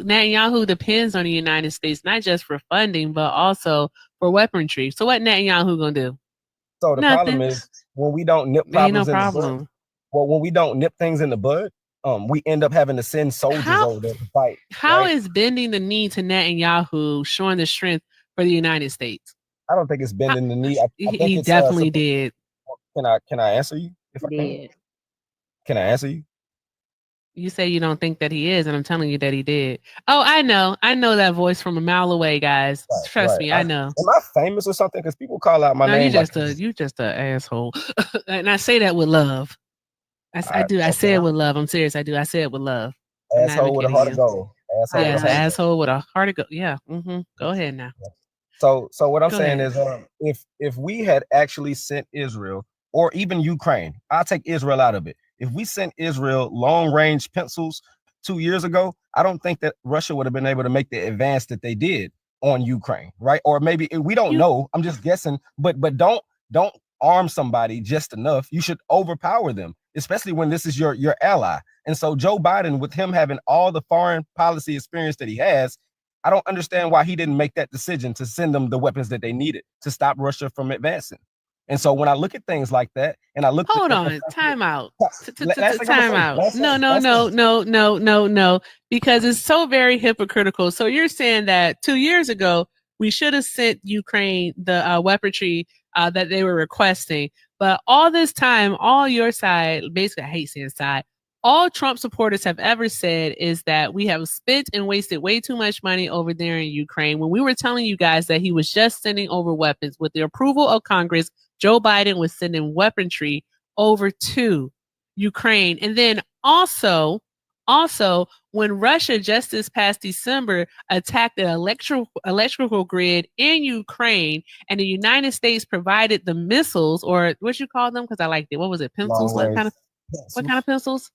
Netanyahu depends on the United States not just for funding but also for weaponry. So what Netanyahu gonna do? So the Nothing. problem is when we don't nip Ain't no problems in the bud. problem. Well, when we don't nip things in the bud, we end up having to send soldiers over there to fight. How right? is bending the knee to Netanyahu showing the strength for the United States? I don't think it's bending the knee. I think He it's, definitely did. Can I answer you? If I can? Can I answer you? You say you don't think that he is, and I'm telling you that he did. Oh, I know that voice from a mile away, guys. Trust me, I know. Am I famous or something? Because people call out my No, name. you just a asshole, and I say that with love. I do. I say it with love. I'm serious. I do. I say it with love. Asshole with a heart of gold. Yes, an asshole with a heart of gold. Yeah. Go ahead now. So what I'm Go saying ahead. is, if we had actually sent Israel or even Ukraine, I'll take Israel out of it. If we sent Israel long range pencils 2 years ago, I don't think that Russia would have been able to make the advance that they did on Ukraine, right? Or maybe we don't know. I'm just guessing, but don't arm somebody just enough. You should overpower them, especially when this is your ally. And so Joe Biden, with him having all the foreign policy experience that he has, I don't understand why he didn't make that decision to send them the weapons that they needed to stop Russia from advancing. And so when I look at things like that, and I look, hold on, time out. Time out. No, because it's so very hypocritical. So you're saying that 2 years ago we should have sent Ukraine the weaponry that they were requesting, but all this time, all your side, basically, I hate saying side, all Trump supporters have ever said is that we have spent and wasted way too much money over there in Ukraine, when we were telling you guys that he was just sending over weapons. With the approval of Congress, Joe Biden was sending weaponry over to Ukraine. And then also, when Russia just this past December attacked an electrical grid in Ukraine, and the United States provided the missiles, or what you call them, because I liked it. What was it? Pencils? What kind of pencils?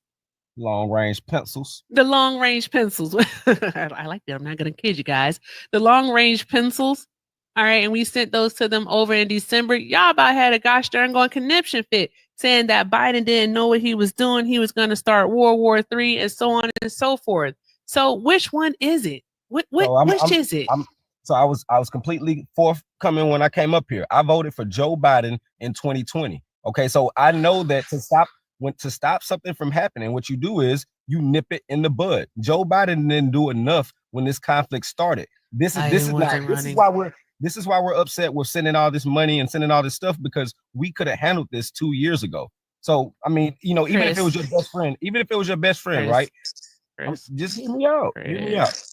Long range pencils. The long range pencils. I like that. I'm not going to kid you guys. The long range pencils. All right. And we sent those to them over in December. Y'all about had a gosh darn going conniption fit, saying that Biden didn't know what he was doing. He was going to start World War III and so on and so forth. So which one is it? Which is it? So I was completely forthcoming when I came up here. I voted for Joe Biden in 2020. Okay. So I know that to stop something from happening, what you do is you nip it in the bud. Joe Biden didn't do enough when this conflict started. This is why we're upset with sending all this money and sending all this stuff, because we could have handled this 2 years ago. So I mean, even if it was your best friend, right? Just hear me out.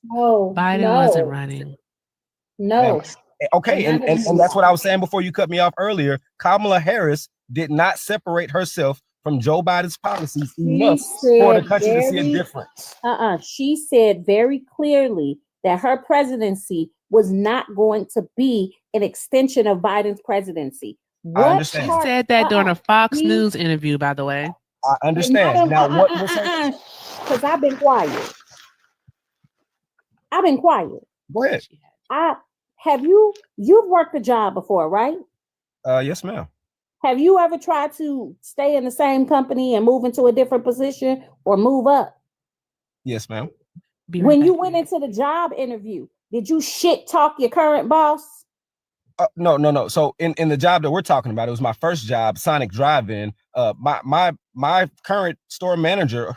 No, Biden wasn't running. No. Okay, and that's what I was saying before you cut me off earlier. Kamala Harris did not separate herself from Joe Biden's policies enough for the country to see a difference. She said very clearly that her presidency was not going to be an extension of Biden's presidency. I understand. She said that during a Fox News interview, by the way. I understand. Now, what was because I've been quiet. Go ahead. You've worked a job before, right? Yes, ma'am. Have you ever tried to stay in the same company and move into a different position or move up? Yes, ma'am. When you went into the job interview, did you shit talk your current boss? No. So in the job that we're talking about, it was my first job, Sonic Drive-In. My current store manager,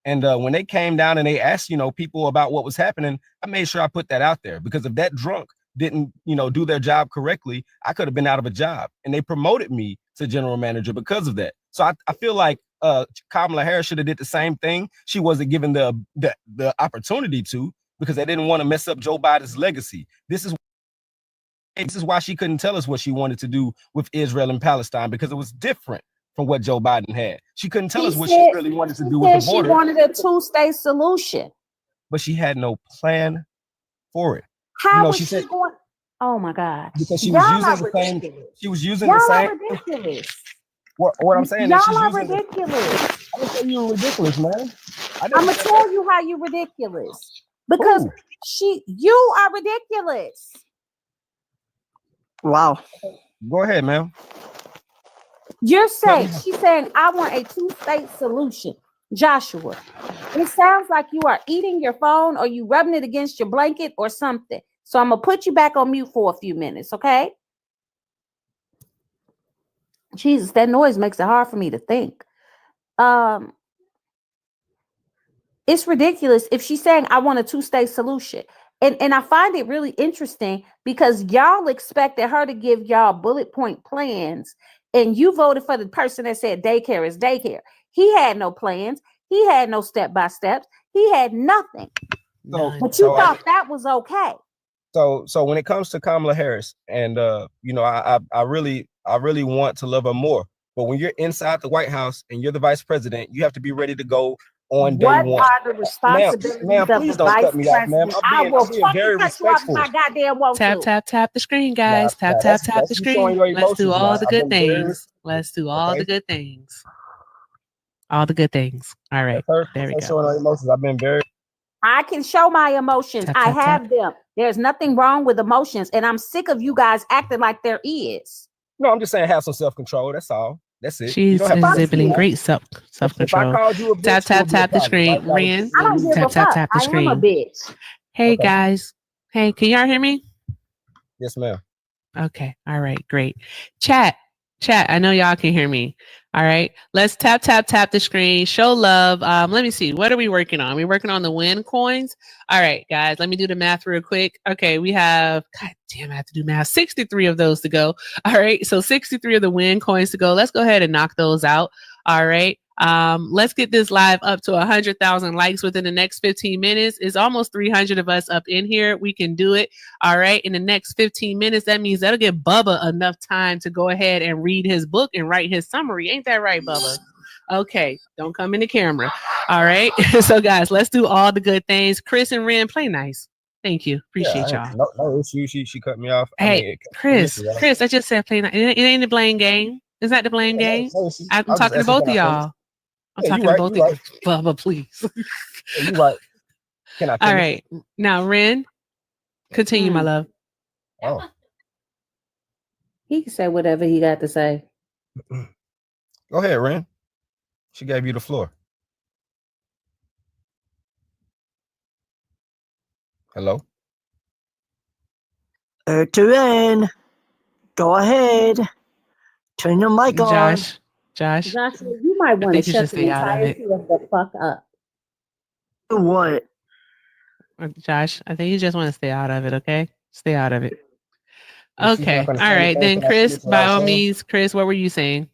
and when they came down and they asked, people about what was happening, I made sure I put that out there, because if that drunk didn't, do their job correctly, I could have been out of a job. And they promoted me to general manager because of that. So I feel like Kamala Harris should have did the same thing. She wasn't given the opportunity to, because they didn't want to mess up Joe Biden's legacy. This is why she couldn't tell us what she wanted to do with Israel and Palestine, because it was different from what Joe Biden had. She couldn't tell us what she really wanted to do with the border. She wanted a two-state solution, but she had no plan for it. How was she going? Oh my God! Because she was using the same. She was using the same. Ridiculous. What I'm saying Y'all is she's are using ridiculous. I didn't say you were ridiculous, man. I'm gonna tell you how you're ridiculous, because you are ridiculous. Wow. Go ahead, man. You're saying she's saying I want a two-state solution. Joshua, it sounds like you are eating your phone or you rubbing it against your blanket or something. So I'm gonna put you back on mute for a few minutes, okay? Jesus, that noise makes it hard for me to think. It's ridiculous if she's saying I want a two-state solution. And I find it really interesting, because y'all expected her to give y'all bullet point plans, and you voted for the person that said daycare is daycare. He had no plans. He had no step-by-steps. He had nothing. So, But you thought that was okay. So when it comes to Kamala Harris, and you know, I really want to love her more. But when you're inside the White House and you're the vice president, you have to be ready to go on day one. What are the responsibilities ma'am, of please the don't vice cut me off, ma'am. president? I will I'm being fucking very cut you off if respectful. I goddamn want Tap, to. tap, tap the screen, guys. Tap, tap, tap the you showing screen. your Let's do emotions all now. the I've good been very things. Let's do all okay? the good things. All the good things. All right. There we go. Showing our emotions. I've been very. I can show my emotions. Tap, I tap, have them. There's nothing wrong with emotions, and I'm sick of you guys acting like there is. No, I'm just saying have some self-control. That's all. That's it. You She's don't have to exhibiting great If I self-control. called you a bitch, Tap, tap, you would be tap the apology, screen. right? That was Ren, just I don't me. give tap, a tap, fuck. tap the I am a screen. bitch. Hey, Okay. guys. Hey, can y'all hear me? Yes, ma'am. Okay. All right. Great. Chat. I know y'all can hear me. All right. Let's tap the screen. Show love. Let me see. What are we working on? We're working on the win coins. All right, guys. Let me do the math real quick. Okay. We have, God damn, I have to do math. 63 of those to go. All right. So 63 of the win coins to go. Let's go ahead and knock those out. All right. Let's get this live up to 100,000 likes within the next 15 minutes. It's almost 300 of us up in here. We can do it. All right. In the next 15 minutes, that means that'll give Bubba enough time to go ahead and read his book and write his summary. Ain't that right, Bubba? Okay. Don't come in the camera. All right. So, guys, let's do all the good things. Chris and Ren, play nice. Thank you. Appreciate y'all. No issue. She cut me off. Hey, Chris, I just said play nice. It ain't the blame game. Is that the blame game? I'm talking to both of y'all. I'm talking to both of you. Bubba, please. You're right. Can I finish? All right. Now, Ren, continue, my love. Oh. He can say whatever he got to say. Go ahead, Ren. She gave you the floor. Hello? Ren, go ahead. Turn your mic on. Josh, you might want to shut the entirety of the fuck up. What? Josh, I think you just want to stay out of it, okay? Stay out of it. If she's Okay. not All gonna say right. anything, Then, can I Chris, finish what by I was all saying? means, Chris, what were you saying?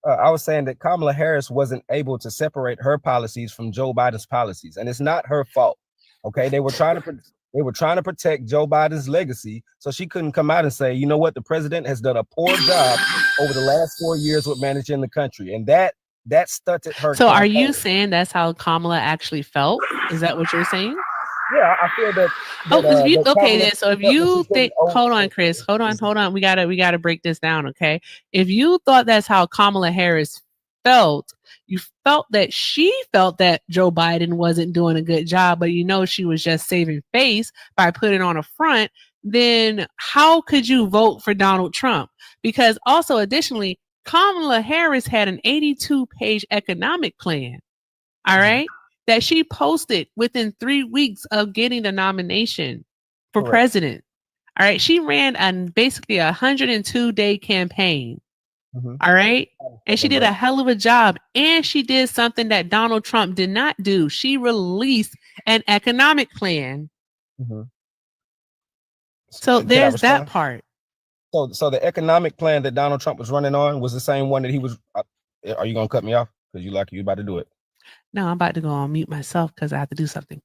I was saying that Kamala Harris wasn't able to separate her policies from Joe Biden's policies, and it's not her fault. Okay, they were trying to protect Joe Biden's legacy, so she couldn't come out and say, you know what, the president has done a poor job over the last 4 years with managing the country, and that stunted her. So, are campaign. you saying that's how Kamala actually felt? Is that what you're saying? Yeah, I feel that. Okay, then. So if you think, hold on, Chris, hold on. We gotta break this down, okay? If you thought that's how Kamala Harris felt, you felt that she felt that Joe Biden wasn't doing a good job, but she was just saving face by putting on a front. Then how could you vote for Donald Trump? Because also, additionally, Kamala Harris had an 82-page economic plan. All right. That she posted within 3 weeks of getting the nomination for president. All right. She ran basically a 102-day campaign. All right. And she did a hell of a job. And she did something that Donald Trump did not do. She released an economic plan. So there's that part. So the economic plan that Donald Trump was running on was the same one that he was. Are you gonna cut me off because you about to do it? No, I'm about to go on mute myself because I have to do something.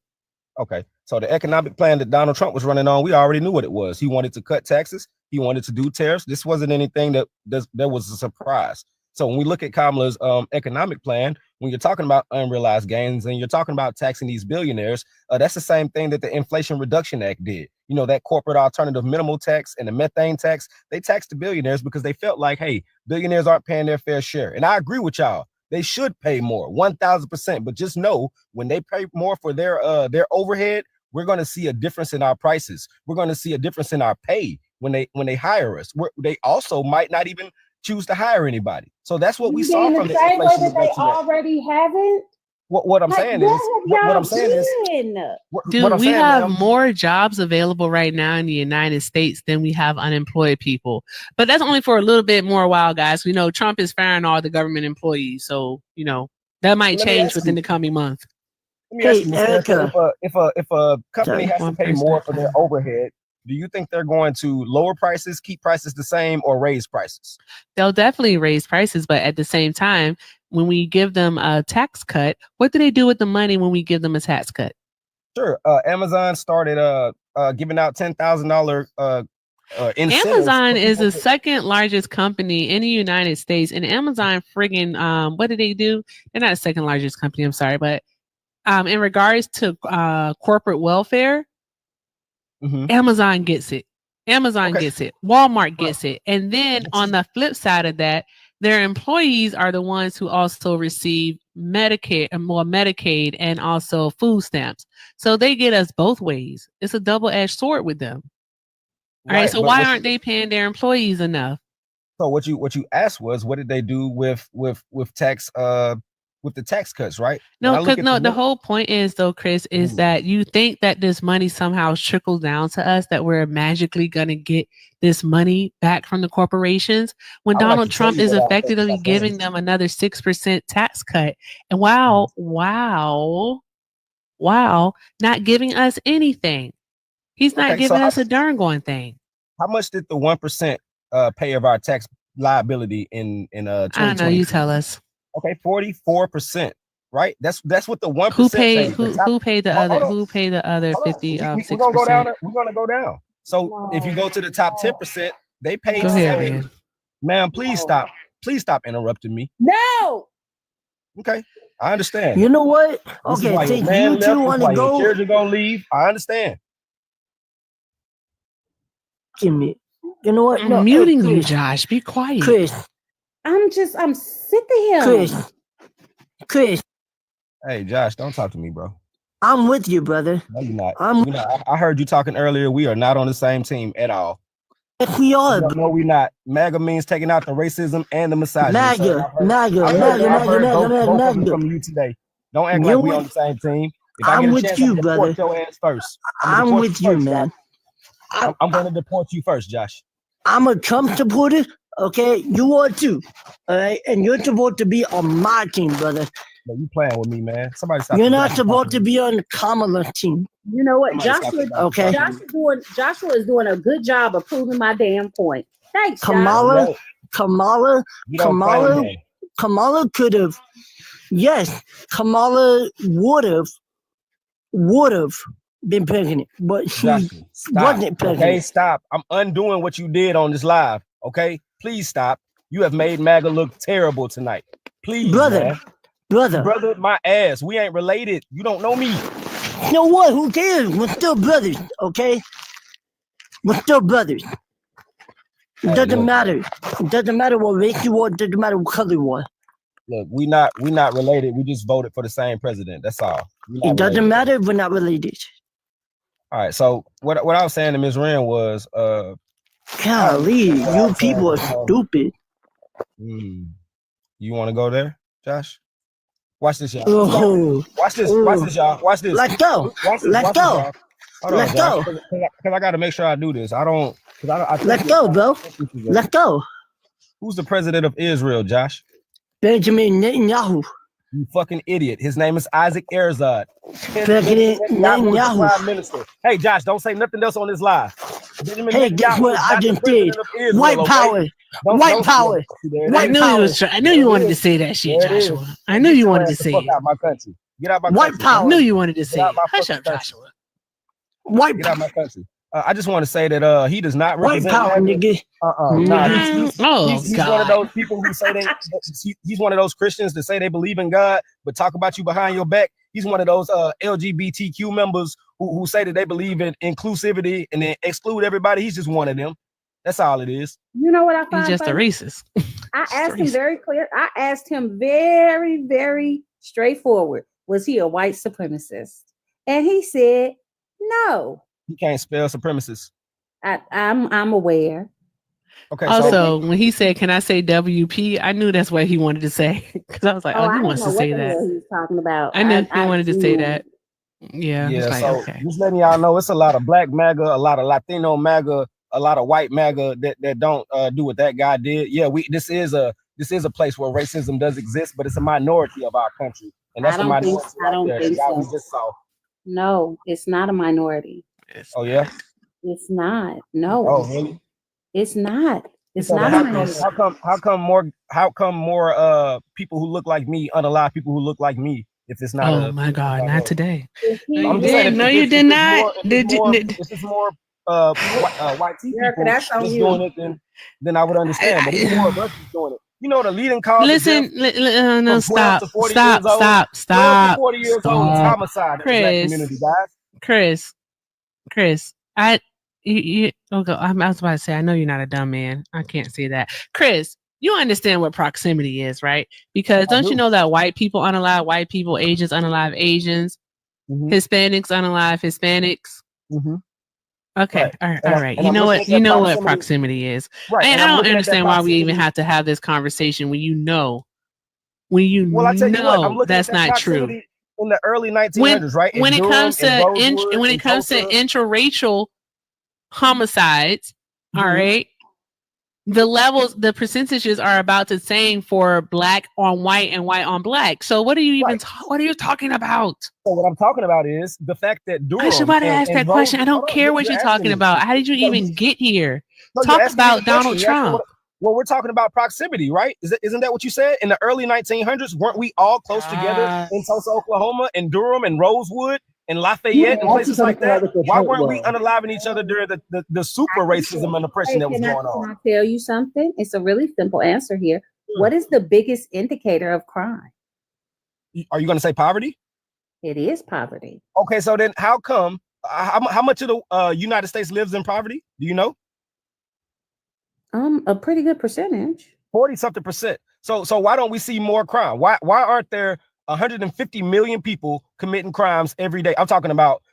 Okay. So the economic plan that Donald Trump was running on, we already knew what it was. He wanted to cut taxes. He wanted to do tariffs. This wasn't anything that was a surprise. So when we look at Kamala's economic plan, when you're talking about unrealized gains and you're talking about taxing these billionaires, that's the same thing that the Inflation Reduction Act did. That corporate alternative minimal tax and the methane tax, they taxed the billionaires because they felt like, hey, billionaires aren't paying their fair share. And I agree with y'all. They should pay more, 1,000%. But just know when they pay more for their overhead, we're going to see a difference in our prices. We're going to see a difference in our pay when they hire us. They also might not even choose to hire anybody. So that's what we saw from the same way Inflation that they Reduction Act. already haven't. What I'm saying is, what I'm saying is, dude, we have more jobs available right now in the United States than we have unemployed people. But that's only for a little bit more while, guys. We know Trump is firing all the government employees, so that might change within the coming month. Let me ask you, Erica, if a company has to pay more for their overhead, do you think they're going to lower prices, keep prices the same, or raise prices? They'll definitely raise prices, but at the same time, when we give them a tax cut, what do they do with the money when we give them a tax cut? Sure. Amazon started giving out $10,000 incentives. Amazon is the second largest company in the United States, and Amazon friggin' what do they do? They're not the second largest company, I'm sorry, but in regards to corporate welfare, Amazon gets it. Amazon gets it. Walmart gets it. And then on the flip side of that, their employees are the ones who also receive Medicaid and also food stamps. So they get us both ways. It's a double-edged sword with them. All right. So why aren't they paying their employees enough? So what you asked was, what did they do with tax with the tax cuts, right? No, because the whole point is though, Chris, is that you think that this money somehow trickles down to us, that we're magically gonna get this money back from the corporations when Donald Trump is effectively giving them another 6% tax cut. And wow, not giving us anything. He's not giving us a darn going thing. How much did the 1% pay of our tax liability in 2020? I don't know. You tell us. Okay, 44%, right? That's what the 1%. Who paid the other? Who paid the other 56%? We're gonna go down. We're gonna go down. So if you go to the top 10%, they paid 7%. Ma'am, please stop. Please stop interrupting me. No. Okay, I understand. You know what? Okay, think you two want to go. You're gonna leave. I understand. Give me. You know what? I'm muting you, Josh. Be quiet. Chris. I'm sick of him. Chris. Hey, Josh, don't talk to me, bro. I'm with you, brother. No, you're not. I heard you talking earlier. We are not on the same team at all. Yes, we are. No, we're not. MAGA means taking out the racism and the misogyny. MAGA. From you today. Don't act like we're on the same team. If I'm with you, brother. Your ass first. I'm with you, man. I'm going to deport you first, Josh. I'm a Trump supporter. Okay, you are too. All right, and you're supposed to be on my team, brother. No, you playing with me, man. Somebody stop. You're not supposed to be on the Kamala team. You know what, Joshua? Okay, Joshua is doing a good job of proving my damn point. Thanks, Kamala could have. Yes, Kamala would have been president, but she wasn't president. Okay, stop. I'm undoing what you did on this live. Okay, please stop. You have made MAGA look terrible tonight. Please, brother. My ass. We ain't related. You don't know me. You know what? Who cares? We're still brothers. Okay, we're still brothers. It doesn't matter. It doesn't matter what race you are. It doesn't matter what color you are. Look, we not related. We just voted for the same president. That's all. It doesn't matter if we're not related. All right. So what I was saying to Ms. Wren was, golly, you people are stupid. You want to go there, Josh? Watch this, y'all. Oh. Watch this, y'all. Watch this. Let's go. Let's go. Because I got to make sure I do this. Let's go, bro. Let's go. Who's the president of Israel, Josh? Benjamin Netanyahu. You fucking idiot. His name is Isaac Herzog. President Netanyahu. Prime Minister. Hey, Josh, don't say nothing else on this live. Hey, guess what I just did? White power. White power. I knew you wanted to say that shit, Joshua. I knew you wanted to say it. Get out my country. Get out my White country. power. I knew you wanted to say it. Hush up, Joshua. White Get out my country. I just want to say that he does not represent white power, nigga. He's one of those people who say he's one of those Christians that say they believe in God, but talk about you behind your back. He's one of those LGBTQ members who say that they believe in inclusivity and then exclude everybody. He's just one of them. That's all it is. You know what I find? He's just funny? a racist. I asked him very clear. I asked him very, very straightforward. Was he a white supremacist? And he said no. He can't spell supremacist. I'm aware. Okay. Also, when he said, "Can I say WP?" I knew that's what he wanted to say because I was like, "Oh, he wants to say that." He's talking about. I knew he wanted to say that. Yeah. Like, so okay. Just letting y'all know, it's a lot of black MAGA, a lot of Latino MAGA, a lot of white MAGA that don't do what that guy did. Yeah, this is a place where racism does exist, but it's a minority of our country, and that's the minority. I don't think so. We just saw. No, it's not a minority. Oh yeah. It's not. No. Oh, really? It's not. It's So not. how come more people who look like me unalive people who look like me if it's not Oh my God, not today. No, I'm you just saying didn't. No, you did not. Did you? if it's more white people that's on that's you. doing it, then I would understand. But it's more of us that's doing it. You know, the leading cause of death No, from 12 stop, to 40 stop, years old. stop, 12 to stop, 40 years old is stop. homicide in the black community, guys. Chris, okay, I was about to say, I know you're not a dumb man. I can't say that. Chris, you understand what proximity is, right? Because don't you know that white people unalive white people, Asians unalive Asians, Hispanics unalive Hispanics? Okay, Right. all right. You know what? You know what proximity is. Right. And I I'm don't looking at that understand why we even proximity. have to have this conversation when you know, Well, I tell you what, I'm looking that's at that not true. proximity in the early 1900s, right? When it comes to Tulsa. interracial homicides, all right, the percentages are about the same for black on white and white on black. So what are you even what are you talking about? So what I'm talking about is the fact that Durham. I should about to ask that question. I don't care what you're talking about. How did you even get here? Talk about Donald Trump. Well, we're talking about proximity, right? Isn't that what you said? In the early 1900s, weren't we all close together in Tulsa, Oklahoma, and Durham, and Rosewood, and Lafayette, and places like that? Why weren't we unaliving each other during the super racism and oppression that was going on? Can I tell you something? It's a really simple answer here. What is the biggest indicator of crime? Are you going to say poverty? It is poverty. Okay, so then how come? How much of the United States lives in poverty? Do you know? A pretty good percentage. 40-something%. So why don't we see more crime? Why aren't there 150 million people committing crimes every day? I'm talking about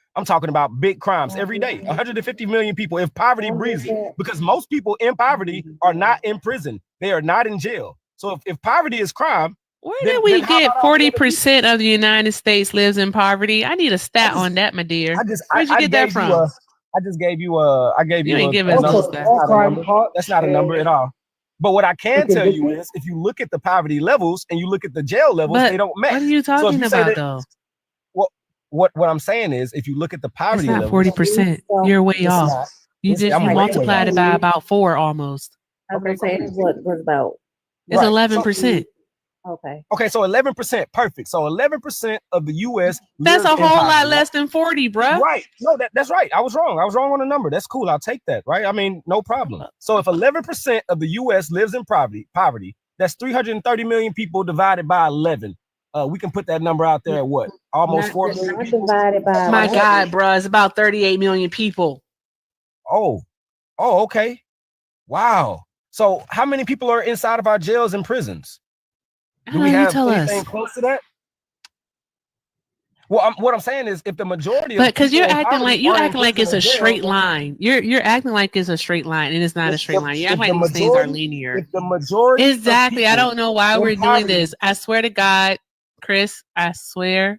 big crimes every day. 150 million people. If poverty breeds it, because most people in poverty are not in prison. They are not in jail. So if poverty is crime, where did we get 40% of the United States lives in poverty? I need a stat on that, my dear. Where'd you get that from? I gave you a number. That's not a number at all. But what I can tell you is, if you look at the poverty levels and you look at the jail levels, they don't match. What are you talking about, though? Well, what I'm saying is, if you look at the poverty levels, 40%. You're way off. You multiplied it by about 4 almost. I was gonna say what was about. It's 11%. Okay, so 11%, perfect. So 11% of the U.S. That's a whole lot less than 40, bro. Right? No, that's right. I was wrong. I was wrong on the number. That's cool. I'll take that. Right? I mean, no problem. So if 11% of the U.S. lives in poverty, that's 330 million people divided by 11. We can put that number out there at what? Almost 4 million people. My God, bro, it's about 38 million people. Oh, okay. Wow. So how many people are inside of our jails and prisons? Do we have anything close to that? Well, what I'm saying is, if the majority, but because you're acting like it's a straight line. You're acting like it's a straight line, and it's not a straight line. You're acting like these things are linear. If the majority, exactly. I don't know why we're doing this. I swear to God, Chris. I swear,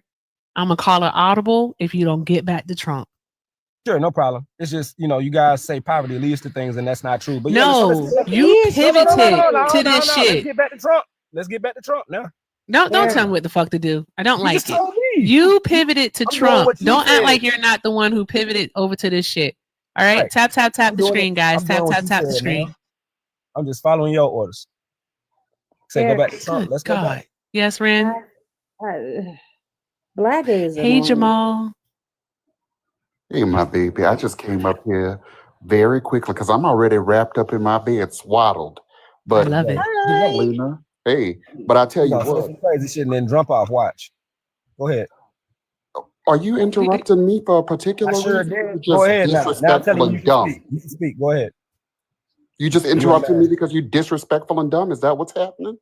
I'm gonna call it audible if you don't get back to Trump. Sure, no problem. It's just, you guys say poverty leads to things, and that's not true. But no, you pivoted to this shit. Let's get back to Trump now. Don't tell me what the fuck to do. I don't like it. You pivoted to Trump. Don't act like you're not the one who pivoted over to this shit. All right, tap the screen, guys. Tap the screen. I'm just following your orders. Say go back to Trump. Let's go back. Yes, Ren. Black is. Hey, Jamal. Hey, my baby. I just came up here very quickly because I'm already wrapped up in my bed, swaddled. But I love it. Lena. Hey, but I tell you what, some crazy shit and then jump off. Watch. Go ahead. Are you interrupting me for a particular reason? Go ahead now. Now tell me you dumb. You can speak. Go ahead. You just interrupted me because you're disrespectful and dumb. Is that what's happening?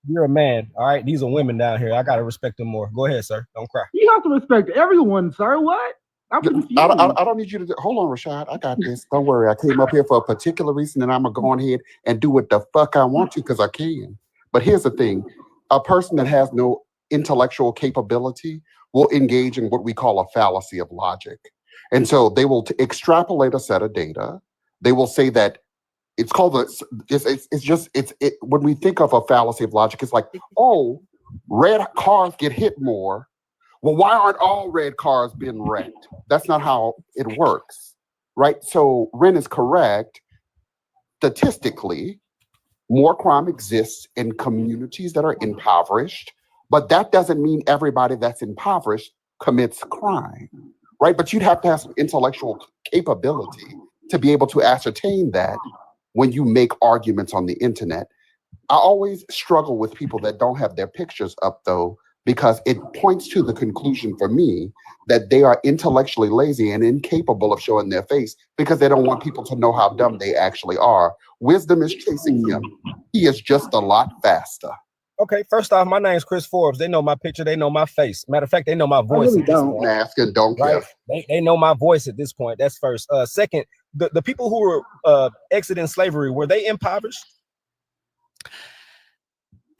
You're a man. All right. These are women down here. I gotta respect them more. Go ahead, sir. Don't cry. You have to respect everyone, sir. What? I don't need you to hold on, Rashad. I got this. Don't worry. I came up here for a particular reason, and I'm gonna go on ahead and do what the fuck I want to because I can. But here's the thing: a person that has no intellectual capability will engage in what we call a fallacy of logic. And so they will extrapolate a set of data. They will say that it's called when we think of a fallacy of logic, it's like, oh, red cars get hit more. Well, why aren't all red cars being wrecked? That's not how it works. right? So Ren is correct. Statistically, more crime exists in communities that are impoverished, but that doesn't mean everybody that's impoverished commits crime, right? But you'd have to have some intellectual capability to be able to ascertain that when you make arguments on the internet. I always struggle with people that don't have their pictures up, though, because it points to the conclusion for me that they are intellectually lazy and incapable of showing their face because they don't want people to know how dumb they actually are. Wisdom is chasing him. He is just a lot faster. Okay, first off, my name's Chris Forbes. They know my picture. They know my face. Matter of fact, they know my voice. Really don't ask and don't care. They know my voice at this point. That's first. Second, the people who were exiting slavery, were they impoverished?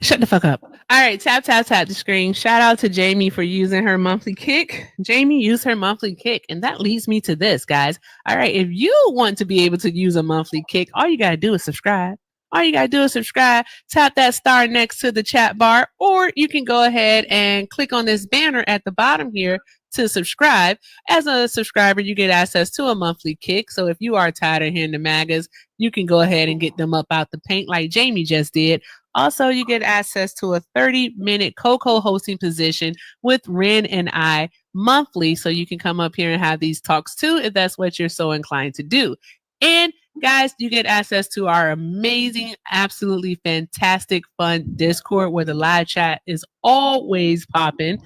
Shut the fuck up. All right, tap the screen. Shout out to Jamie for using her monthly kick. Jamie used her monthly kick, and that leads me to this, guys. All right, if you want to be able to use a monthly kick, all you gotta do is subscribe. Tap that star next to the chat bar, or you can go ahead and click on this banner at the bottom here to subscribe. As a subscriber, you get access to a monthly kick. So if you are tired of hearing the MAGAs, you can go ahead and get them up out the paint like Jamie just did. Also, you get access to a 30-minute co-hosting position with Ren and I monthly. So you can come up here and have these talks too, if that's what you're so inclined to do. And guys, you get access to our amazing, absolutely fantastic, fun Discord where the live chat is always popping.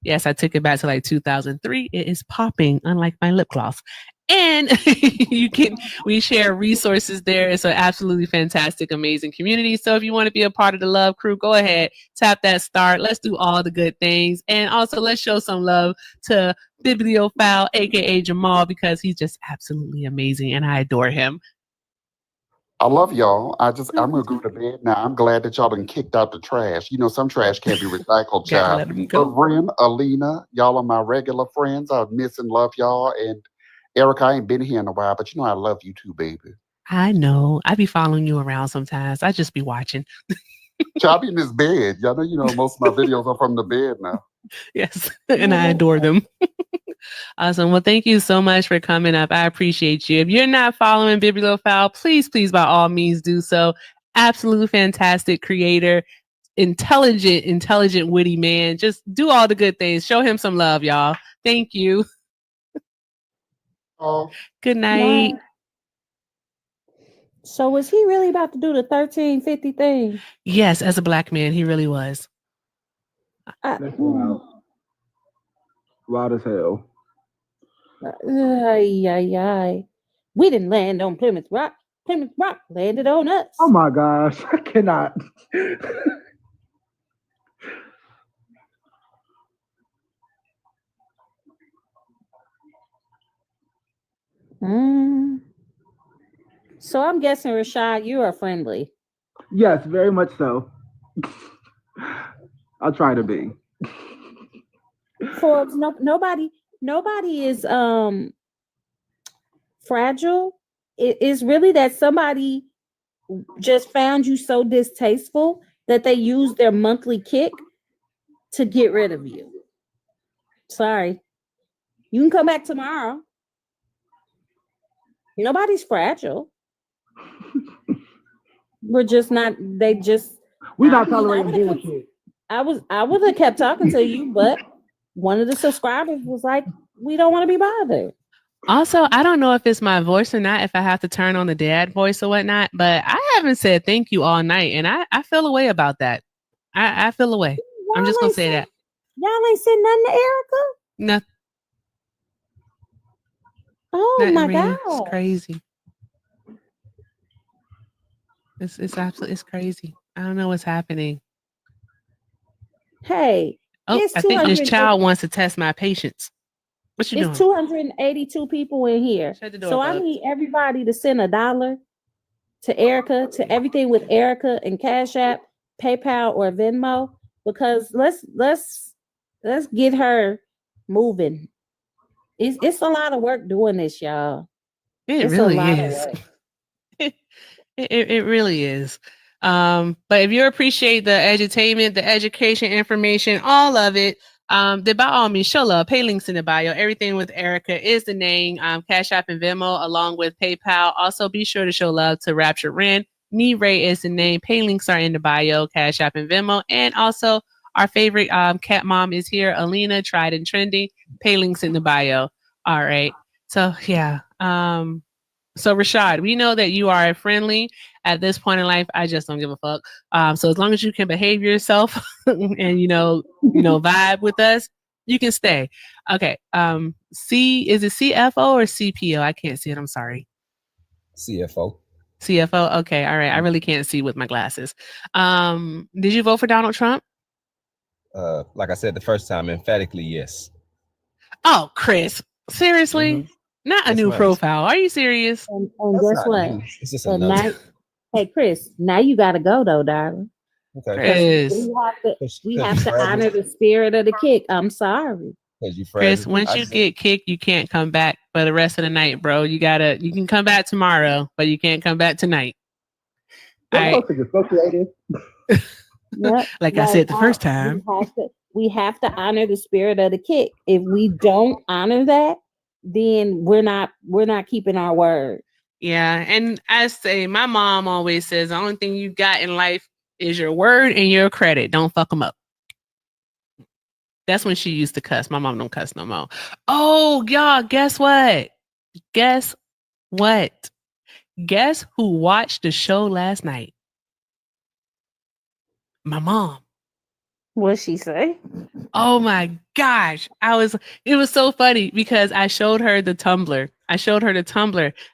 Yes, I took it back to like 2003. It is popping, unlike my lip gloss. And we share resources there. It's an absolutely fantastic, amazing community. So if you want to be a part of the love crew, go ahead, tap that start. Let's do all the good things. And also let's show some love to Bibliophile, aka Jamal, because he's just absolutely amazing and I adore him. I love y'all. I'm gonna go to bed now. I'm glad that y'all done kicked out the trash. You know, some trash can't be recycled, child. But Ren, Alina, y'all are my regular friends. I miss and love y'all. And Erica, I ain't been here in a while, but you know I love you too, baby. I know. I be following you around sometimes. I just be watching. Child, I be in this bed. Y'all know, most of my videos are from the bed now. Yes, and I adore them. Awesome. Well, thank you so much for coming up. I appreciate you. If you're not following Bibliophile, please, by all means do so. Absolutely fantastic creator, intelligent, witty man. Just do all the good things. Show him some love, y'all. Thank you. Oh, good night. So was he really about to do the 1350 thing? Yes, as a black man, he really was. That's wild. Wild as hell. We didn't land on Plymouth Rock. Plymouth Rock landed on us. Oh my gosh, I cannot. So I'm guessing, Rashad, you are friendly. Yes, very much so. I'll try to be. Forbes, nobody is fragile. It is really that somebody just found you so distasteful that they used their monthly kick to get rid of you. Sorry. You can come back tomorrow. Nobody's fragile. We're just not, we're not tolerating bullshit. I would have kept talking to you, but one of the subscribers was like, we don't want to be bothered. Also, I don't know if it's my voice or not, if I have to turn on the dad voice or whatnot, but I haven't said thank you all night, and I feel a way about that. I feel a way. I'm just going to say that. Y'all ain't said nothing to Erica? No. Oh, my God. It's crazy. It's absolutely, it's crazy. I don't know what's happening. Hey. Oh, I think this child wants to test my patience. What you doing? It's 282 people in here. Shut the door, so I need everybody to send $1 to Erica, to everything with Erica and Cash App, PayPal, or Venmo, because let's get her moving. It's a lot of work doing this, y'all. It really is. It really is. But if you appreciate the edutainment, the education, information, all of it, Then by all means, show love. Pay links in the bio. Everything with Erica is the name. Cash App and Venmo along with PayPal. Also, be sure to show love to Rapture Ren. Me Ray is the name. Pay links are in the bio. Cash App and Venmo. And also, our favorite cat mom is here, Alina, tried and trendy. Pay links in the bio. All right. So yeah. So Rashad, we know that you are friendly at this point in life. I just don't give a fuck. So as long as you can behave yourself and vibe with us, you can stay. Okay. Is it CFO or CPO? I can't see it. I'm sorry. CFO. CFO. Okay. All right. I really can't see with my glasses. Did you vote for Donald Trump? Like I said the first time, emphatically yes. Oh, Chris, seriously? Mm-hmm. Not a new profile. Are you serious? And guess what? It's just hey, Chris, now you got to go though, darling. Okay. Chris, we have to honor the spirit of the kick. I'm sorry. Chris, once you get kicked, you can't come back for the rest of the night, bro. You can come back tomorrow, but you can't come back tonight. Yep. Like I said the first time. We have to honor the spirit of the kick. If we don't honor that, then we're not keeping our word. Yeah, and I say my mom always says the only thing you got in life is your word and your credit. Don't fuck them up. That's when she used to cuss. My mom don't cuss no more. Oh, y'all, guess what? Guess who watched the show last night? My mom. What'd she say? Oh my gosh. It was so funny because I showed her the Tumblr.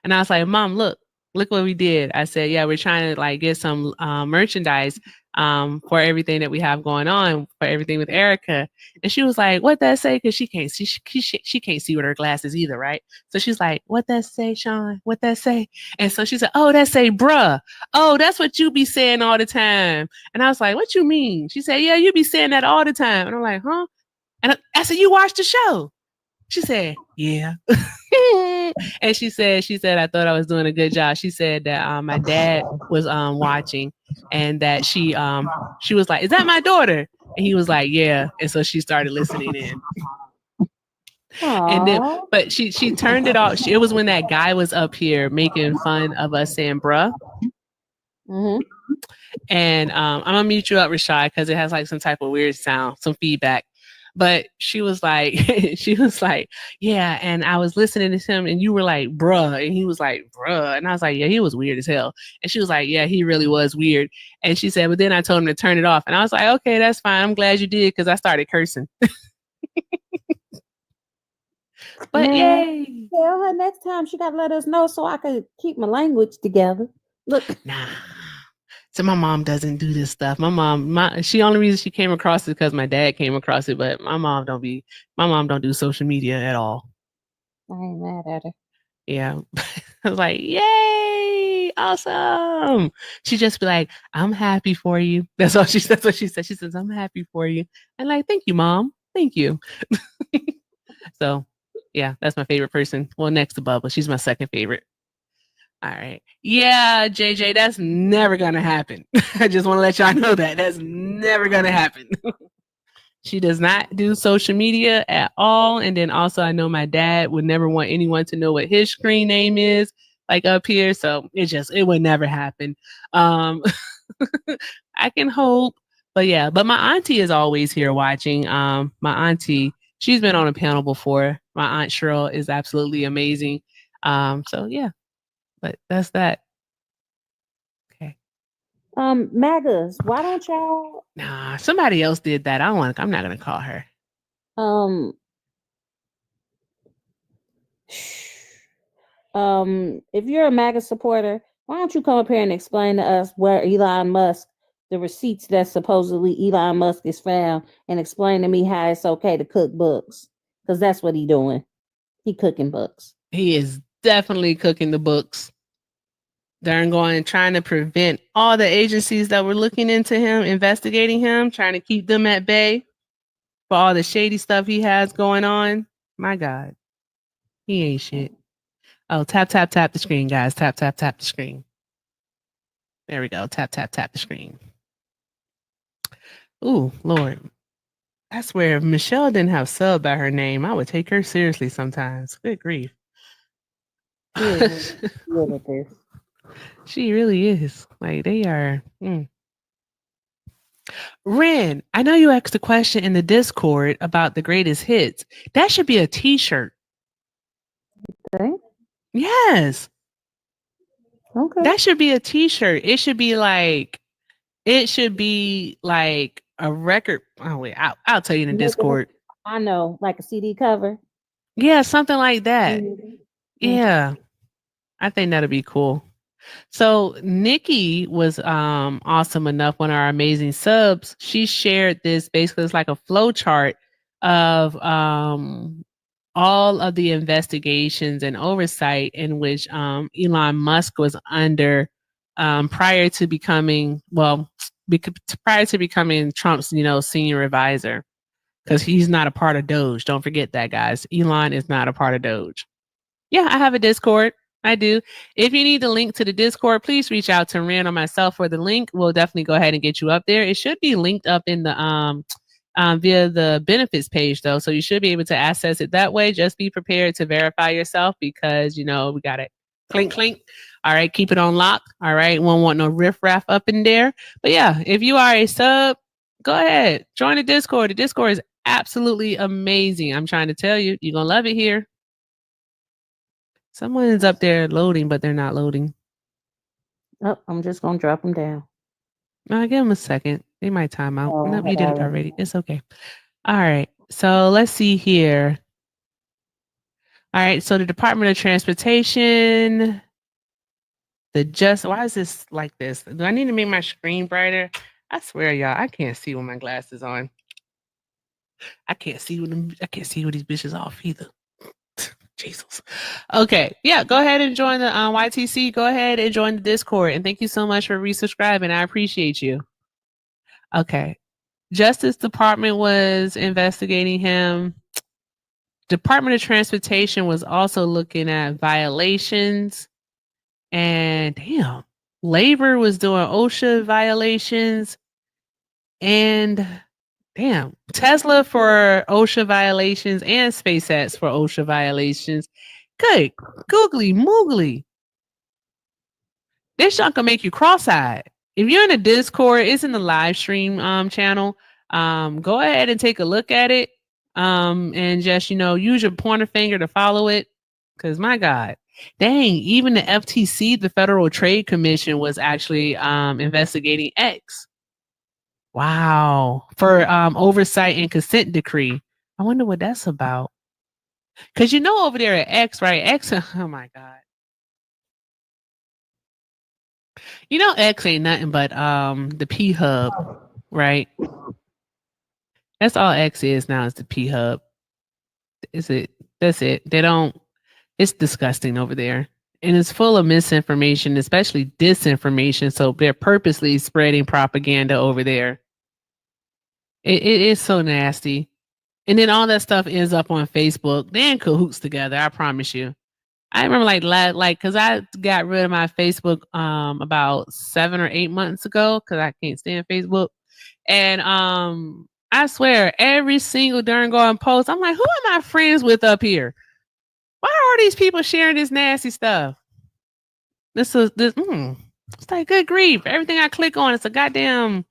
And I was like, Mom, look what we did. I said, yeah, we're trying to get some merchandise for everything that we have going on, for everything with Erica. And she was like, what that say? Because she can't see, she can't see with her glasses either, right? So she's like, what that say, Sean? What that say? And so she said, oh, that say, bruh. Oh, that's what you be saying all the time. And I was like, what you mean? She said, yeah, you be saying that all the time. And I'm like, huh? And I said, you watched the show? She said, yeah. And she said, I thought I was doing a good job. She said that my dad was watching and that she was like, is that my daughter? And he was like, yeah. And so she started listening in. And then, but she turned it off. It was when that guy was up here making fun of us saying bruh. Mm-hmm. And I'm gonna mute you up, Rashad, because it has some type of weird sound, some feedback. But she was like, yeah. And I was listening to him and you were like, bruh. And he was like, bruh. And I was like, yeah, he was weird as hell. And she was like, yeah, he really was weird. And she said, but then I told him to turn it off. And I was like, okay, that's fine. I'm glad you did because I started cursing. But yay. Tell her next time she got to let us know so I could keep my language together. Look. Nah. So my mom doesn't do this stuff. She only reason she came across it because my dad came across it, but my mom don't do social media at all. I ain't mad at her. Yeah. I was like, yay, awesome. She just be like, I'm happy for you. That's what she said. She says, I'm happy for you. And thank you, Mom. Thank you. So yeah, that's my favorite person. Well, next to Bubba. She's my second favorite. All right. Yeah, JJ, that's never going to happen. I just want to let y'all know that. That's never going to happen. She does not do social media at all. And then also, I know my dad would never want anyone to know what his screen name is, up here. So it would never happen. I can hope. But yeah, but my auntie is always here watching. My auntie, she's been on a panel before. My Aunt Cheryl is absolutely amazing. So yeah. But that's that. Okay. MAGAs, why don't y'all? Nah, somebody else did that. I'm not gonna call her. If you're a MAGA supporter, why don't you come up here and explain to us where Elon Musk, the receipts that supposedly Elon Musk is found, and explain to me how it's okay to cook books? Because that's what he's doing. He cooking books. He is definitely cooking the books. They're trying to prevent all the agencies that were looking into him, investigating him, trying to keep them at bay for all the shady stuff he has going on. My God, he ain't shit. Oh, tap the screen, guys. Tap the screen. There we go. Tap the screen. Ooh, Lord. I swear, if Michelle didn't have sub by her name, I would take her seriously sometimes. Good grief. She is good at this. She really is. Like, they are. Ren, I know you asked a question in the Discord about the greatest hits. That should be a t-shirt. Okay. Yes. Okay. That should be a t-shirt. It should be like a record. Oh wait, I'll tell you in the Discord. I know, like a CD cover. Yeah, something like that. Mm-hmm. Yeah. I think that'll be cool. So Nikki was awesome enough, one of our amazing subs. She shared this basically, it's like a flow chart of all of the investigations and oversight in which Elon Musk was under prior to becoming Trump's senior advisor, because he's not a part of Doge. Don't forget that, guys. Elon is not a part of Doge. Yeah, I have a Discord. I do. If you need the link to the Discord, please reach out to Ren or myself for the link. We'll definitely go ahead and get you up there. It should be linked up in the via the benefits page though, so you should be able to access it that way. Just be prepared to verify yourself, because we got it. Clink clink. All right, keep it on lock. All right, won't want no riffraff up in there. But yeah, if you are a sub, go ahead, join the Discord. The Discord is absolutely amazing. I'm trying to tell you, you're gonna love it here. Someone's up there loading, but they're not loading. Oh, I'm just gonna drop them down. I'll give them a second. They might time out. Oh, Nope, you did it already. It's okay. All right. So let's see here. All right. So the Department of Transportation, why is this like this? Do I need to make my screen brighter? I swear, y'all, I can't see with my glasses on. I can't see with these bitches off either. Jesus. Okay. Yeah. Go ahead and join the YTC. Go ahead and join the Discord. And thank you so much for resubscribing. I appreciate you. Okay. Justice Department was investigating him. Department of Transportation was also looking at violations. And damn, Labor was doing OSHA violations. And damn, Tesla for OSHA violations and SpaceX for OSHA violations. Good googly moogly. This junk can make you cross-eyed. If you're in the Discord, it's in the live stream channel. Go ahead and take a look at it. And just use your pointer finger to follow it. Because my God, dang, even the FTC, the Federal Trade Commission, was actually investigating X. Wow. For oversight and consent decree. I wonder what that's about. Because over there at X, right? X, oh my God. X ain't nothing but the P hub, right? That's all X is now, is the P hub. Is it? That's it. It's disgusting over there. And it's full of misinformation, especially disinformation. So they're purposely spreading propaganda over there. It is so nasty. And then all that stuff ends up on Facebook. They're in cahoots together, I promise you. I remember because I got rid of my Facebook about 7 or 8 months ago because I can't stand Facebook. And I swear, every single darn going post, I'm like, who am I friends with up here? Why are these people sharing this nasty stuff? It's like, good grief. Everything I click on, it's a goddamn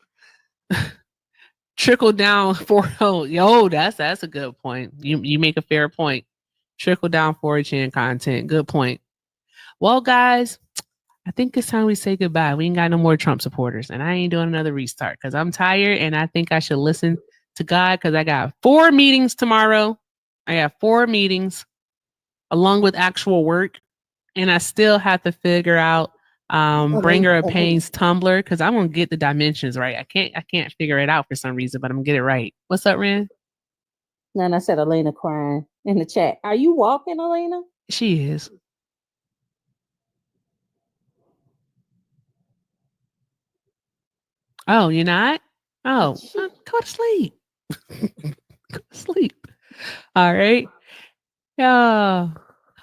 trickle down for that's a good point. You make a fair point. Trickle down 4chan content. Good point. Well, guys, I think it's time we say goodbye. We ain't got no more Trump supporters, and I ain't doing another restart because I'm tired, and I think I should listen to God because I got 4 meetings tomorrow. I have 4 meetings along with actual work, and I still have to figure out Bringer of Pain's Tumblr because I'm gonna get the dimensions right. I can't figure it out for some reason, but I'm gonna get it right. What's up, Ren? Then I said Elena crying in the chat. Are you walking, Elena? She is. Oh, you're not? Oh, go to sleep. Go to sleep. All right. Yeah.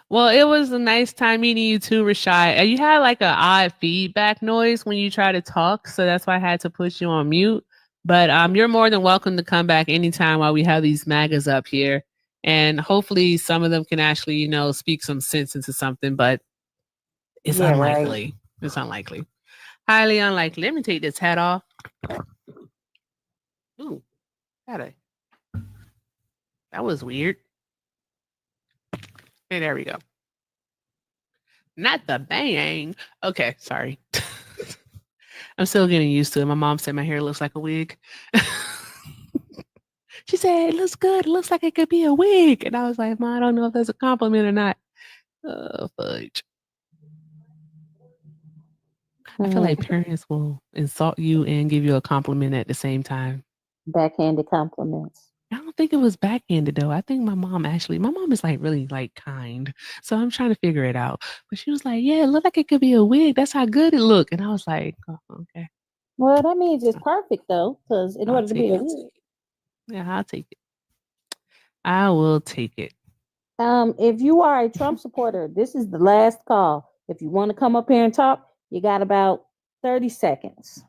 Well, it was a nice time meeting you too, Rashad. You had like an odd feedback noise when you try to talk, so that's why I had to put you on mute. But you're more than welcome to come back anytime while we have these MAGAs up here. And hopefully some of them can actually, you know, speak some sense into something, but it's unlikely. Right. It's unlikely. Highly unlikely. Let me take this hat off. Ooh, that was weird. Okay, there we go. Not the bang. Okay, sorry. I'm still getting used to it. My mom said my hair looks like a wig. She said, it looks good. It looks like it could be a wig. And I was like, Mom, I don't know if that's a compliment or not. Oh, fudge. I feel like parents will insult you and give you a compliment at the same time. Backhanded compliments. I don't think it was backhanded though. I think my mom is like really like kind. So I'm trying to figure it out. But she was like, yeah, it looked like it could be a wig. That's how good it looked. And I was like, oh, okay. Well, that means it's perfect though, because in order to be a wig. Yeah, I'll take it. I will take it. If you are a Trump supporter, this is the last call. If you want to come up here and talk, you got about 30 seconds.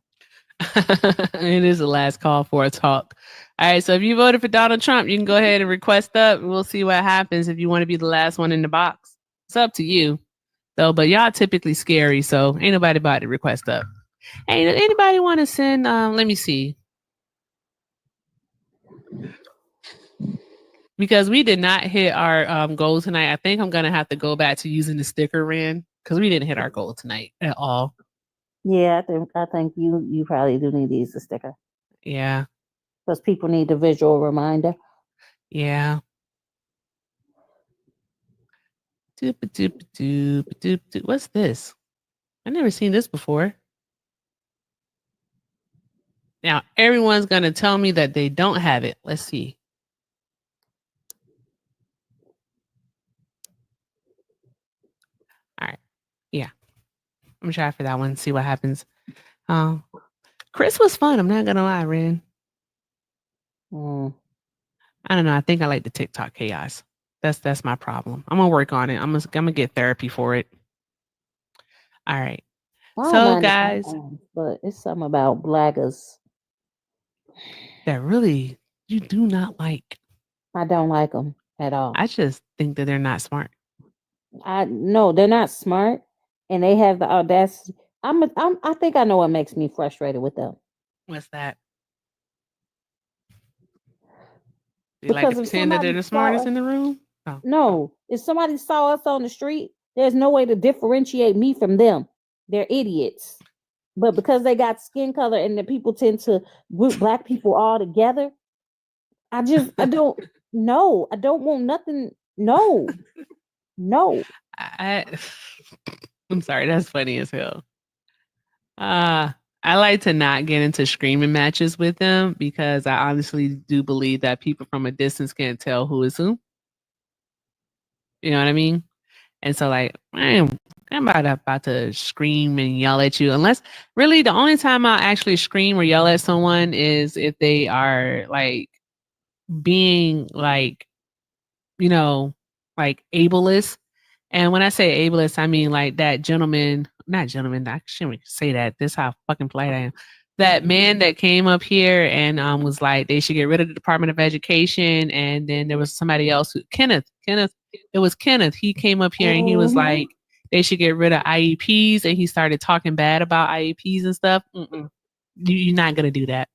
It is the last call for a talk. All right, so if you voted for Donald Trump, you can go ahead and request up, and we'll see what happens if you want to be the last one in the box. It's up to you, though. But y'all typically scary, so ain't nobody about to request up. Hey, anybody want to send? Let me see. Because we did not hit our goal tonight, I think I'm gonna have to go back to using the sticker Ren, because we didn't hit our goal tonight at all. Yeah, I think you probably do need to use the sticker. Yeah. Because people need the visual reminder. Yeah. What's this? I've never seen this before. Now everyone's gonna tell me that they don't have it. Let's see. All right. Yeah. I'm gonna try for that one, see what happens. Chris was fun. I'm not gonna lie, Ren. I don't know. I think I like the TikTok chaos. That's my problem. I'm gonna work on it. I'm gonna get therapy for it. All right. So guys, but it's something about blaggers that really you do not like. I don't like them at all. I just think that they're not smart. No, they're not smart, and they have the audacity. I think I know what makes me frustrated with them. What's that? You like to pretend that they're the smartest in the room? Oh. No, if somebody saw us on the street, there's no way to differentiate me from them. They're idiots. But because they got skin color and the people tend to group black people all together, I don't no, I don't want nothing. No. I'm sorry, that's funny as hell. I like to not get into screaming matches with them because I honestly do believe that people from a distance can't tell who is who. You know what I mean? And so like, I'm about to scream and yell at you. Unless really the only time I'll actually scream or yell at someone is if they are like being like, you know, like ableist. And when I say ableist, I mean like that gentleman, not gentleman, I shouldn't say that. This is how fucking polite I am. That man that came up here and was like, they should get rid of the Department of Education. And then there was somebody else, Kenneth, it was Kenneth. He came up here and he was like, they should get rid of IEPs. And he started talking bad about IEPs and stuff. You're not going to do that.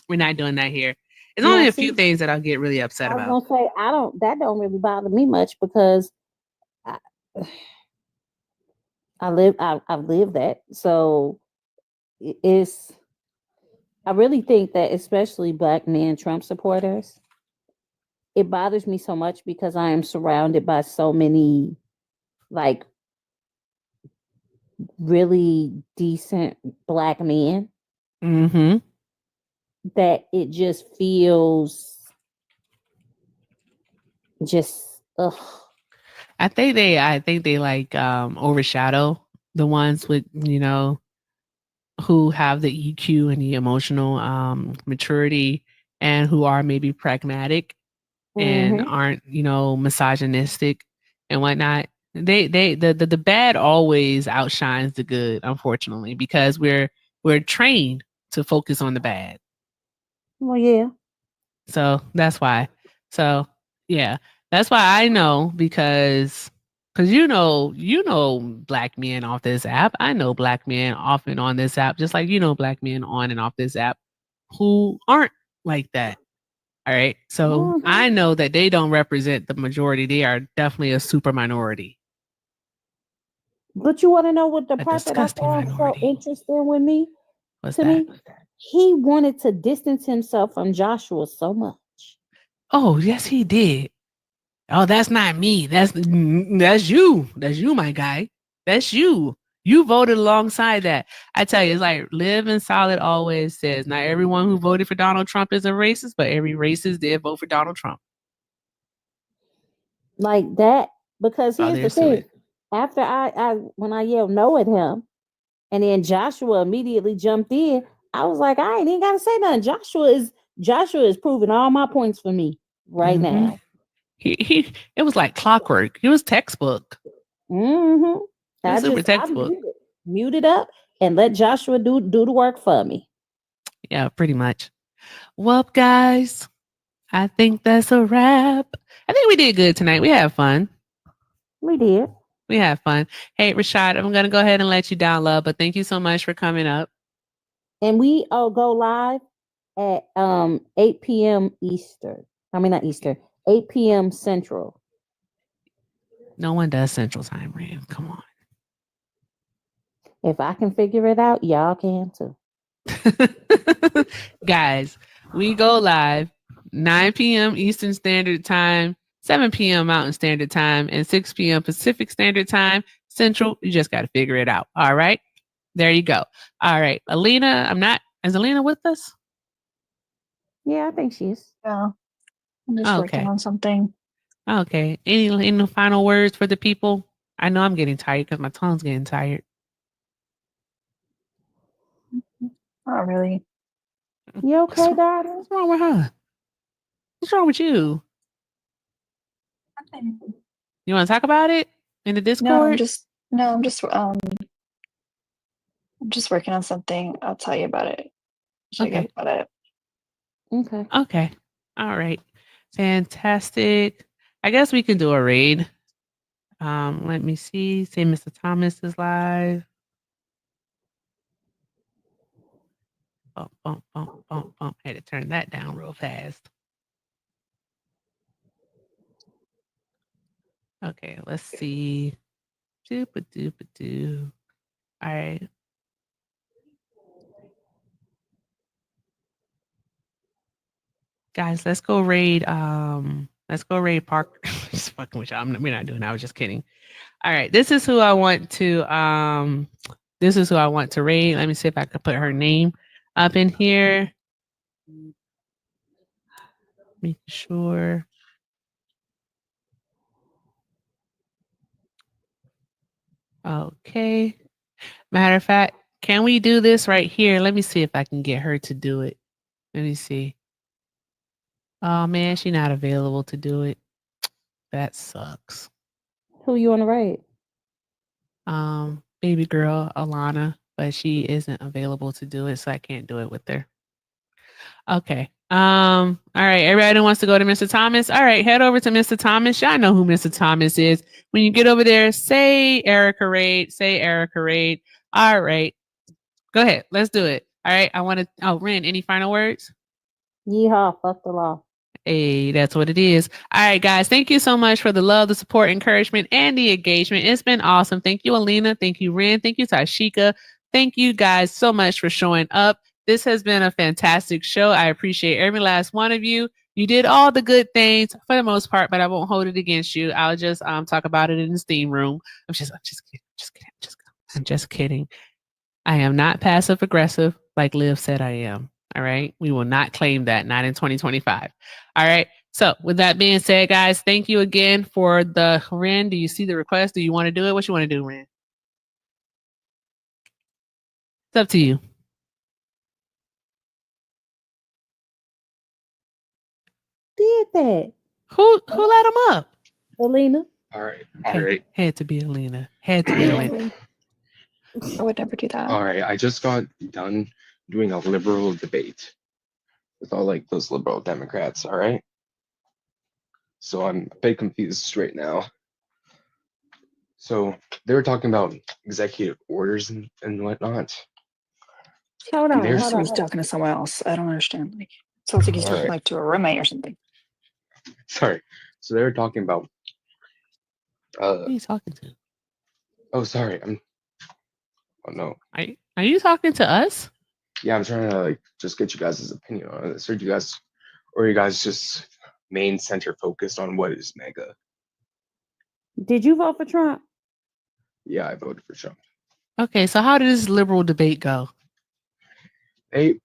We're not doing that here. There's only a few things that I'll get really upset about. I was gonna say, that don't really bother me much because I've lived that. So I really think that especially black men Trump supporters, it bothers me so much because I am surrounded by so many like really decent black men that it just feels just ugh. I think they like overshadow the ones with, you know, who have the EQ and the emotional maturity and who are maybe pragmatic and aren't, you know, misogynistic and whatnot. The bad always outshines the good, unfortunately, because we're trained to focus on the bad. Well, yeah. So that's why. So yeah, that's why I know because you know black men off this app. I know black men off and on this app, just like you know black men on and off this app who aren't like that. All right. So I know that they don't represent the majority. They are definitely a super minority. But you want to know what the A part that I disgusting found so minority. interesting with me? What's to that? me, he wanted to distance himself from Joshua so much. Oh, yes, he did. Oh, that's not me. That's you. That's you, my guy. That's you. You voted alongside that. I tell you, it's like Live and Solid always says, not everyone who voted for Donald Trump is a racist, but every racist did vote for Donald Trump. Like that, because here's the there's to thing. it. After when I yelled no at him, and then Joshua immediately jumped in, I was like, I ain't even gotta say nothing. Joshua is proving all my points for me right now. It was like clockwork. It was textbook. Mm-hmm. It was super textbook. Muted up and let Joshua do the work for me. Yeah, pretty much. Well, guys, I think that's a wrap. I think we did good tonight. We had fun. We did. We had fun. Hey, Rashad, I'm going to go ahead and let you down, love, but thank you so much for coming up. And we all go live at 8 p.m. Eastern. I mean, not Eastern, 8 p.m. Central. No one does Central Time, Rand. Come on. If I can figure it out, y'all can too. Guys, we go live 9 p.m. Eastern Standard Time, 7 p.m. Mountain Standard Time, and 6 p.m. Pacific Standard Time. Central, you just got to figure it out. All right. There you go. All right. Alina, is Alina with us? Yeah, I think she is. Yeah. I'm just working on something. Okay. Any final words for the people? I know I'm getting tired because my tongue's getting tired. Not really. You okay, darling? What's wrong with her? What's wrong with you? You want to talk about it in the Discord? I'm just working on something. I'll tell you about it. Okay. About it. Okay. Okay. All right. Fantastic. I guess we can do a raid. Let me see. Say Mr. Thomas is live. Bump, bump, bump, bump, bump. Had to turn that down real fast. Okay, let's see. Doop-a-doop-a-doo. All right. Guys, let's go raid Parker. Just fucking with y'all. We're not doing that. I was just kidding. All right. This is who I want to raid. Let me see if I can put her name up in here. Make sure. Okay. Matter of fact, can we do this right here? Let me see if I can get her to do it. Let me see. Oh man, she's not available to do it. That sucks. Who you want to raid? Baby girl Alana, but she isn't available to do it, so I can't do it with her. Okay. All right. Everybody wants to go to Mr. Thomas. All right, head over to Mr. Thomas. Y'all know who Mr. Thomas is. When you get over there, say Erica Raid. Say Erica Raid. All right. Go ahead. Let's do it. All right. I want to. Ren, any final words? Yeehaw, fuck the law. Hey, that's what it is. All right, guys. Thank you so much for the love, the support, encouragement, and the engagement. It's been awesome. Thank you, Alina. Thank you, Ren. Thank you, Tashika. Thank you guys so much for showing up. This has been a fantastic show. I appreciate every last one of you. You did all the good things for the most part, but I won't hold it against you. I'll just talk about it in the steam room. I'm just kidding. I'm just kidding. I am not passive aggressive like Liv said I am. All right. We will not claim that, not in 2025. All right. So with that being said, guys, thank you again for the Ren. Do you see the request? Do you want to do it? What you want to do, Ren? It's up to you. Did that? Who let him up? Alina. All right. Had to be Alina. Had to be Alina. I would never do that. All right. I just got done doing a liberal debate. with all like those liberal Democrats. All right. So I'm a bit confused right now. So they were talking about executive orders and whatnot. Hold And on, there's hold on. he's talking to someone else. I don't understand. Like, sounds like he's All talking right. like to a roommate or something. Sorry. So they were talking about. Who are you talking to? Oh, sorry. Oh no. Are you talking to us? Yeah, I'm trying to like just get you guys' opinion on this. Or you guys just main center focused on what is MAGA? Did you vote for Trump? Yeah, I voted for Trump. Okay, so how did this liberal debate go? Okay,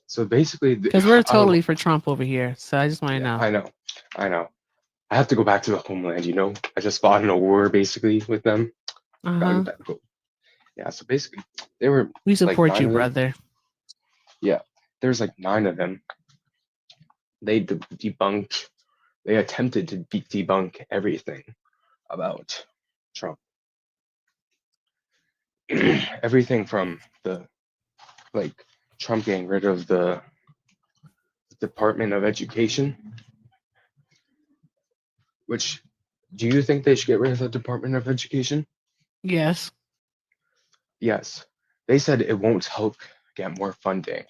so basically, Because we're totally for Trump over here. So I just want to know. I know. I have to go back to the homeland. You know, I just fought in a war basically with them. Yeah, so basically, we support like you, brother. Yeah, there's like 9 of them. They debunked. They attempted to debunk everything about Trump. Everything from the Trump getting rid of the Department of Education. Which, do you think they should get rid of the Department of Education? Yes. Yes. They said it won't help get more funding,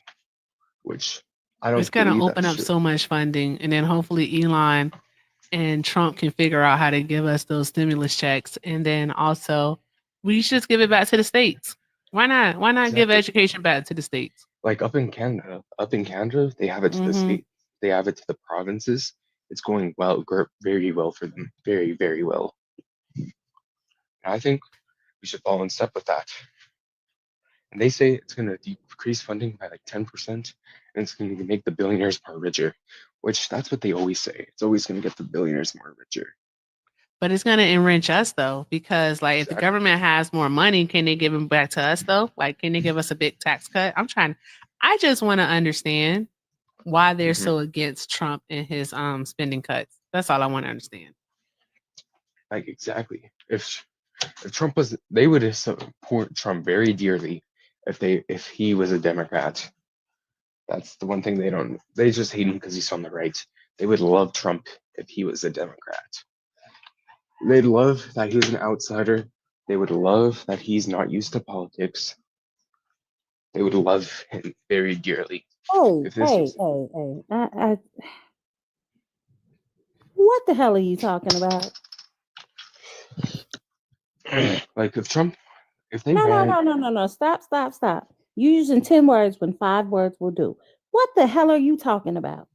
which I don't. It's gonna open up so much funding, and then hopefully Elon and Trump can figure out how to give us those stimulus checks, and then also we should just give it back to the states. Why not? Why not give education back to the states? Like up in Canada, they have it to the state. They have it to the provinces. It's going well, very well for them. Very, very well. I think we should follow in step with that. And they say it's going to decrease funding by like 10%, and it's going to make the billionaires more richer, which that's what they always say. It's always going to get the billionaires more richer. But it's going to enrich us though, because like if the government has more money, can they give them back to us though? Like, can they give us a big tax cut? I just want to understand why they're so against Trump and his spending cuts. That's all I want to understand. Like exactly. If Trump was, they would support Trump very dearly if he was a Democrat. That's the one thing they just hate him because he's on the right. They would love Trump if he was a Democrat. They'd love that he was an outsider. They would love that he's not used to politics. They would love him very dearly. Hey. What the hell are you talking about? Like if Trump, if they No. Stop. You using 10 words when 5 words will do. What the hell are you talking about?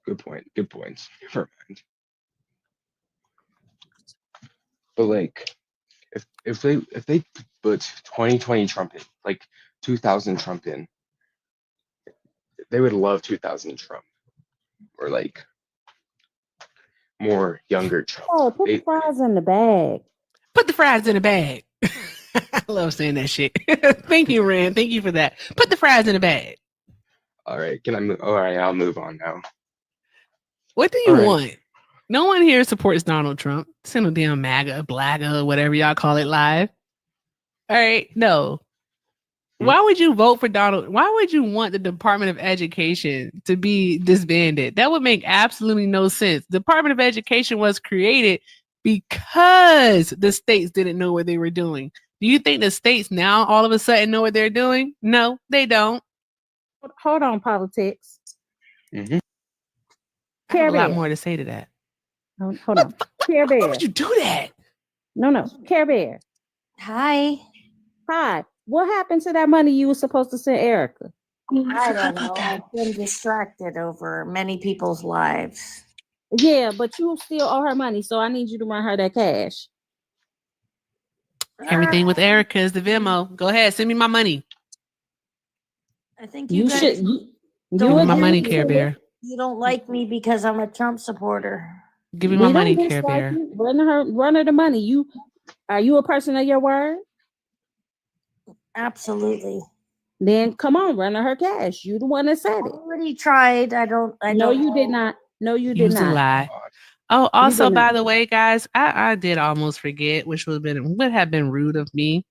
Good point. Never mind. But like, if they put 2020 Trump in, like 2000 Trump in, they would love 2000 Trump, or like more younger Trump. Oh, put the fries in the bag. Put the fries in the bag. I love saying that shit. Thank you, Rand. Thank you for that. Put the fries in the bag. All right, can I move? All right, I'll move on now. What do you want? No one here supports Donald Trump. Send a damn MAGA, BLAGA, whatever y'all call it live. All right, no. Why would you vote for Donald? Why would you want the Department of Education to be disbanded? That would make absolutely no sense. The Department of Education was created because the states didn't know what they were doing. Do you think the states now all of a sudden know what they're doing? No, they don't. Hold on, politics. I have a lot more to say to that. Hold on. Care Bear. Why would you do that? No. Care Bear. Hi. What happened to that money you were supposed to send Erica? I don't know. I've been distracted over many people's lives. Yeah, but you still owe her money, so I need you to run her that cash. Everything with Erica is the Venmo. Go ahead, send me my money. I think you guys should. Give me my money, Care Bear. You don't like me because I'm a Trump supporter. Give me my money, Care Bear. Run her the money. Are you a person of your word? Absolutely. Then come on, run her cash. You the one that said it. I already tried. No, you did not. No, you did not. Lie. Oh, also, by the way, guys, I did almost forget, which would have been rude of me.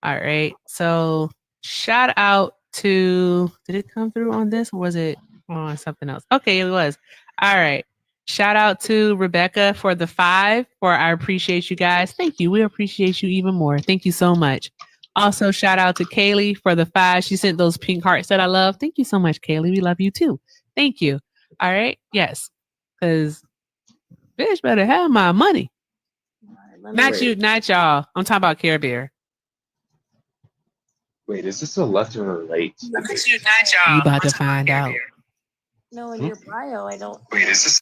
All right. So shout out to, did it come through on this or was it on something else? Okay, it was. All right. Shout out to Rebecca for the 5. I appreciate you guys. Thank you. We appreciate you even more. Thank you so much. Also, shout out to Kaylee for the 5. She sent those pink hearts that I love. Thank you so much, Kaylee. We love you too. Thank you. All right. Yes. Because bitch better have my money. Not you, not y'all. I'm talking about Care Bear. Wait, is this a left or a right? Not you, not y'all. You about to find out. No, in your bio, I don't. Wait, is this?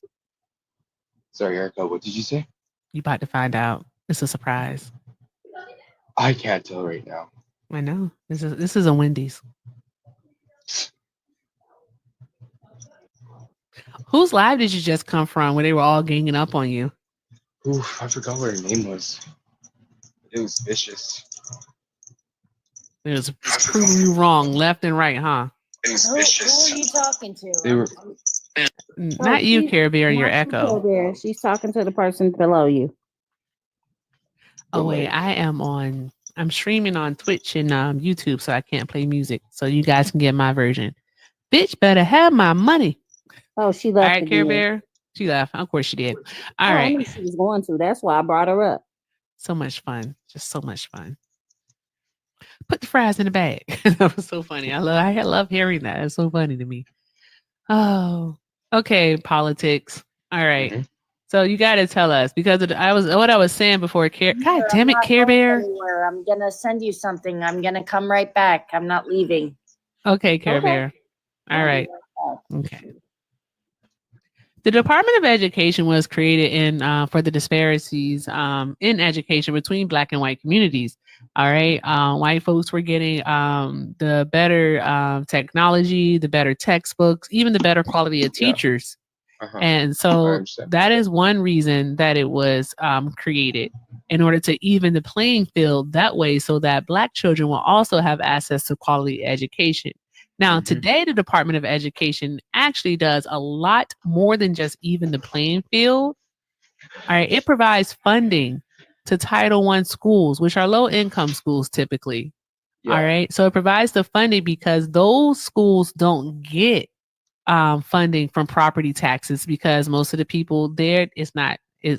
Sorry, Erica. What did you say? You about to find out. It's a surprise. I can't tell right now. I know. This is a Wendy's. Whose live did you just come from where they were all ganging up on you? Oof, I forgot what her name was. It was vicious. It was proving you wrong, left and right, huh? It was vicious. Who are you talking to? They were. Not you, Care Bear, your echo. Bear. She's talking to the person below you. Oh wait, I'm streaming on Twitch and YouTube, so I can't play music. So you guys can get my version. Bitch better have my money. Oh, she All left right, Care again. Bear. She left. Of course she did. All I right. knew she was going to. That's why I brought her up. So much fun. Just so much fun. Put the fries in the bag. That was so funny. I love hearing that. It's so funny to me. Oh, okay. Politics. All right. Mm-hmm. So you got to tell us because what I was saying before. God damn it, Care Bear. I'm gonna send you something. I'm gonna come right back. I'm not leaving. Okay, Care Bear. All right. Okay. The Department of Education was created for the disparities in education between Black and white communities. All right. White folks were getting the better technology, the better textbooks, even the better quality of teachers. Uh-huh. And so that is one reason that it was created in order to even the playing field that way so that Black children will also have access to quality education. Now, today, the Department of Education actually does a lot more than just even the playing field. All right. It provides funding to Title I schools, which are low income schools typically. Yeah. All right. So it provides the funding because those schools don't get funding from property taxes because most of the people there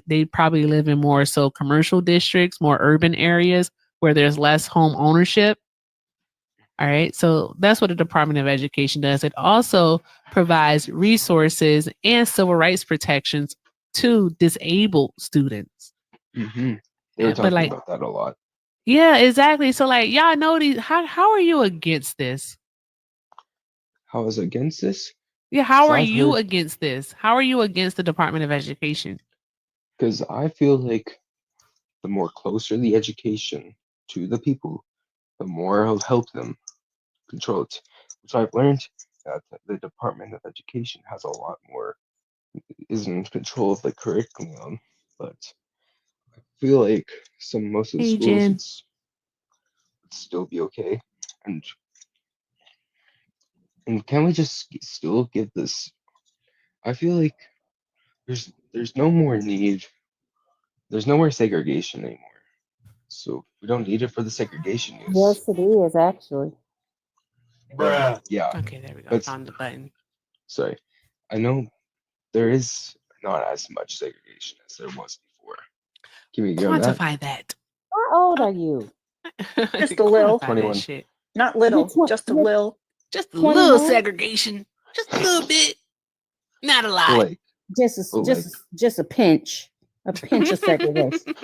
they probably live in more so commercial districts, more urban areas where there's less home ownership. All right. So that's what the Department of Education does. It also provides resources and civil rights protections to disabled students. Mm-hmm. They were talking about that a lot. Yeah, exactly. So y'all know these, how are you against this? How is against this? Yeah, how are you against this? How are you against the Department of Education? Because I feel like the more closer the education to the people, the more it'll help them control it. Which I've learned that the Department of Education has a lot more, is in control of the curriculum, but I feel like most of the schools would still be okay. And can we just still give this? I feel like there's no more need. There's no more segregation anymore. So we don't need it for the segregation news. Yes, it is actually. Bruh. Yeah. Okay, there we go. Found the button. Sorry. I know there is not as much segregation as there was before. Can we go quantify that? How old are you? Just a little. 21. Not little, just a little. Just a little segregation. Just a little bit. Not a lot. Like, just a pinch. A pinch of segregation.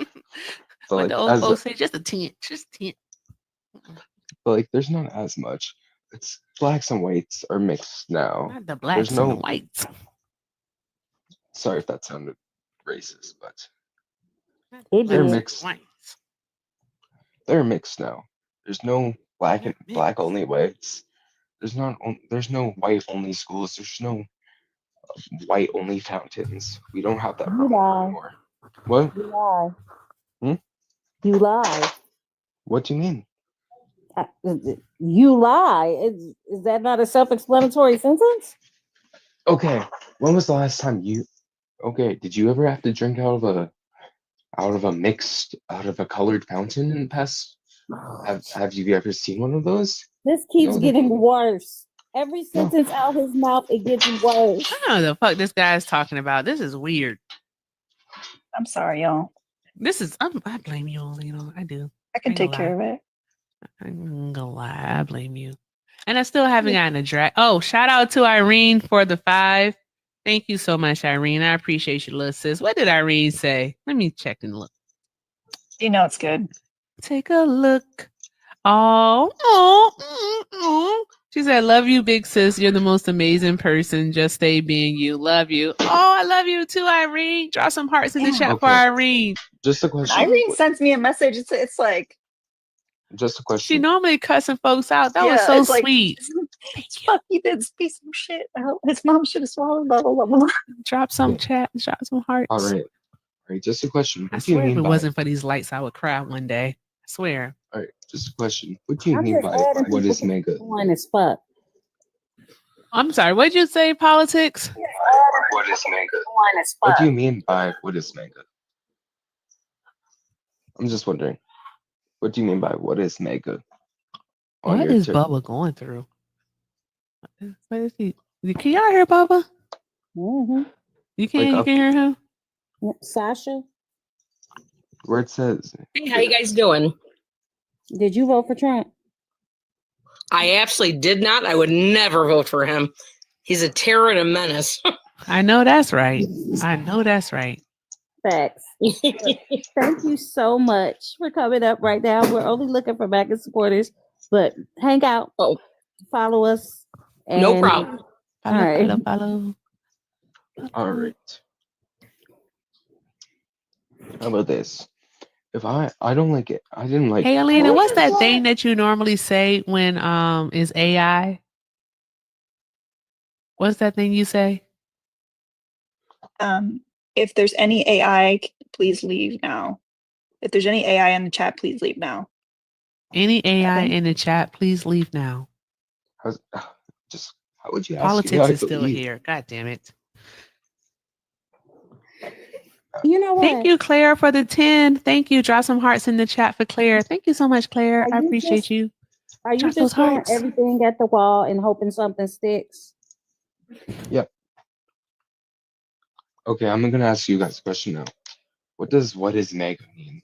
What the old folks say, just a tint. Just a tint. But there's not as much. It's blacks and whites are mixed now. Not the blacks and the whites. Sorry if that sounded racist, but they're mixed. They're mixed now. There's no black and black only whites. There's no white only schools. There's no white only fountains. We don't have that problem anymore. What? You lie. Hmm? You lie. What do you mean? You lie. Is that not a self-explanatory sentence? Okay. When was the last time you? Okay. Did you ever have to drink out of a colored fountain in the past? Have you ever seen one of those? This keeps No, getting worse. Every sentence out his mouth, it gets worse. I don't know the fuck this guy's talking about. This is weird. I'm sorry, y'all. This is I blame you, Olino. I do. I can take care of it. I'm gonna lie. I blame you. And I still haven't gotten a drag. Oh, shout out to Irene for the 5. Thank you so much, Irene. I appreciate you, little sis. What did Irene say? Let me check and look. You know it's good. Take a look. She said, love you, big sis. You're the most amazing person. Just stay being you. Love you. Oh, I love you too, Irene. Draw some hearts in the chat for Irene. Just a question. Irene sends me a message. It's like Just a question. She normally cussing folks out. That was yeah, so it's like, sweet. fuck, he did piece of shit. His mom should have swallowed. Blah blah blah blah. Drop some chat. Drop some hearts. All right. Just a question. I What do you swear, if mean it by? wasn't for these lights, I would cry one day. I swear. All right. Just a question. What do you I'm mean just by adding what people is to MAGA? one as fuck. I'm sorry. What'd you say? Politics? What is MAGA? What do you mean by what is MAGA? I'm just wondering. What do you mean by what is MAGA? On What your is tip. Bubba going through? What is he? Can y'all hear Bubba? Mm-hmm. You can hear him? Sasha, Where it says. Hey, how you guys doing? did you vote for Trump? I absolutely did not. I would never vote for him. He's a terror and a menace. I know that's right. I know that's right. Facts. Thank you so much for coming up right now. We're only looking for MAGA supporters, but hang out. Follow us. No problem. All right. Follow. All right. How about this? If I don't like it, I didn't like. Hey, Alina, what's that thing that you normally say when is AI? What's that thing you say? If there's any AI, please leave now. If there's any AI in the chat, please leave now. Any AI in the chat, please leave now. How would you ask Politics AI is to still leave? here. God damn it. You know what? Thank you, Claire, for the 10. Thank you. Drop some hearts in the chat for Claire. Thank you so much, Claire. I appreciate you. Are you Drop those just throwing hearts. everything at the wall and hoping something sticks? Yep. Okay, I'm gonna ask you guys a question now. What is MAGA mean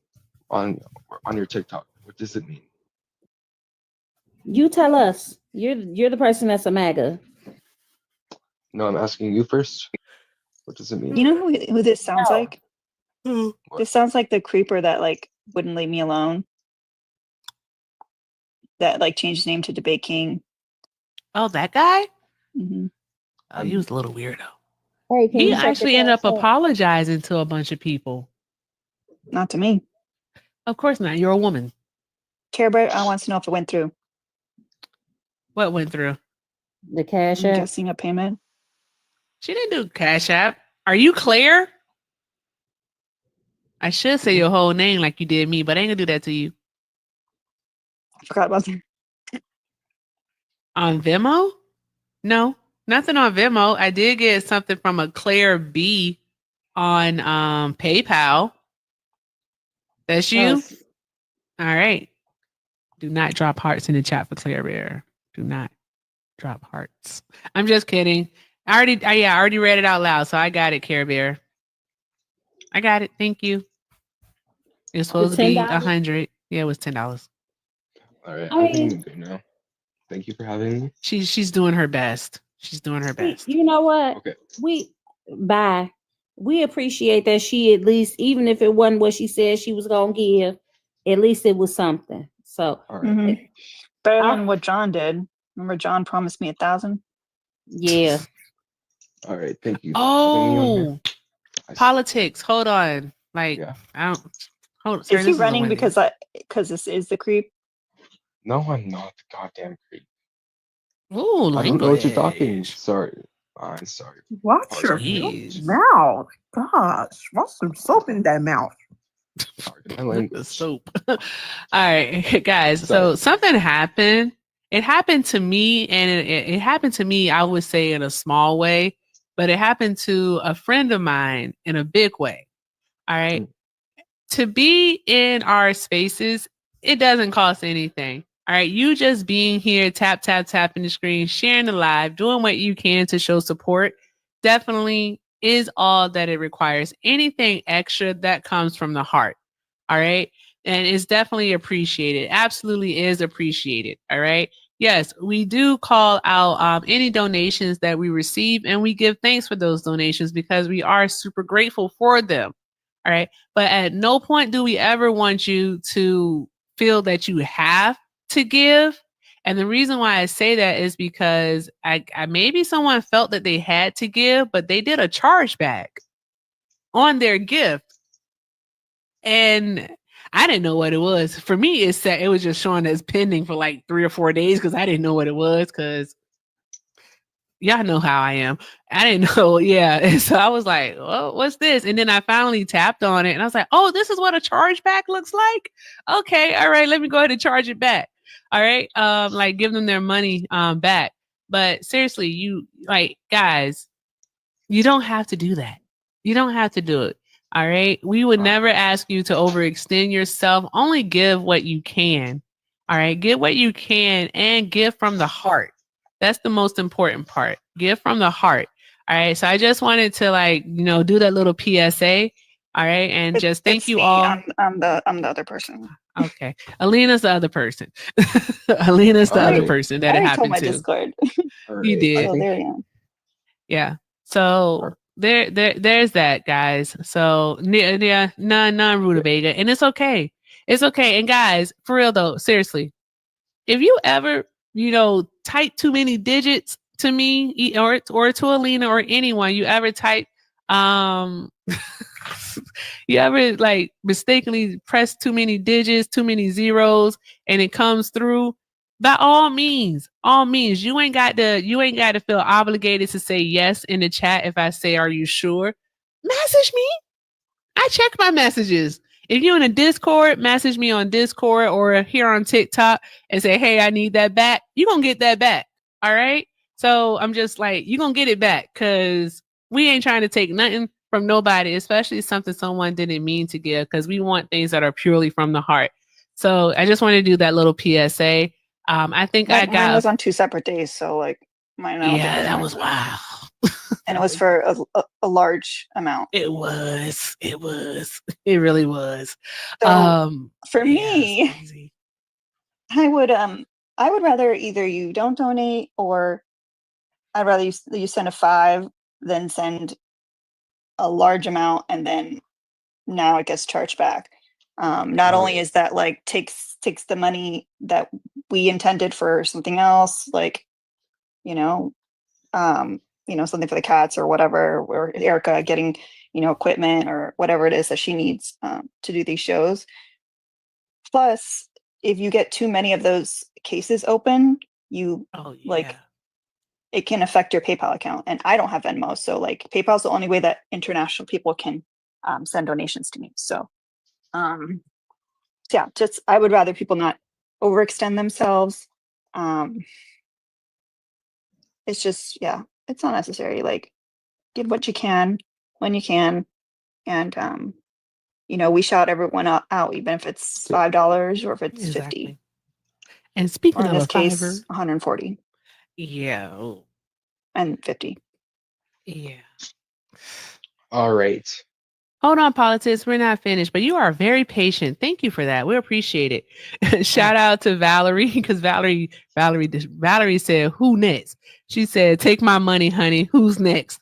on your TikTok? What does it mean? You tell us. You're the person that's a MAGA. No, I'm asking you first. What does it mean? You know who this sounds like? This sounds like the creeper that like wouldn't leave me alone. That like changed his name to Debate King. Oh, that guy? Mm-hmm. Oh, he was a little weirdo. Hey, can He you check actually the ended up cash app? apologizing to a bunch of people. Not to me. Of course not. You're a woman. Care Bear, I want to know if it went through. What went through? The cash I'm app. guessing a payment. She didn't do Cash App. Are you Claire? I should say your whole name like you did me, but I ain't gonna do that to you. I forgot about that. On Venmo? No, nothing on Venmo. I did get something from a Claire B on PayPal. That's you? All right. Do not drop hearts in the chat for Claire Bear. Do not drop hearts. I'm just kidding. I already read it out loud, so I got it, Care Bear. I got it. Thank you. It's supposed to be $10? 100. Yeah, it was $10. All right, I think I'm good now. Thank you for having me. She's doing her best. She's doing her best. You know what? Okay. We appreciate that she at least, even if it wasn't what she said she was gonna give, at least it was something. So Better than what John did. Remember, John promised me 1,000. Yeah. All right, thank you. Oh, politics. Hold on. Like, I don't. Hold. Sir, Is he this running a because this is the creep? No, I'm not the goddamn creep. Ooh, I don't know what you're language. talking. Sorry. I'm sorry. Watch your mouth. Gosh, what's some soap in that mouth? My language. Soap. All right, guys. So something happened. It happened to me, and it happened to me, I would say, in a small way, but it happened to a friend of mine in a big way. All right. To be in our spaces, it doesn't cost anything. All right, you just being here, tapping the screen, sharing the live, doing what you can to show support definitely is all that it requires. Anything extra that comes from the heart. All right. And it's definitely appreciated. Absolutely is appreciated. All right. Yes, we do call out any donations that we receive, and we give thanks for those donations because we are super grateful for them. All right. But at no point do we ever want you to feel that you have to give. And the reason why I say that is because I maybe someone felt that they had to give, but they did a chargeback on their gift. And I didn't know what it was. For me, it was just showing as pending for like 3 or 4 days because I didn't know what it was because y'all know how I am. I didn't know. Yeah. And so I was like, well, what's this? And then I finally tapped on it and I was like, oh, this is what a chargeback looks like. Okay. All right. Let me go ahead and charge it back. All right. Like give them their money back. But seriously, you like guys, you don't have to do that. You don't have to do it. All right. We would never ask you to overextend yourself. Only give what you can. All right. Give what you can and give from the heart. That's the most important part. Give from the heart. All right. So I just wanted to do that little PSA. All right. And just thank you me. all. I'm the other person. Okay. Alina's the other person. Alina's the other person that I it already told happened my to. Discord. You did. So there I am. Yeah. So there's that, guys. So yeah, none rutabaga, and it's okay. It's okay. And guys, for real though, seriously, if you ever type too many digits to me or to Alina or anyone, you ever type you ever like mistakenly press too many digits, too many zeros, and it comes through, by all means, you ain't got to feel obligated to say yes in the chat if I say, are you sure? Message me. I check my messages. If you're in a Discord, message me on Discord or here on TikTok and say, hey, I need that back. You're going to get that back. All right. So I'm just like, you're going to get it back because we ain't trying to take nothing from nobody, especially something someone didn't mean to give, because we want things that are purely from the heart. So I just want to do that little PSA. I think I got mine was on 2 separate days. So like mine. Yeah, that was wild. And it was for a large amount. It was. It really was. So for me, I would rather either you don't donate or I'd rather you send a 5 than send a large amount and then now it gets charged back. Not only is that like takes the money that we intended for something else, like something for the cats or whatever, or Erica getting, equipment or whatever it is that she needs to do these shows. Plus, if you get too many of those cases open, it can affect your PayPal account. And I don't have Venmo. So like PayPal is the only way that international people can send donations to me. So just I would rather people not overextend themselves. It's just, it's not necessary. Like, give what you can when you can, and we shout everyone out, even if it's $5 or if it's 50. And speaking or in of this a case, fiver, 140. Yeah. And 50. Yeah. All right. Hold on, politics. We're not finished, but you are very patient. Thank you for that. We appreciate it. Shout out to Valerie, because Valerie said, "Who next?" She said, "Take my money, honey. Who's next?"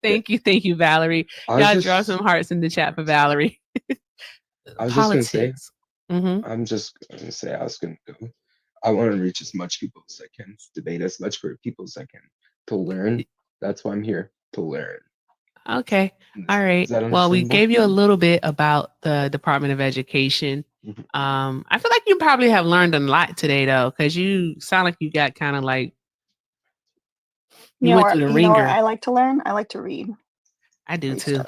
Thank you, Valerie. Y'all draw some hearts in the chat for Valerie. I was just gonna say, I'm just gonna say I was gonna go. I want to reach as much people as I can, debate as much for people as I can, to learn. That's why I'm here, to learn. Okay. All right. Well, we gave you a little bit about the Department of Education. I feel like you probably have learned a lot today, though, because you sound like you got kind of like you went through the ringer. I like to learn. I like to read. I do too.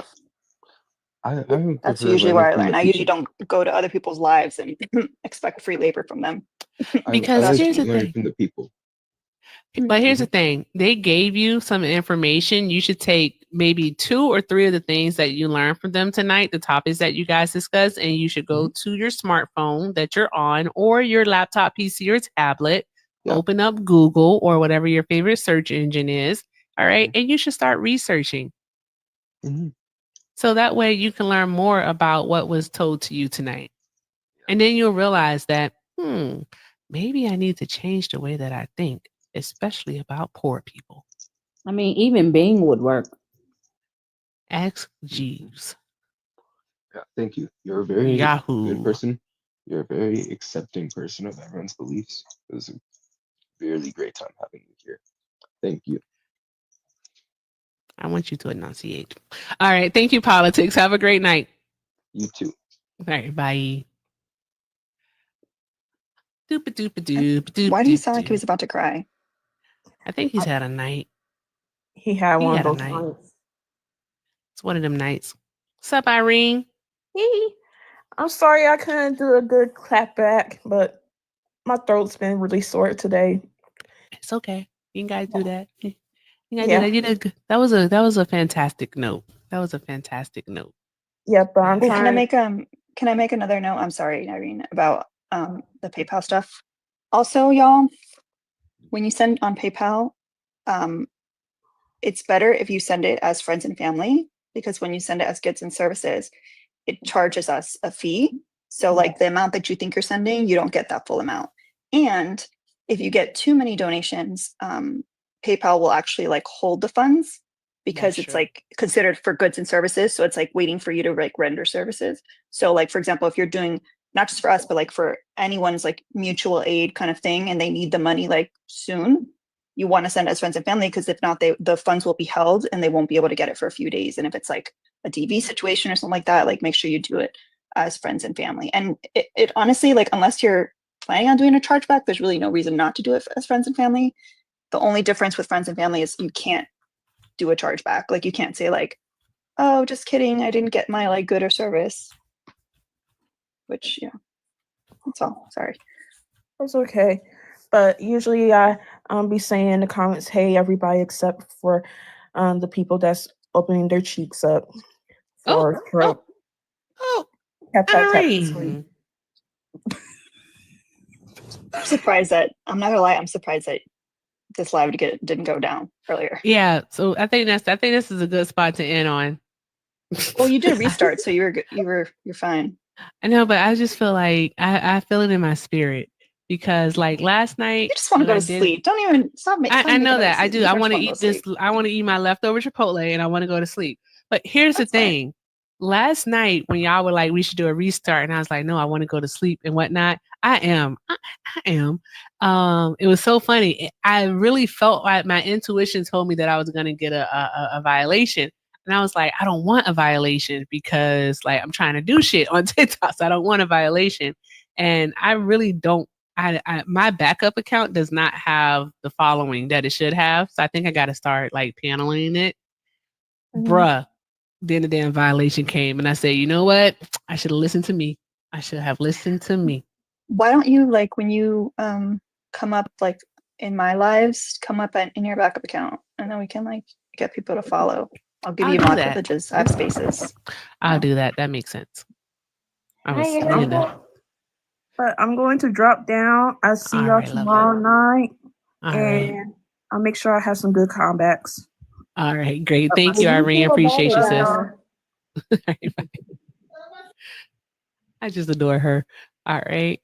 That's usually where I learn. I usually don't go to other people's lives and expect free labor from them. Because here's the thing. From the people. But here's the thing. They gave you some information. You should take maybe 2 or 3 of the things that you learned from them tonight, the topics that you guys discussed, and you should go to your smartphone that you're on or your laptop, PC, or tablet, open up Google or whatever your favorite search engine is. All right. And you should start researching. So that way you can learn more about what was told to you tonight. And then you'll realize that, maybe I need to change the way that I think, especially about poor people. I mean, even Bing would work. Ask Jeeves. Yeah, thank you. You're a very Yahoo. good person. You're a very accepting person of everyone's beliefs. It was a really great time having you here. Thank you. I want you to enunciate. All right. Thank you, Politics. Have a great night. You too. All right. Bye. Why do you sound like he was about to cry? I think he's had a night. He had one had of a those night. nights. It's one of them nights. What's up, Irene? Hey, I'm sorry I couldn't do a good clap back, but my throat's been really sore today. It's okay. You guys do that. You gotta Yeah. do that. You did good. That was a fantastic note. That was a fantastic note. Yeah, but I'm Wait, trying. can I make another note? I'm sorry, Irene, about the PayPal stuff. Also, y'all, when you send on PayPal, it's better if you send it as friends and family, because when you send it as goods and services, it charges us a fee. So like the amount that you think you're sending, you don't get that full amount. And if you get too many donations, PayPal will actually like hold the funds because it's like considered for goods and services. So it's like waiting for you to like render services. So like, for example, if you're doing not just for us, but like for anyone's like mutual aid kind of thing, and they need the money like soon, you want to send as friends and family, because if not, the funds will be held and they won't be able to get it for a few days. And if it's like a DV situation or something like that, like make sure you do it as friends and family. And it honestly, like, unless you're planning on doing a chargeback, there's really no reason not to do it as friends and family. The only difference with friends and family is you can't do a chargeback. Like you can't say like, oh, just kidding, I didn't get my like good or service. Which, yeah, that's all. Sorry. It's okay. But usually I be saying in the comments, hey, everybody except for the people that's opening their cheeks up for throat. Tap, tap, tap to sleep. I'm surprised that, I'm not gonna lie, I'm surprised that this live didn't go down earlier. Yeah. So I think this is a good spot to end on. Well, you did a restart, so you're fine. I know, but I just feel like I feel it in my spirit, because like last night, You just want to go to sleep. Don't even stop making. I know that I do. I want to eat this. I want to eat my leftover Chipotle, and I want to go to sleep. But here's the thing: last night when y'all were like, we should do a restart, and I was like, no, I want to go to sleep and whatnot. I am. It was so funny. I really felt like my intuition told me that I was going to get a violation. And I was like, I don't want a violation, because like I'm trying to do shit on TikTok. So I don't want a violation. And I really don't. My backup account does not have the following that it should have. So I think I got to start like paneling it. Bruh, then the damn violation came. And I said, you know what? I should have listened to me. I should have listened to me. Why don't you, like, when you come up like in my lives, come up in your backup account, and then we can like get people to follow. I'll give you mod privileges. I have spaces. I'll do that. That makes sense. But I'm going to drop down. I'll see y'all tomorrow night. And I'll make sure I have some good comebacks. All right, great. Thank you, Irene. Appreciate you, sis. I just adore her. All right.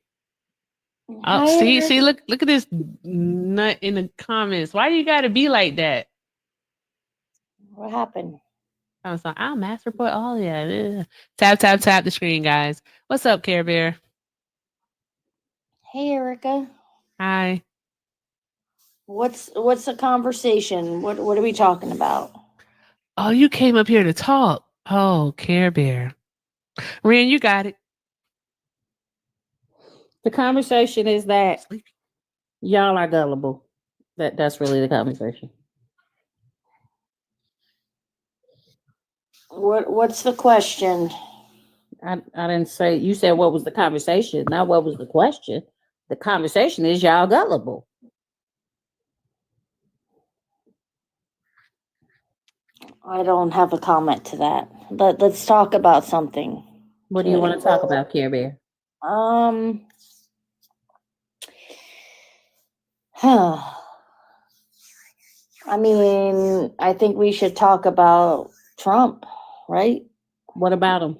Oh, see, look at this nut in the comments. Why do you gotta be like that? What happened? I was like, I'll mass report all of that. Tap the screen, guys. What's up, Care Bear? Hey, Erica. Hi. What's the conversation? What are we talking about? Oh, you came up here to talk. Oh, Care Bear. Ren, you got it. The conversation is that y'all are gullible. That's really the conversation. What's the question? I didn't say, you said what was the conversation, not what was the question. The conversation is y'all gullible. I don't have a comment to that. Let's talk about something. What do you want to talk about, Care Bear? I mean, I think we should talk about Trump, right? What about him?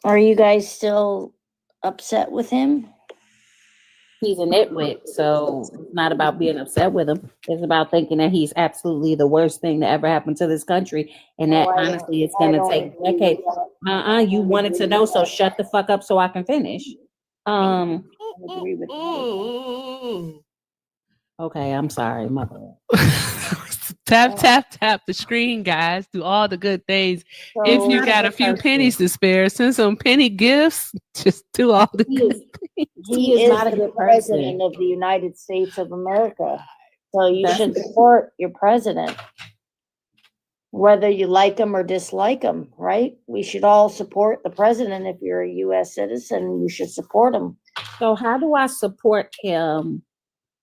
Are you guys still upset with him? He's a nitwit, so it's not about being upset with him. It's about thinking that he's absolutely the worst thing that ever happened to this country, and that honestly, it's going to take decades. You wanted to know, so shut the fuck up so I can finish. I agree with you. Okay, I'm sorry, my bad. Tap the screen, guys. Do all the good things. If you got a few pennies to spare, send some penny gifts. Just do all the good things. He is not the president of the United States of America. So you should support your president, whether you like him or dislike him, right? We should all support the president. If you're a U.S. citizen, you should support him. So how do I support him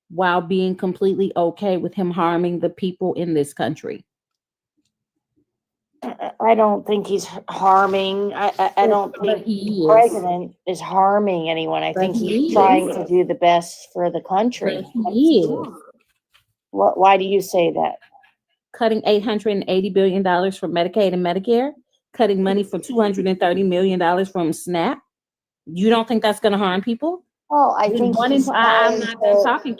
while being completely okay with him harming the people in this country? I don't think he's harming. I don't think the president is harming anyone. I think he's trying to do the best for the country. He is. Why do you say that? Cutting $880 billion from Medicaid and Medicare, cutting money for $230 million from SNAP. You don't think that's going to harm people? Well, I think I'm not done talking.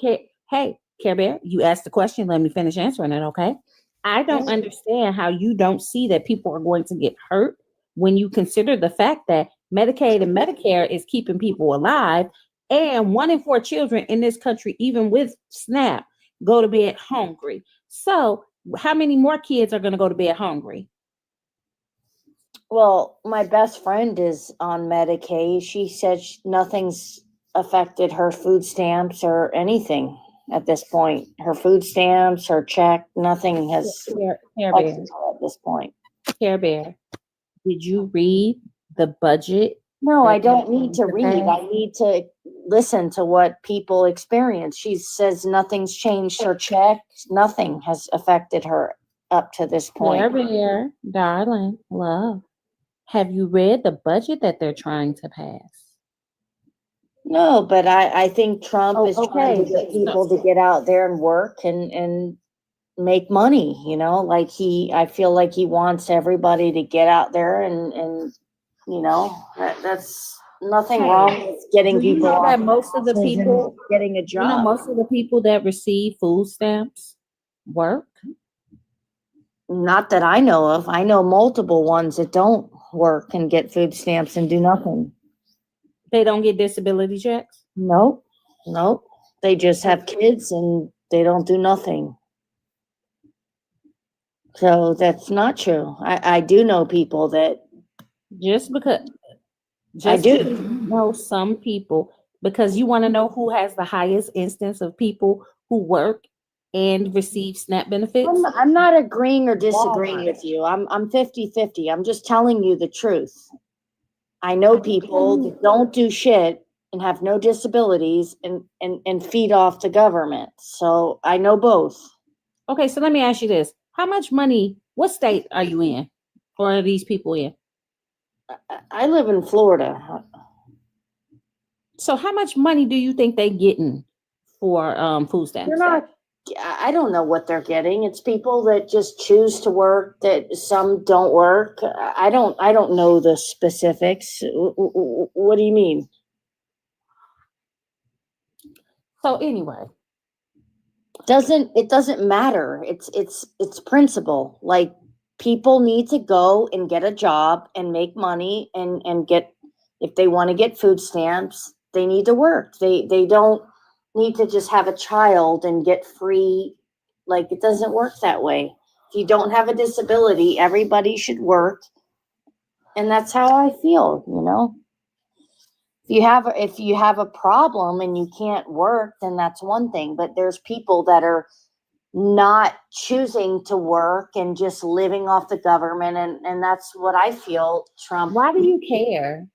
Hey, Care Bear, you asked the question. Let me finish answering it, okay? I don't understand how you don't see that people are going to get hurt when you consider the fact that Medicaid and Medicare is keeping people alive, and 1 in 4 children in this country, even with SNAP, go to bed hungry. So how many more kids are going to go to bed hungry? Well, my best friend is on Medicaid. She said nothing's affected her food stamps or anything at this point. Her food stamps, her check, nothing has affected her at this point. Care Bear, did you read the budget? No, I don't need to read. I need to listen to what people experience. She says nothing's changed her check. Nothing has affected her up to this point. Care Bear, darling, love. Have you read the budget that they're trying to pass? No, but I think Trump is trying to get people to get out there and work and make money, you know, like I feel like he wants everybody to get out there and you know, that's nothing wrong with getting people. You know that most of the people getting a job. You know, most of the people that receive food stamps work. Not that I know of. I know multiple ones that don't work and get food stamps and do nothing. They don't get disability checks? Nope. They just have kids and they don't do nothing. So that's not true. I do know people that I do know some people, because you want to know who has the highest instance of people who work and receive SNAP benefits? I'm not agreeing or disagreeing with you. I'm 50-50. I'm just telling you the truth. I know people that don't do shit and have no disabilities and feed off the government. So I know both. Okay, so let me ask you this. How much money, what state are you in? Or are these people in? I live in Florida. So how much money do you think they're getting for food stamps? I don't know what they're getting. It's people that just choose to work, that some don't work. I don't know the specifics. What do you mean? So anyway, it doesn't matter. It's principle. Like, people need to go and get a job and make money and get, if they want to get food stamps, they need to work. They don't need to just have a child and get free. Like, it doesn't work that way. If you don't have a disability, everybody should work. And that's how I feel, you know. If you have a problem and you can't work, then that's one thing. But there's people that are not choosing to work and just living off the government, and that's what I feel Trump. Why do you care?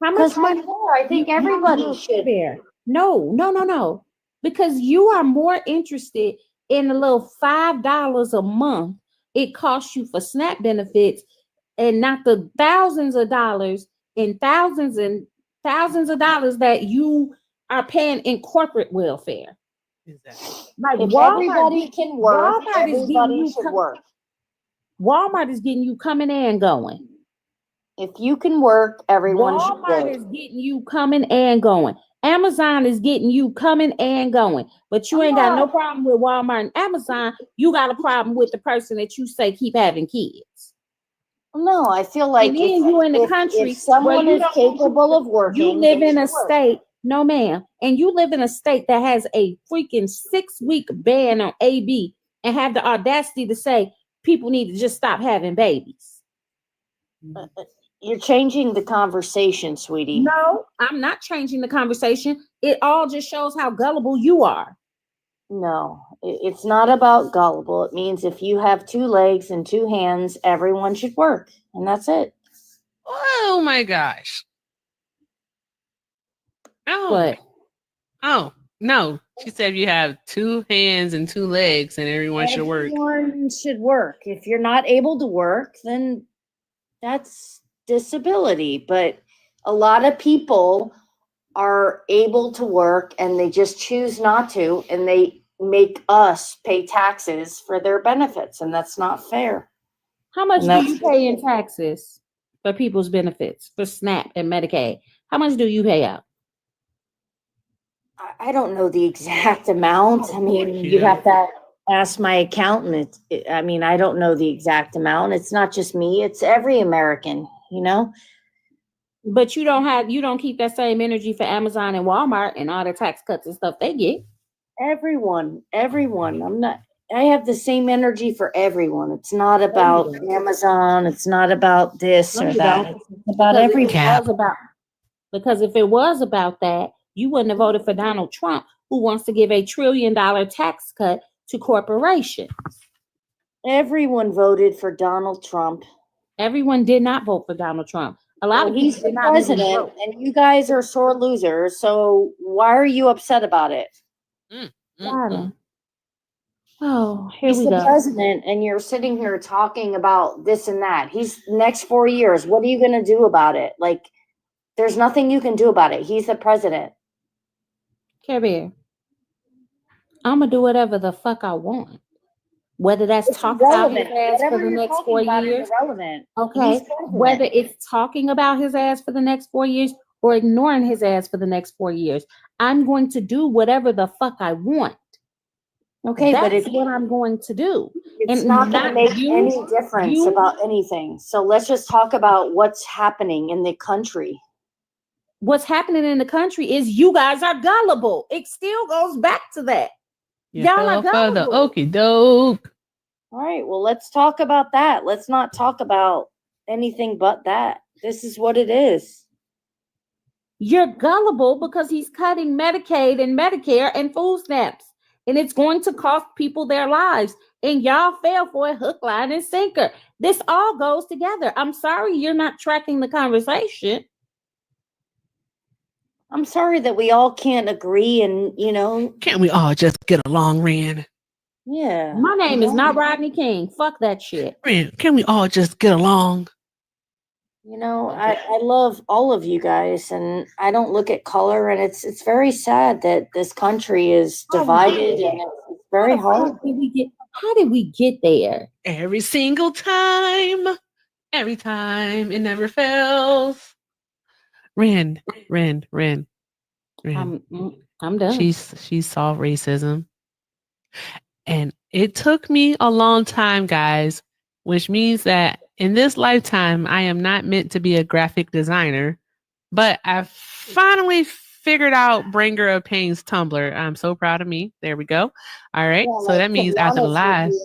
How much money? I think everybody should. No. Because you are more interested in a little $5 a month it costs you for SNAP benefits and not the thousands of dollars and thousands of dollars that you are paying in corporate welfare. Like If Walmart, everybody can work, Walmart is getting everybody you should work. Walmart is getting you coming and going. If you can work, everyone should Walmart work. is getting you coming and going. Amazon is getting you coming and going. But you ain't got no problem with Walmart and Amazon. You got a problem with the person that you say keep having kids. No, I feel like And then you in the country if someone where is capable of you working, live they in a should work. state, no ma'am, and you live in a state that has a freaking 6-week ban on AB and have the audacity to say people need to just stop having babies. You're changing the conversation, sweetie. No, I'm not changing the conversation. It all just shows how gullible you are. No, it's not about gullible. It means if you have 2 legs and 2 hands, everyone should work, and that's it. Oh my gosh. Oh. What? Oh, no. She said you have 2 hands and 2 legs and everyone should work. Everyone should work. If you're not able to work, then that's disability. But a lot of people are able to work and they just choose not to, and they make us pay taxes for their benefits, and that's not fair. How much do you pay in taxes for people's benefits for SNAP and Medicaid? How much do you pay out? I don't know the exact amount. I mean, you have to ask my accountant. I mean, I don't know the exact amount. It's not just me, it's every American, you know? But you don't keep that same energy for Amazon and Walmart and all the tax cuts and stuff they get. Everyone. I have the same energy for everyone. It's not about Amazon. It's not about this or that. It's about everyone. Because if it was about that, you wouldn't have voted for Donald Trump, who wants to give $1 trillion tax cut to corporations. Everyone voted for Donald Trump. Everyone did not vote for Donald Trump. A lot of he's people the president, and you guys are sore losers. So why are you upset about it? Oh, here He's we the go. president, and you're sitting here talking about this and that. He's next 4 years. What are you going to do about it? Like, there's nothing you can do about it. He's the president. Care Bear, I'm gonna do whatever the fuck I want. Whether that's talking about his ass for the next 4 years, okay. Whether it's talking about his ass for the next 4 years or ignoring his ass for the next 4 years, I'm going to do whatever the fuck I want. Okay, that's but it's what I'm going to do. It's not going to make any difference about anything. So let's just talk about what's happening in the country. What's happening in the country is you guys are gullible. It still goes back to that. Y'all are For the gullible. okie doke. All right, well, let's talk about that. Let's not talk about anything but that. This is what it is. You're gullible because he's cutting Medicaid and Medicare and food stamps. And it's going to cost people their lives. And y'all fell for a hook, line, and sinker. This all goes together. I'm sorry you're not tracking the conversation. I'm sorry that we all can't agree and, Can't we all just get along, Rand? Yeah. My name is not Rodney King. Fuck that shit. Rand, can we all just get along? I love all of you guys, and I don't look at color, and it's very sad that this country is divided, and it's very hard. How did we get there? Every single time. Every time. It never fails. Rand. I'm done. She saw racism. And it took me a long time, guys, which means that in this lifetime, I am not meant to be a graphic designer, but I finally figured out Bringer of Pain's Tumblr. I'm so proud of me. There we go. All right. Yeah, so that means after the last,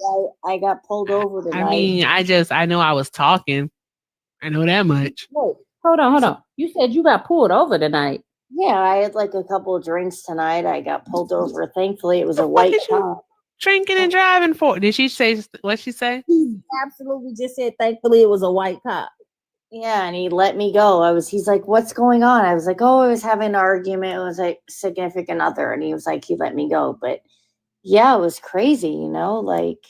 I got pulled over tonight. I mean, I know I was talking. I know that much. Wait, hold on. You said you got pulled over tonight. Yeah, I had like a couple of drinks tonight. I got pulled over. Thankfully, it was a white cop. Drinking and driving for? Did she say what she say? He absolutely just said, thankfully, it was a white cop. Yeah, and he let me go. He's like, what's going on? I was like, oh, I was having an argument. It was like significant other. And he was like, he let me go. But yeah, it was crazy, like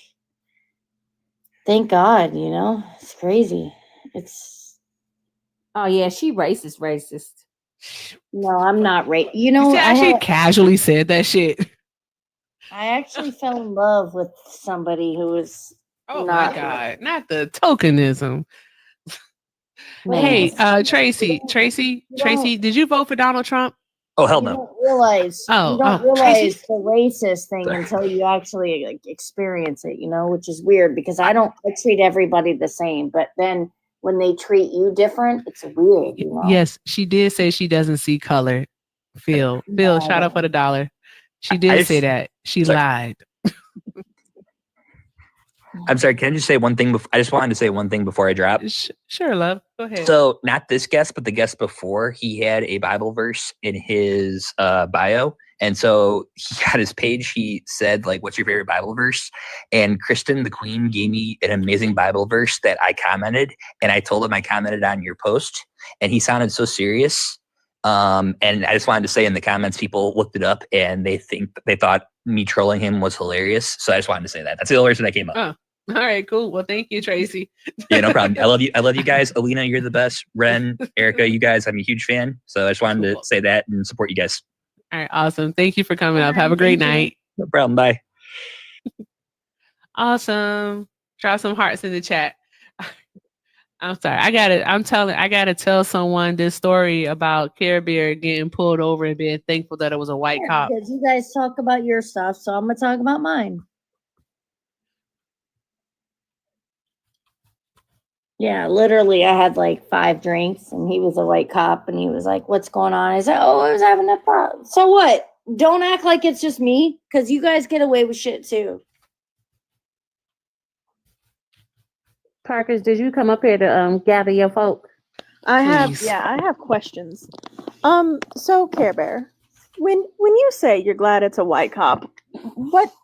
Thank God, you know, it's crazy. It's Oh yeah, she racist. no, I'm not You You know, see how she casually said that shit. I actually fell in love with somebody who was Oh not my God, not the tokenism. Man. Hey, Tracy, did you vote for Donald Trump? Oh hell You no. don't realize Oh, you don't Tracy. realize the racist thing Sorry. until you actually like experience it, you know, which is weird because I treat everybody the same, but then when they treat you different, it's weird, you know. Yes, she did say she doesn't see color. Phil, shout out for the $1. She did say that. She lied. I'm sorry. Can I just say one thing? I just wanted to say one thing before I drop. Sure, love. Go ahead. So, not this guest, but the guest before, he had a Bible verse in his bio. And so he got his page. He said, like, what's your favorite Bible verse? And Kristen, the queen, gave me an amazing Bible verse that I commented. And I told him I commented on your post. And he sounded so serious. And I just wanted to say in the comments, people looked it up and they thought me trolling him was hilarious. So I just wanted to say that. That's the only reason I came up. Oh, all right, cool. Well, thank you, Tracy. Yeah, no problem. I love you. I love you guys. Alina, you're the best. Ren, Erica, you guys, I'm a huge fan. So I just wanted to say that and support you guys. All right, awesome. Thank you for coming up. Have a great night. No problem. Bye. Awesome. Drop some hearts in the chat. I'm sorry. I gotta tell someone this story about Care Bear getting pulled over and being thankful that it was a white cop. Because you guys talk about your stuff, so I'm gonna talk about mine. Yeah, literally, I had like 5 drinks, and he was a white cop, and he was like, "What's going on?" I said, "Oh, I was having a problem." So what? Don't act like it's just me, because you guys get away with shit too. Parkers, did you come up here to gather your folk? I have questions. So Care Bear, when you say you're glad it's a white cop,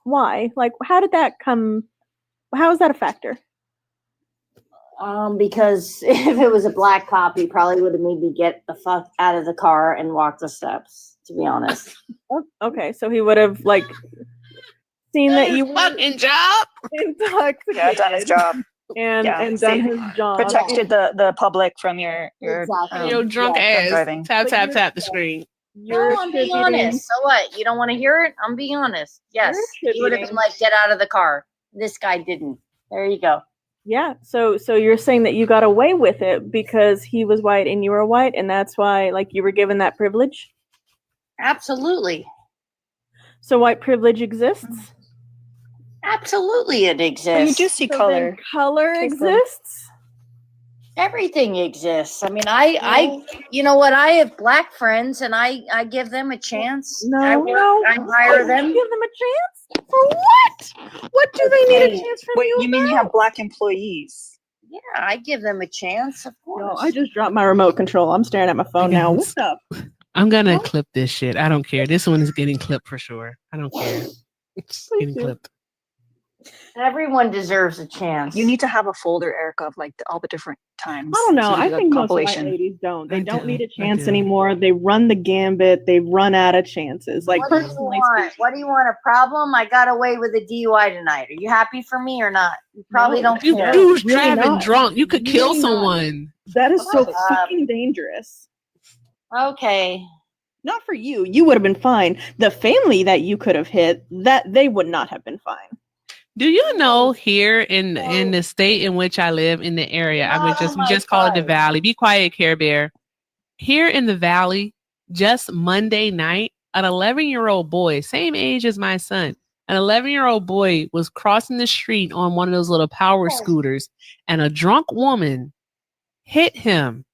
why? Like, how did that come? How is that a factor? Because if it was a black cop, he probably would have made me get the fuck out of the car and walk the steps, to be honest. Okay, so he would have like seen that you fucking job intoxicated. Yeah, done his job. And done saved- his job. Protected the public from your Your drunk ass. driving. Tap the screen. No, I'm being honest. So what? You don't want to hear it? I'm being honest. Yes, he would have been like, "Get out of the car." This guy didn't. There you go. Yeah, so you're saying that you got away with it because he was white and you were white, and that's why like you were given that privilege? Absolutely. So white privilege exists? Absolutely, it exists. But you do see color. Color exists? Everything exists. I mean, I you know what? I have black friends, and I give them a chance. I hire them. Give them a chance? For what? What do they need a chance from you? You mean you have black employees? Yeah, I give them a chance, of course. No, I just dropped my remote control. I'm staring at my phone now. What's up? I'm gonna clip this shit. I don't care. This one is getting clipped for sure. I don't care. It's getting clipped. Everyone deserves a chance. You need to have a folder, Erica, of like all the different times. I don't know. So you I do, think most compilation. white ladies don't. They don't need a chance anymore. They run the gambit. They run out of chances. Like, what do you want? What do you want? A problem? I got away with a DUI tonight. Are you happy for me or not? You probably don't care. You was driving drunk. You could kill someone. That is so fucking dangerous. Okay. Not for you. You would have been fine. The family that you could have hit, that they would not have been fine. Do you know here in the state in which I live, in the area, I mean, we just call it the Valley. Be quiet, Care Bear. Here in the Valley, just Monday night, an 11-year-old boy, same age as my son, an 11-year-old boy was crossing the street on one of those little power scooters, and a drunk woman hit him.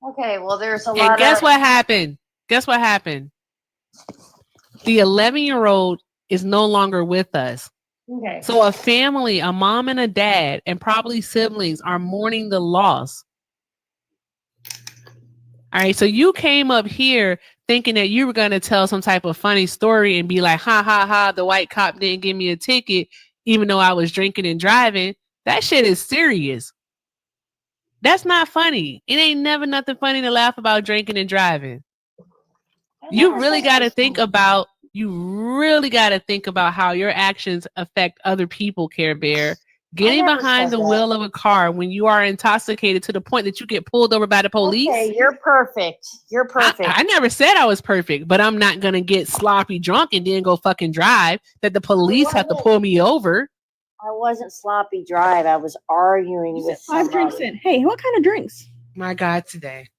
Okay, well, there's a lot. And guess what happened? Guess what happened? The 11-year-old is no longer with us. Okay. So a family, a mom and a dad, and probably siblings are mourning the loss. All right. So you came up here thinking that you were going to tell some type of funny story and be like, ha, ha, ha, the white cop didn't give me a ticket, even though I was drinking and driving. That shit is serious. That's not funny. It ain't never nothing funny to laugh about drinking and driving. You really got to think about how your actions affect other people, Care Bear. Getting never behind said the that. wheel of a car when you are intoxicated to the point that you get pulled over by the police. Okay, you're perfect. You're perfect. I never said I was perfect, but I'm not gonna get sloppy drunk and then go fucking drive that the police have to pull me over. I wasn't sloppy drive. I was arguing with 5 drinks somebody. in. Hey, what kind of drinks? My God, today.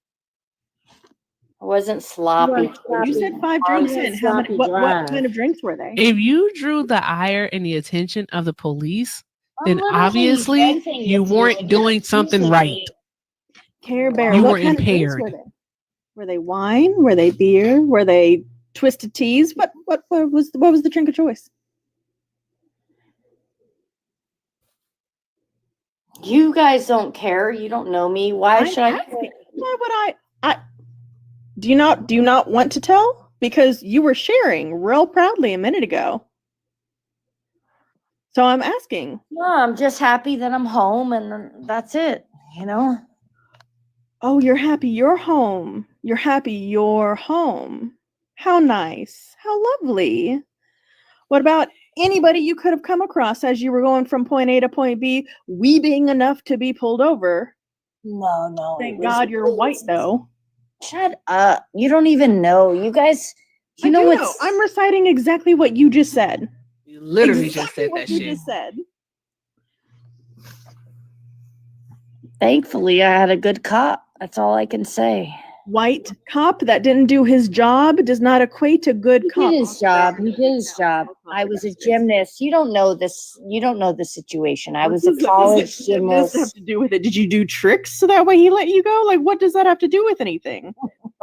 I wasn't sloppy. You said 5 drinks in. How many? What kind of drinks were they? If you drew the ire and the attention of the police, then literally obviously venting you with you weren't and doing you're something accusing right. me. Care Bear. You What were kind of drinks impaired. were they? Were they wine? Were they beer? Were they twisted teas? What was the drink of choice? You guys don't care. You don't know me. Why should I care? Why would I? Do you not want to tell? Because you were sharing real proudly a minute ago. So I'm asking. No, I'm just happy that I'm home and that's it, you know? Oh, you're happy you're home. You're happy you're home. How nice. How lovely. What about anybody you could have come across as you were going from point A to point B, weeping enough to be pulled over? No. Thank God you're white, though. Shut up. You don't even know. You guys, I know do what's... know. I'm reciting exactly what you just said. You literally Exactly just said what that you shit. just said. Thankfully, I had a good cop. That's all I can say. White cop that didn't do his job does not equate to good cop. He did his job. He did his job. I was a gymnast. You don't know this. You don't know the situation. I was a college What does gymnast. that have to do with it? Did you do tricks so that way he let you go? Like, what does that have to do with anything?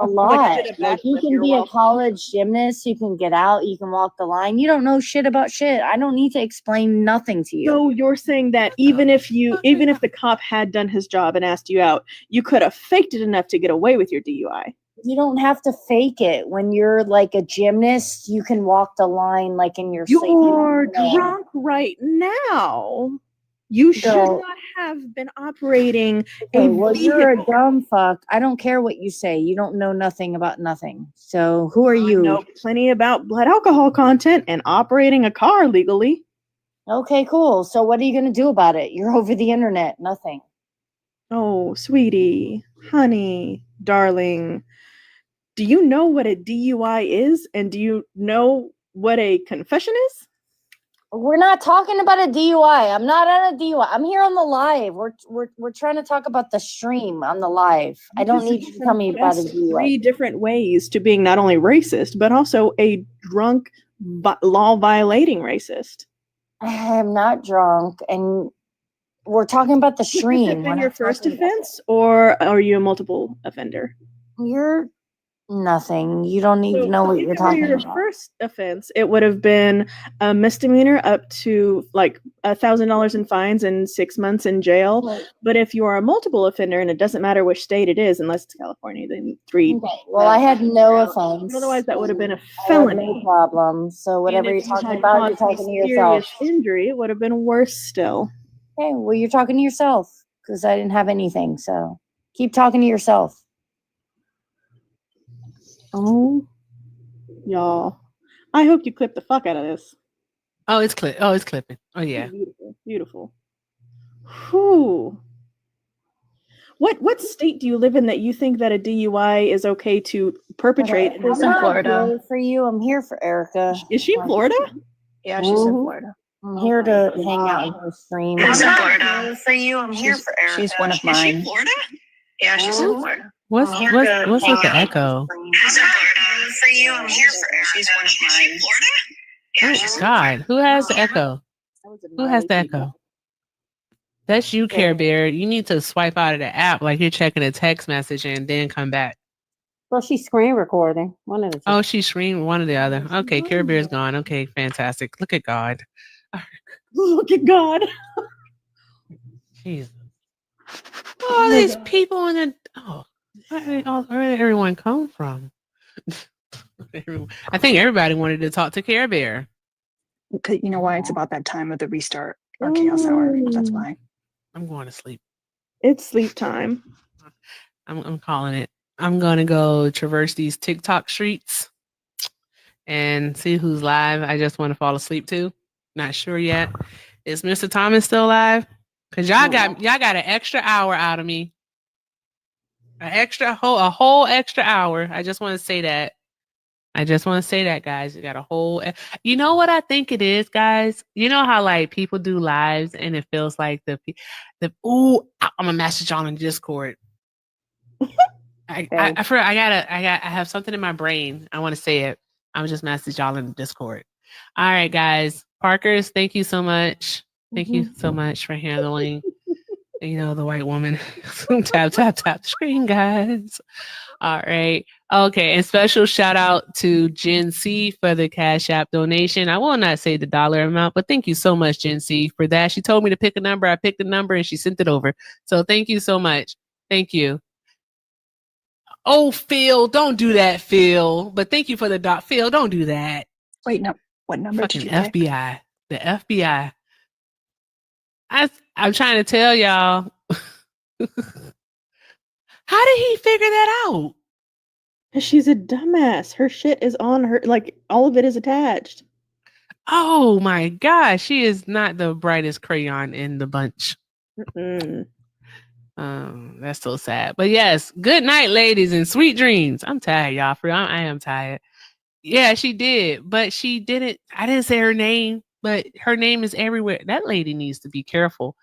A lot. Like you can be a college gymnast. You can get out. You can walk the line. You don't know shit about shit. I don't need to explain nothing to you. So you're saying that even if the cop had done his job and asked you out, you could have faked it enough to get away with your DUI. You don't have to fake it. When you're like a gymnast, you can walk the line like in your sleep. You're drunk right now. You should not have been operating Okay, a well, vehicle. you're a dumb fuck. I don't care what you say. You don't know nothing about nothing. So who are you? I know plenty about blood alcohol content and operating a car legally. Okay, cool. So what are you going to do about it? You're over the internet. Nothing. Oh, sweetie, honey, darling. Do you know what a DUI is? And do you know what a confession is? We're not talking about a DUI. I'm not on a DUI. I'm here on the live. We're trying to talk about the stream on the live. I don't need you to tell me about a DUI. 3 different ways to being not only racist, but also a drunk, law violating racist. I am not drunk, and we're talking about the stream. Has it been your first offense, or are you a multiple offender? You're nothing. You don't even know what you're talking your about. First offense, it would have been a misdemeanor up to like $1,000 in fines and 6 months in jail. Right. But if you are a multiple offender, and it doesn't matter which state it is, unless it's California, then 3. Okay. Well, I had no offense. Otherwise, that would have been a I had felony. no problem. So whatever you're talking about, you're talking to yourself. Injury, it would have been worse still. Okay. Well, you're talking to yourself because I didn't have anything. So keep talking to yourself. Oh, y'all. I hope you clip the fuck out of this. Oh, it's clipping. Oh yeah. Beautiful. Beautiful. Whew. What state do you live in that you think that a DUI is okay to perpetrate? Okay. I'm not here for you. I'm here for Erica. Is she in Florida? Yeah, she's in Florida. I'm here to hang out in her stream. I'm in Florida. For you, I'm here for Erica. She's one of mine. Is she in Florida? Yeah, she's in Florida. What's with the echo? For you, I'm here for Erica. She's one of mine. Oh God, who has the echo? Who has the echo? That's you, Care Bear. You need to swipe out of the app like you're checking a text message and then come back. Well, she's screen recording. One of the two. Oh, she screened one or the other. Okay, Care Bear's gone. Okay, fantastic. Look at God. Look at God. Jesus. All these people in the where did everyone come from? I think everybody wanted to talk to Care Bear. You know why? It's about that time of the restart or chaos hour. That's why. I'm going to sleep. It's sleep time. I'm calling it. I'm going to go traverse these TikTok streets and see who's live. I just want to fall asleep too. Not sure yet. Is Mr. Thomas still alive? Cause y'all got an extra hour out of me. A whole extra hour. I just want to say that. Guys. You got a whole. You know what I think it is, guys. You know how like people do lives and it feels like the. I'm gonna message y'all in Discord. I have something in my brain. I want to say it. I'm just message y'all in Discord. All right, guys. Parkers, thank you so much. Thank you so much for handling, the white woman. tap the screen, guys. All right. Okay. And special shout out to Jen C for the Cash App donation. I will not say the dollar amount, but thank you so much, Jen C, for that. She told me to pick a number. I picked a number and she sent it over. So thank you so much. Thank you. Oh, Phil, don't do that, Phil. But thank you for the dot. Phil, don't do that. Wait, no. What number Fucking did you pick? FBI. The FBI. I'm trying to tell y'all. How did he figure that out? She's a dumbass. Her shit is on her, like all of it is attached. Oh my gosh, she is not the brightest crayon in the bunch. That's so sad. But yes, good night, ladies, and sweet dreams. I'm tired, y'all. I am tired. Yeah, she did, but she didn't. I didn't say her name, but her name is everywhere. That lady needs to be careful.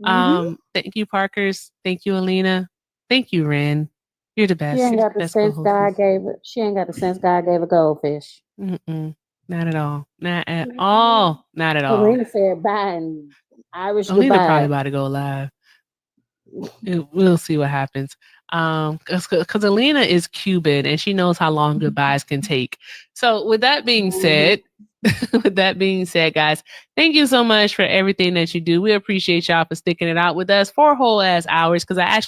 Thank you, Parkers. Thank you, Alina. Thank you, Ren. You're the best. She ain't got the Best sense co-hostess. God gave her. She ain't got the sense God gave a goldfish. Not at all. Not at all. Not at all. Alina said bye and Irish Alina goodbye. probably about to go live. We'll see what happens. Because Alina is Cuban and she knows how long goodbyes can take. So with that being said, guys, thank you so much for everything that you do. We appreciate y'all for sticking it out with us for whole ass hours. Because I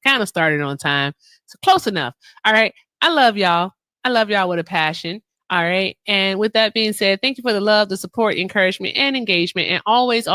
kind of started on time. So close enough. All right. I love y'all. With a passion. All right. And with that being said, thank you for the love, the support, encouragement, and engagement. And always